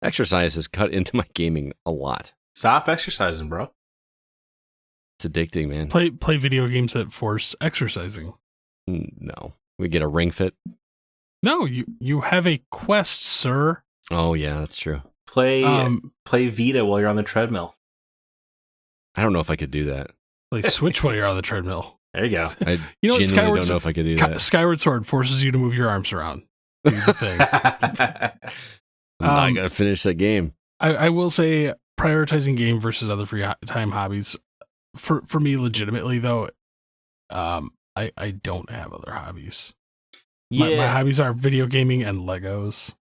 Exercise has cut into my gaming a lot. Stop exercising, bro. It's addicting, man. Play video games that force exercising. No, we get a Ring Fit. No, you have a Quest, sir. Oh yeah, that's true. Play Vita while you're on the treadmill. I don't know if I could do that. Play Switch while you're on the treadmill. There you go. I genuinely don't know if I could do that. Skyward Sword forces you to move your arms around. Do the thing. I gotta finish that game. I will say prioritizing game versus other free time hobbies. For me, legitimately though, I don't have other hobbies. Yeah, my hobbies are video gaming and Legos.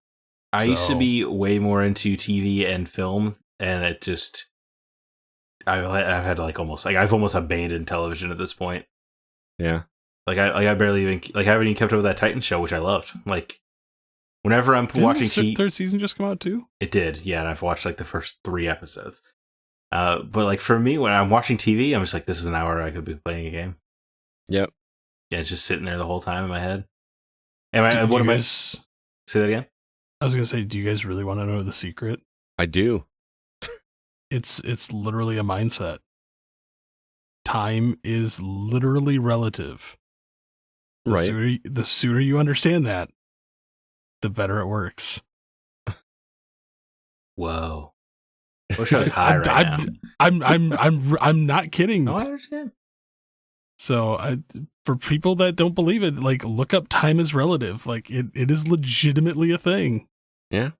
I used to be way more into TV and film, and it just I've had I've almost abandoned television at this point. Yeah, I barely even I haven't even kept up with that Titan show, which I loved. Like whenever I'm watching the third season just come out too. It did, yeah, and I've watched like the first 3 episodes. But like for me, when I'm watching TV, I'm just like, this is an hour I could be playing a game. Yep. Yeah, it's just sitting there the whole time in my head. Say that again? I was gonna say, do you guys really want to know the secret? I do. It's literally a mindset. Time is literally relative. Right. The sooner you understand that, the better it works. Whoa. I wish I was high right now. I'm not kidding. No, I understand. So for people that don't believe it, like look up time is relative. Like it is legitimately a thing. Yeah.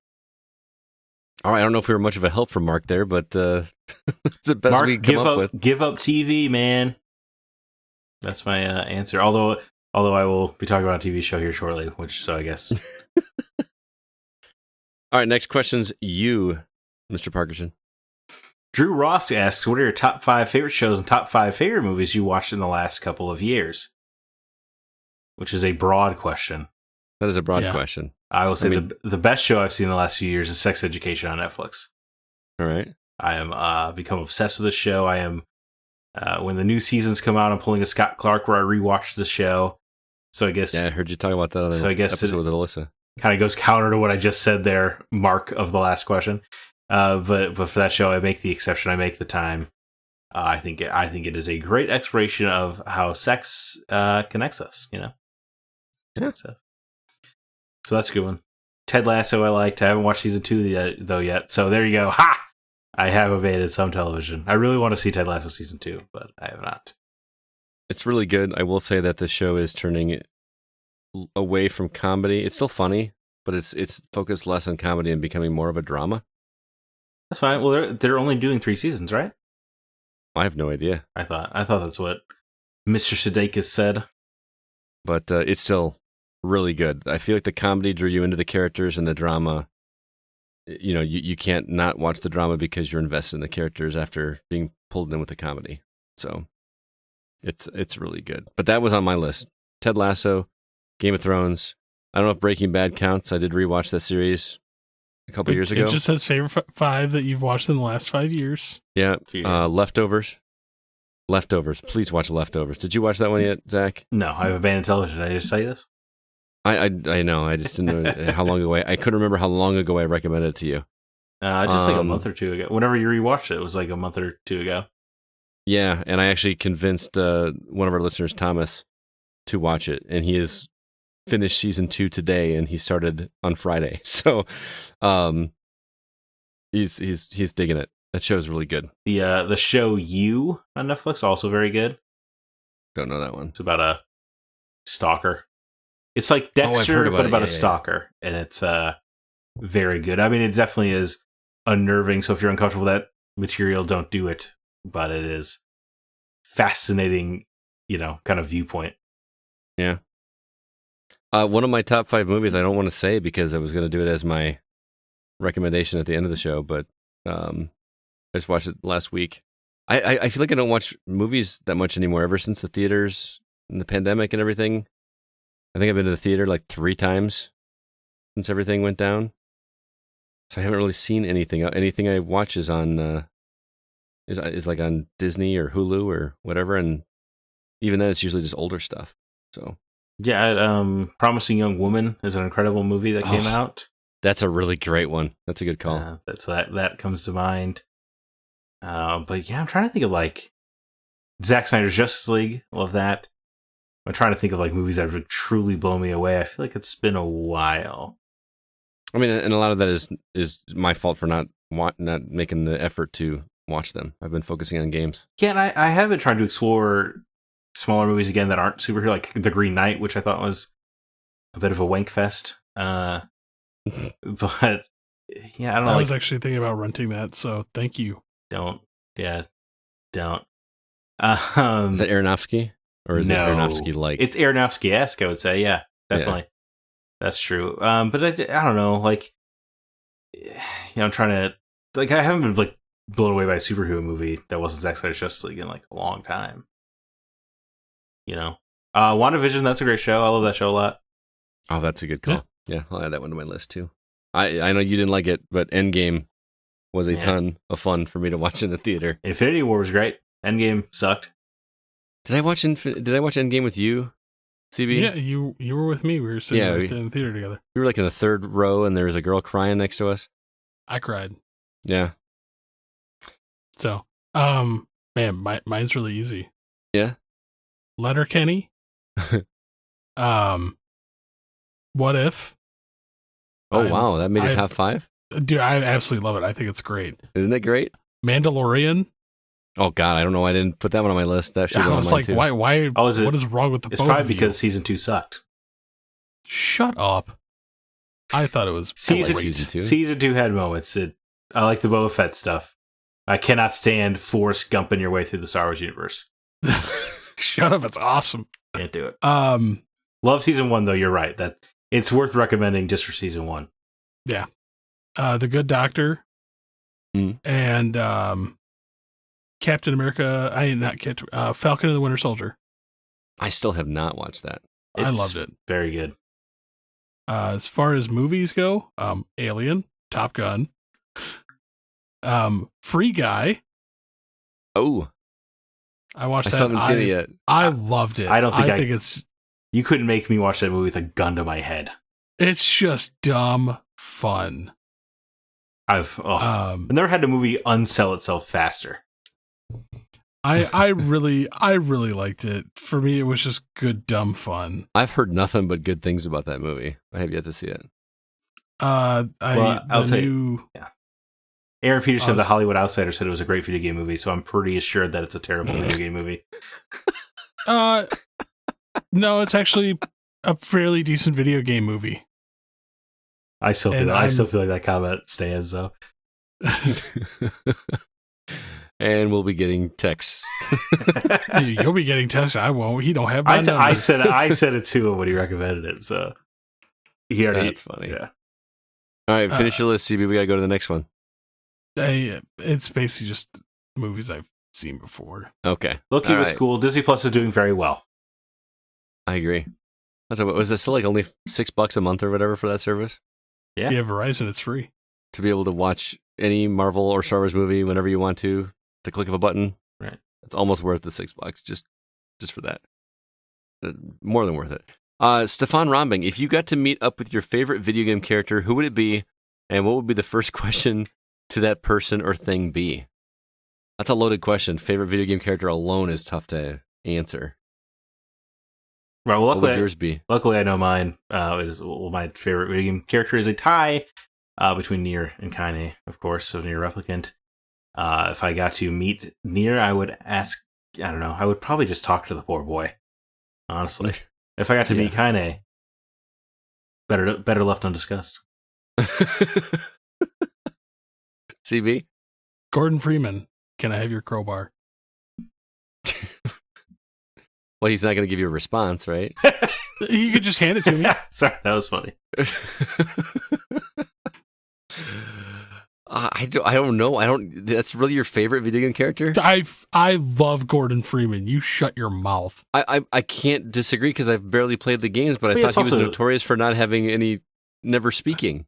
All right. I don't know if we were much of a help for Mark there, but it's the best Mark, we come up with. Give up TV, man. That's my answer. Although I will be talking about a TV show here shortly, so I guess. All right. Next question's you, Mr. Parkerson. Drew Ross asks, what are your top 5 favorite shows and top 5 favorite movies you watched in the last couple of years? Which is a broad question. That is a broad question. I will say the best show I've seen in the last few years is Sex Education on Netflix. All right. I am become obsessed with this show. I am when the new seasons come out, I'm pulling a Scott Clark where I rewatch the show. So I guess I heard you talk about that on the episode with Alyssa. Kind of goes counter to what I just said there, Mark, of the last question. But for that show, I make the exception. I make the time. I think it is a great exploration of how sex connects us. Yeah. So So that's a good one. Ted Lasso I liked. I haven't watched season 2 though yet. So there you go. Ha! I have evaded some television. I really want to see Ted Lasso season 2, but I have not. It's really good. I will say that the show is turning away from comedy. It's still funny, but it's focused less on comedy and becoming more of a drama. That's fine. Well, they're only doing 3 seasons, right? I have no idea. I thought that's what Mr. Sudeikis said. But it's still really good. I feel like the comedy drew you into the characters, and the drama, you can't not watch the drama because you're invested in the characters after being pulled in with the comedy. So it's really good. But that was on my list. Ted Lasso, Game of Thrones. I don't know if Breaking Bad counts. I did rewatch that series a couple years ago. It just says favorite 5 that you've watched in the last 5 years. Yeah. Leftovers. Please watch Leftovers. Did you watch that one yet, Zach? No, I have abandoned television. Did I just say this? I know. I just didn't know how long ago. I couldn't remember how long ago I recommended it to you. Just like a month or 2 ago. Whenever you rewatched it, it was like a month or 2 ago. Yeah, and I actually convinced one of our listeners, Thomas, to watch it, and he has finished season 2 today, and he started on Friday. So, he's digging it. That show's really good. The show You on Netflix, also very good. Don't know that one. It's about a stalker. It's like Dexter, but about a stalker, and it's very good. I mean, it definitely is unnerving. So if you're uncomfortable with that material, don't do it. But it is fascinating, kind of viewpoint. Yeah. One of my top 5 movies, I don't want to say because I was going to do it as my recommendation at the end of the show, but I just watched it last week. I feel like I don't watch movies that much anymore ever since the theaters and the pandemic and everything. I think I've been to the theater like 3 times since everything went down. So I haven't really seen anything. Anything I watch is on is like on Disney or Hulu or whatever, and even then it's usually just older stuff. So yeah, Promising Young Woman is an incredible movie that came out. That's a really great one. That's a good call. That comes to mind. But yeah, I'm trying to think of like Zack Snyder's Justice League. Love that. I'm trying to think of like movies that have truly blown me away. I feel like it's been a while. I mean, and a lot of that is my fault for not making the effort to watch them. I've been focusing on games. Yeah, and I have been trying to explore smaller movies again that aren't superhero, like The Green Knight, which I thought was a bit of a wank fest. But yeah, I don't know. I was actually thinking about renting that, so thank you. Don't. Is that Aronofsky? Or is it Aronofsky like? It's Aronofsky-esque, I would say. Yeah, definitely. Yeah. That's true. But I don't know. Like, I'm trying to. Like, I haven't been like blown away by a superhero movie that wasn't Zack Snyder's Justice League in like a long time. WandaVision, that's a great show. I love that show a lot. Oh, that's a good call. Yeah, I'll add that one to my list too. I know you didn't like it, but Endgame was a ton of fun for me to watch in the theater. Infinity War was great. Endgame sucked. Did I watch Endgame with you, CB? Yeah, you were with me. We were sitting in the theater together. We were like in the 3rd row, and there was a girl crying next to us. I cried. Yeah. So, man, mine's really easy. Yeah. Letterkenny. What If? Oh, wow. That made your top 5? Dude, I absolutely love it. I think it's great. Isn't it great? Mandalorian. Oh, God. I don't know why I didn't put that one on my list. That should be on mine, too. Why? What is wrong with the both of you? It's probably because season 2 sucked. Shut up. I thought it was season 2. Season 2 had moments. I like the Boba Fett stuff. I cannot stand Forrest Gumping your way through the Star Wars universe. Shut up. It's awesome. Can't do it. Love season 1, though. You're right. That it's worth recommending just for season 1. Yeah. The Good Doctor. And Captain America. Falcon and the Winter Soldier. I still have not watched that. I loved it. Very good. As far as movies go, Alien, Top Gun, Free Guy. Oh, I watched that. I still haven't seen it yet. I loved it. I don't think it's. You couldn't make me watch that movie with a gun to my head. It's just dumb fun. I've never had a movie unsell itself faster. I really liked it. For me, it was just good, dumb fun. I've heard nothing but good things about that movie. I have yet to see it. I'll tell you. Yeah. Aaron Peterson, the Hollywood Outsider, said it was a great video game movie, so I'm pretty assured that it's a terrible video game movie. No, it's actually a fairly decent video game movie. I still feel like that comment stands, though. And we'll be getting texts. You'll be getting texts. I won't. He don't have my number. I said it to him when he recommended it, so he already. That's funny. Yeah. All right, finish your list, CB. We gotta go to the next one. It's basically just movies I've seen before. Okay. Loki was cool. Disney Plus is doing very well. I agree. Was it still like only $6 a month or whatever for that service? Yeah. If you have Verizon, it's free. To be able to watch any Marvel or Star Wars movie whenever you want to, the click of a button. Right. It's almost worth the $6 just for that. More than worth it. Stefan Rombing, if you got to meet up with your favorite video game character, who would it be? And what would be the first question to that person or thing be? That's a loaded question. Favorite video game character alone is tough to answer. Right. Well, luckily, what would yours be? Luckily, I know mine. My favorite video game character is a tie between Nier and Kaine, of course, of Nier Replicant. If I got to meet Nier, I would ask. I don't know. I would probably just talk to the poor boy. Honestly, if I got to meet Kaine, better left undiscussed. CB? Gordon Freeman, can I have your crowbar? Well, he's not going to give you a response, right? You could just hand it to me. Sorry, that was funny. I don't know. That's really your favorite video game character? I love Gordon Freeman. You shut your mouth. I can't disagree because I've barely played the games, but I thought he was notorious for not having never speaking.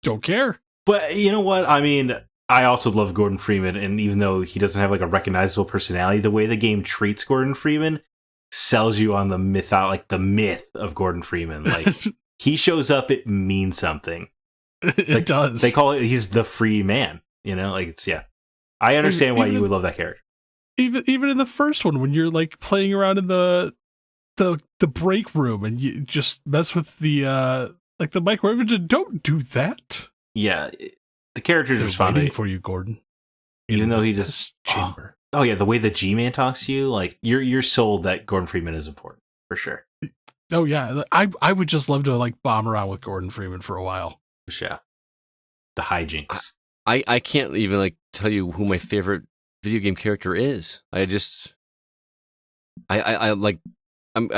Don't care. But you know what? I mean, I also love Gordon Freeman, and even though he doesn't have like a recognizable personality, the way the game treats Gordon Freeman sells you on the myth of Gordon Freeman. Like he shows up, it means something. It does. They call it he's the free man. You know, like it's I understand why you would love that character. Even in the first one, when you're like playing around in the break room and you just mess with the the microwave, don't do that. Yeah, the characters respond waiting for you, Gordon. Even though he just chamber. Oh yeah, the way the G-Man talks to you, like you're sold that Gordon Freeman is important for sure. Oh yeah, I would just love to like bomb around with Gordon Freeman for a while. Yeah, the hijinks. I can't even like tell you who my favorite video game character is. I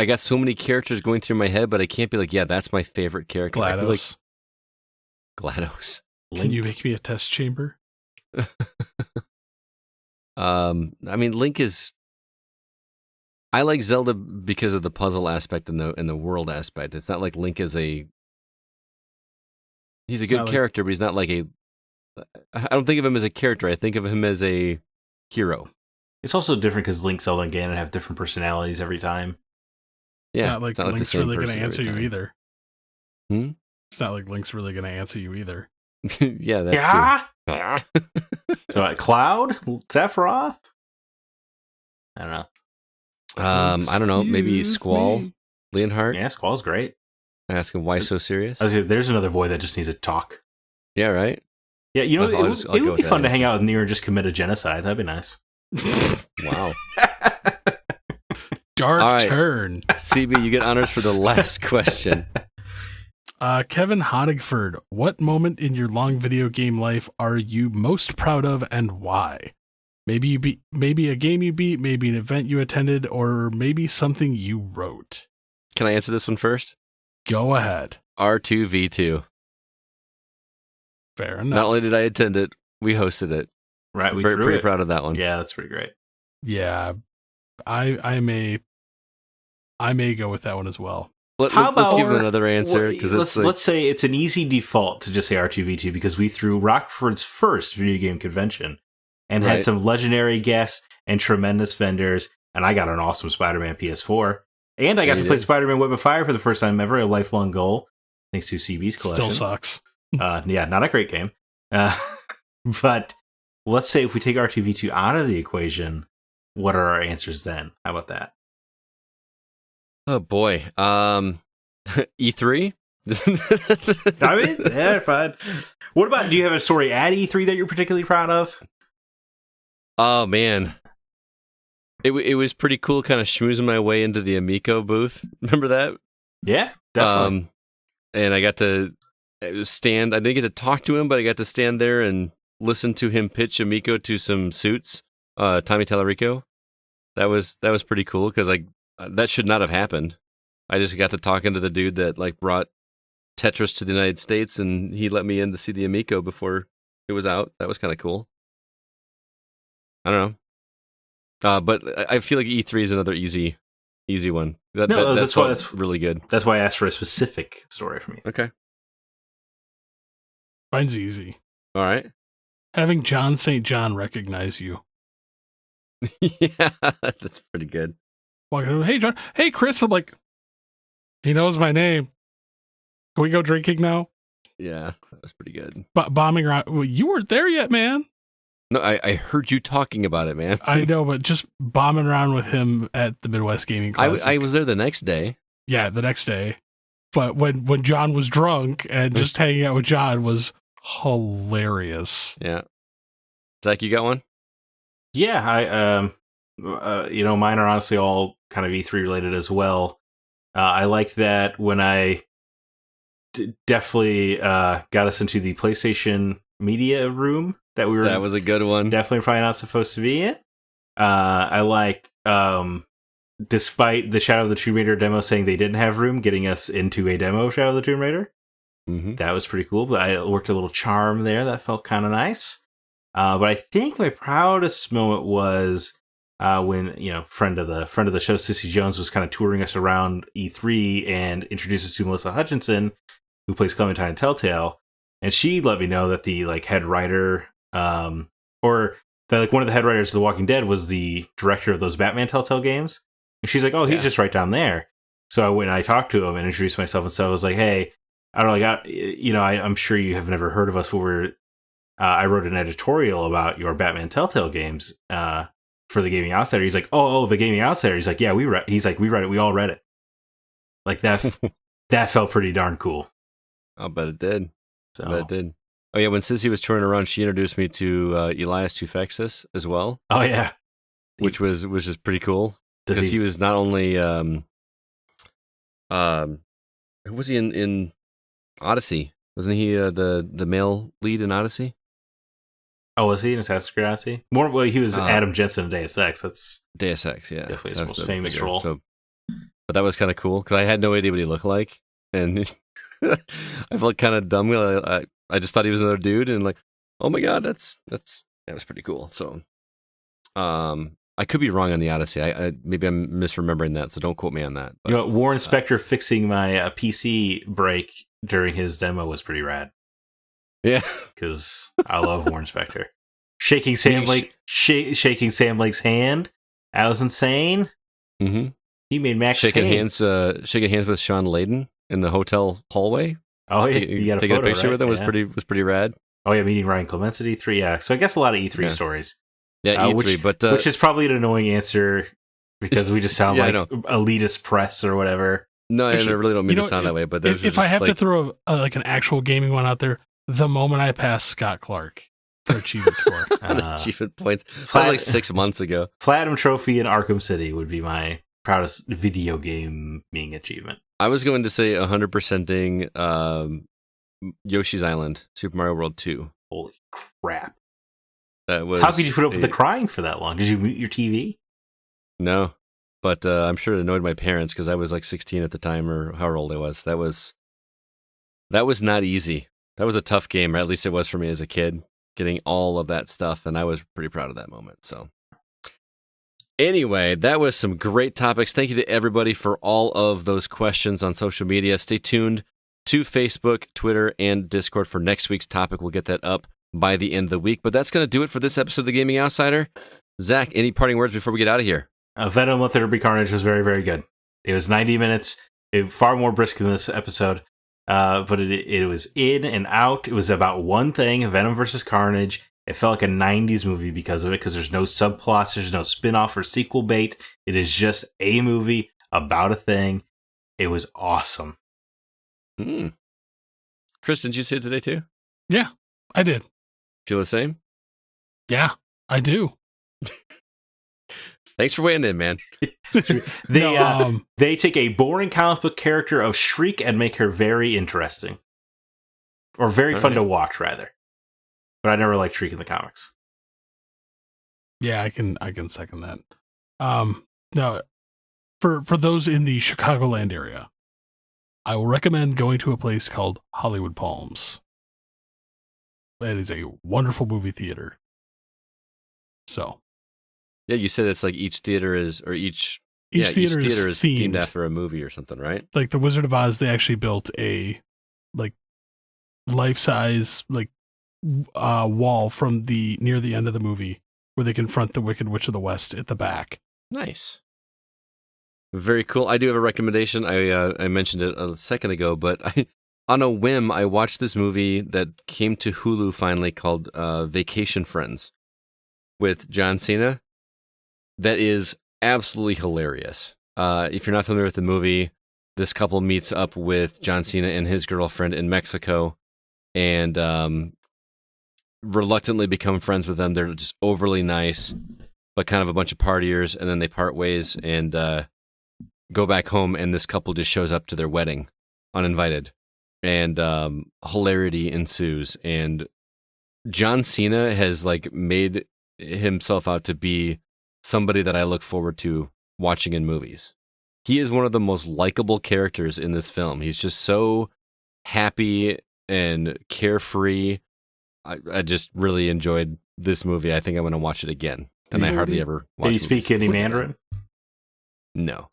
got so many characters going through my head, but I can't be like, yeah, that's my favorite character. GLaDOS. I feel like GLaDOS. Can you make me a test chamber? I mean, Link is. I like Zelda because of the puzzle aspect and the world aspect. It's not like Link is he's a good character, but he's not like I don't think of him as a character. I think of him as a hero. It's also different because Link, Zelda, and Ganon have different personalities every time. It's not like Link's really going to answer you either. Hmm? It's not like Link's really going to answer you either. Yeah, that's true. So Cloud? Sephiroth? I don't know. I don't know. Maybe Squall? Leonhardt? Yeah, Squall's great. I ask him why so serious. There's another boy that just needs to talk. Yeah, right? Yeah, you know, it would be fun to hang out with Nier and just commit a genocide. That'd be nice. Wow. Dark turn. CB, you get honors for the last question. Kevin Honigford, what moment in your long video game life are you most proud of and why? Maybe a game you beat, maybe an event you attended, or maybe something you wrote. Can I answer this one first? Go ahead. R2V2. Fair enough. Not only did I attend it, we hosted it. Right, we pretty proud of that one. Yeah, that's pretty great. Yeah, I may go with that one as well. Let's give another answer. Let's say it's an easy default to just say R2V2 because we threw Rockford's first video game convention and had some legendary guests and tremendous vendors, and I got an awesome Spider-Man PS4. And I got to play Spider-Man Web of Fire for the first time ever, a lifelong goal, thanks to CB's collection. Still sucks. Yeah, not a great game. But let's say if we take R2V2 out of the equation, what are our answers then? How about that? Oh boy. E3? I mean, yeah, fine. What about, do you have a story at E3 that you're particularly proud of? Oh man. It was pretty cool kind of schmoozing my way into the Amico booth. Remember that? Yeah, definitely. And I got to stand, I didn't get to talk to him, but I got to stand there and listen to him pitch Amico to some suits, Tommy Tallarico. That was pretty cool because that should not have happened. I just got to talking to the dude that like brought Tetris to the United States, and he let me in to see the Amico before it was out. That was kind of cool. I don't know, but I feel like E3 is another easy one. That's really good. That's why I asked for a specific story from you. Okay, Mine's easy. all right. Having John St. John recognize you. Yeah, that's pretty good. Walking over, hey John, hey Chris. I'm like, he knows my name. Can we go drinking now? Yeah, that was pretty good. Bombing around. Well, you weren't there yet, man. No, I heard you talking about it, man. I know, but just bombing around with him at the Midwest Gaming Classic. I was there the next day. Yeah, the next day. But when John was drunk and just hanging out with John was hilarious. Yeah. Zach, you got one? Yeah, mine are honestly all kind of E3 related as well. I liked that when I definitely got us into the PlayStation media room that was a good one. Definitely probably not supposed to be in. I like, despite the Shadow of the Tomb Raider demo saying they didn't have room, getting us into a demo of Shadow of the Tomb Raider. Mm-hmm. That was pretty cool, but I worked a little charm there. That felt kind of nice. But I think my proudest moment was when, friend of the show, Sissy Jones, was kind of touring us around E3 and introduced us to Melissa Hutchinson, who plays Clementine in Telltale. And she let me know that the head writer, or that one of the head writers of The Walking Dead was the director of those Batman Telltale games. And she's like, "Oh, he's just right down there." So I went and I talked to him and introduced myself, and so I was like, "Hey, I don't know, I'm sure you have never heard of us. I wrote an editorial about your Batman Telltale games for the Gaming Outsider." He's like, "Oh, the Gaming Outsider." He's like, "Yeah, we read." He's like, "We read it. We all read it." Like that. That felt pretty darn cool. I'll bet it did. So. I bet it did. Oh yeah, when Sissy was touring around, she introduced me to Elias Tufexis as well. Oh yeah, which was just pretty cool because he was not only who was he in Odyssey? Wasn't he the male lead in Odyssey? Oh, was he in Assassin's Creed Odyssey? He was Adam Jensen in Deus Ex. That's Deus Ex, yeah. Definitely his most famous role. So, but that was kind of cool because I had no idea what he looked like, and I felt kind of dumb. I just thought he was another dude, and like, oh my god, that was pretty cool. So, I could be wrong on the Odyssey. Maybe I'm misremembering that, so don't quote me on that. But, Warren Spector fixing my PC break during his demo was pretty rad. Yeah, because I love Warren Spector. Shaking Sam Lake's hand. That was insane. Mm-hmm. He made Max shaking Payne. hands with Sean Layden in the hotel hallway. Oh yeah, you got taking a photo, picture right? with him was pretty rad. Oh yeah, meeting Ryan Clements at E3. Yeah, so I guess a lot of E3 stories. Yeah, E3, which is probably an annoying answer because we just sound like elitist press or whatever. No, I really don't mean to sound that way. But if I have to throw an actual gaming one out there, the moment I passed Scott Clark for achievement score, achievement points, like 6 months ago. Platinum Trophy in Arkham City would be my proudest video gaming achievement. I was going to say 100%ing Yoshi's Island, Super Mario World 2. Holy crap! That was. How could you put up with the crying for that long? Did you mute your TV? No, but I'm sure it annoyed my parents because I was like 16 at the time, or however old I was. That was not easy. That was a tough game, or at least it was for me as a kid, getting all of that stuff, and I was pretty proud of that moment. So, anyway, that was some great topics. Thank you to everybody for all of those questions on social media. Stay tuned to Facebook, Twitter, and Discord for next week's topic. We'll get that up by the end of the week. But that's going to do it for this episode of The Gaming Outsider. Zach, any parting words before we get out of here? Venom with Derby Carnage was very, very good. It was 90 minutes, far more brisk than this episode. But it was in and out. It was about one thing, Venom versus Carnage. It felt like a 90s movie because of it, because there's no subplots, there's no spin-off or sequel bait. It is just a movie about a thing. It was awesome. Chris, did you see it today too? Yeah, I did. Feel the same? Yeah, I do. Thanks for weighing in, man. They take a boring comic book character of Shriek and make her very interesting. Or very fun to watch, rather. But I never liked Shriek in the comics. Yeah, I can second that. Now, for those in the Chicagoland area, I will recommend going to a place called Hollywood Palms. That is a wonderful movie theater. So, yeah, you said it's like each theater is each theater is themed after a movie or something, right? Like the Wizard of Oz, they actually built a like life-size wall from near the end of the movie where they confront the Wicked Witch of the West at the back. Nice. Very cool. I do have a recommendation. I mentioned it a second ago, but on a whim, I watched this movie that came to Hulu finally called Vacation Friends with John Cena. That is absolutely hilarious. If you're not familiar with the movie, this couple meets up with John Cena and his girlfriend in Mexico and reluctantly become friends with them. They're just overly nice, but kind of a bunch of partiers, and then they part ways and go back home, and this couple just shows up to their wedding uninvited, and hilarity ensues. And John Cena has made himself out to be somebody that I look forward to watching in movies. He is one of the most likable characters in this film. He's just so happy and carefree. I just really enjoyed this movie. I think I'm going to watch it again. And I hardly ever watch it. Did he speak any Mandarin? No.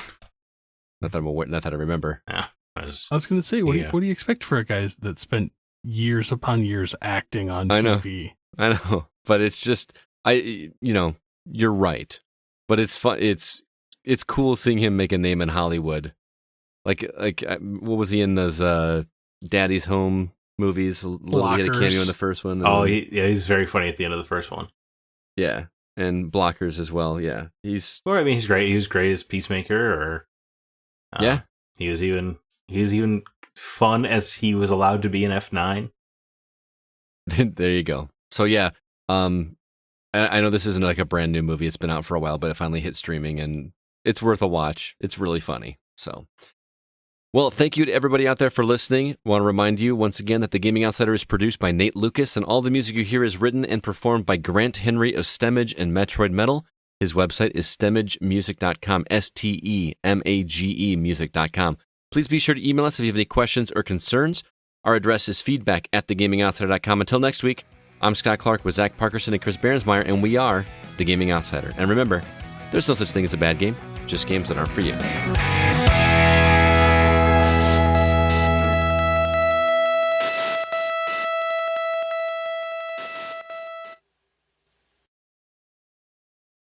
Not that I remember. Yeah, I was going to say, what do you expect for a guy that spent years upon years acting on TV? I know. But it's just, you're right. But it's fun. It's cool seeing him make a name in Hollywood. Like what was he in those Daddy's Home movies? He had a cameo in the first one. Oh, he's very funny at the end of the first one. Yeah, and Blockers as well. Yeah, he's great. He was great as Peacemaker. He was even fun as he was allowed to be in F9. There you go. So yeah, I know this isn't like a brand new movie. It's been out for a while, but it finally hit streaming, and it's worth a watch. It's really funny. So, well, thank you to everybody out there for listening. I want to remind you once again that The Gaming Outsider is produced by Nate Lucas, and all the music you hear is written and performed by Grant Henry of Stemage and Metroid Metal. His website is stemagemusic.com, STEMAGE music.com. Please be sure to email us if you have any questions or concerns. Our address is feedback@thegamingoutsider.com. Until next week, I'm Scott Clark with Zack Parkerson and Chris Behrensmeyer, and we are The Gaming Outsider. And remember, there's no such thing as a bad game, just games that aren't for you.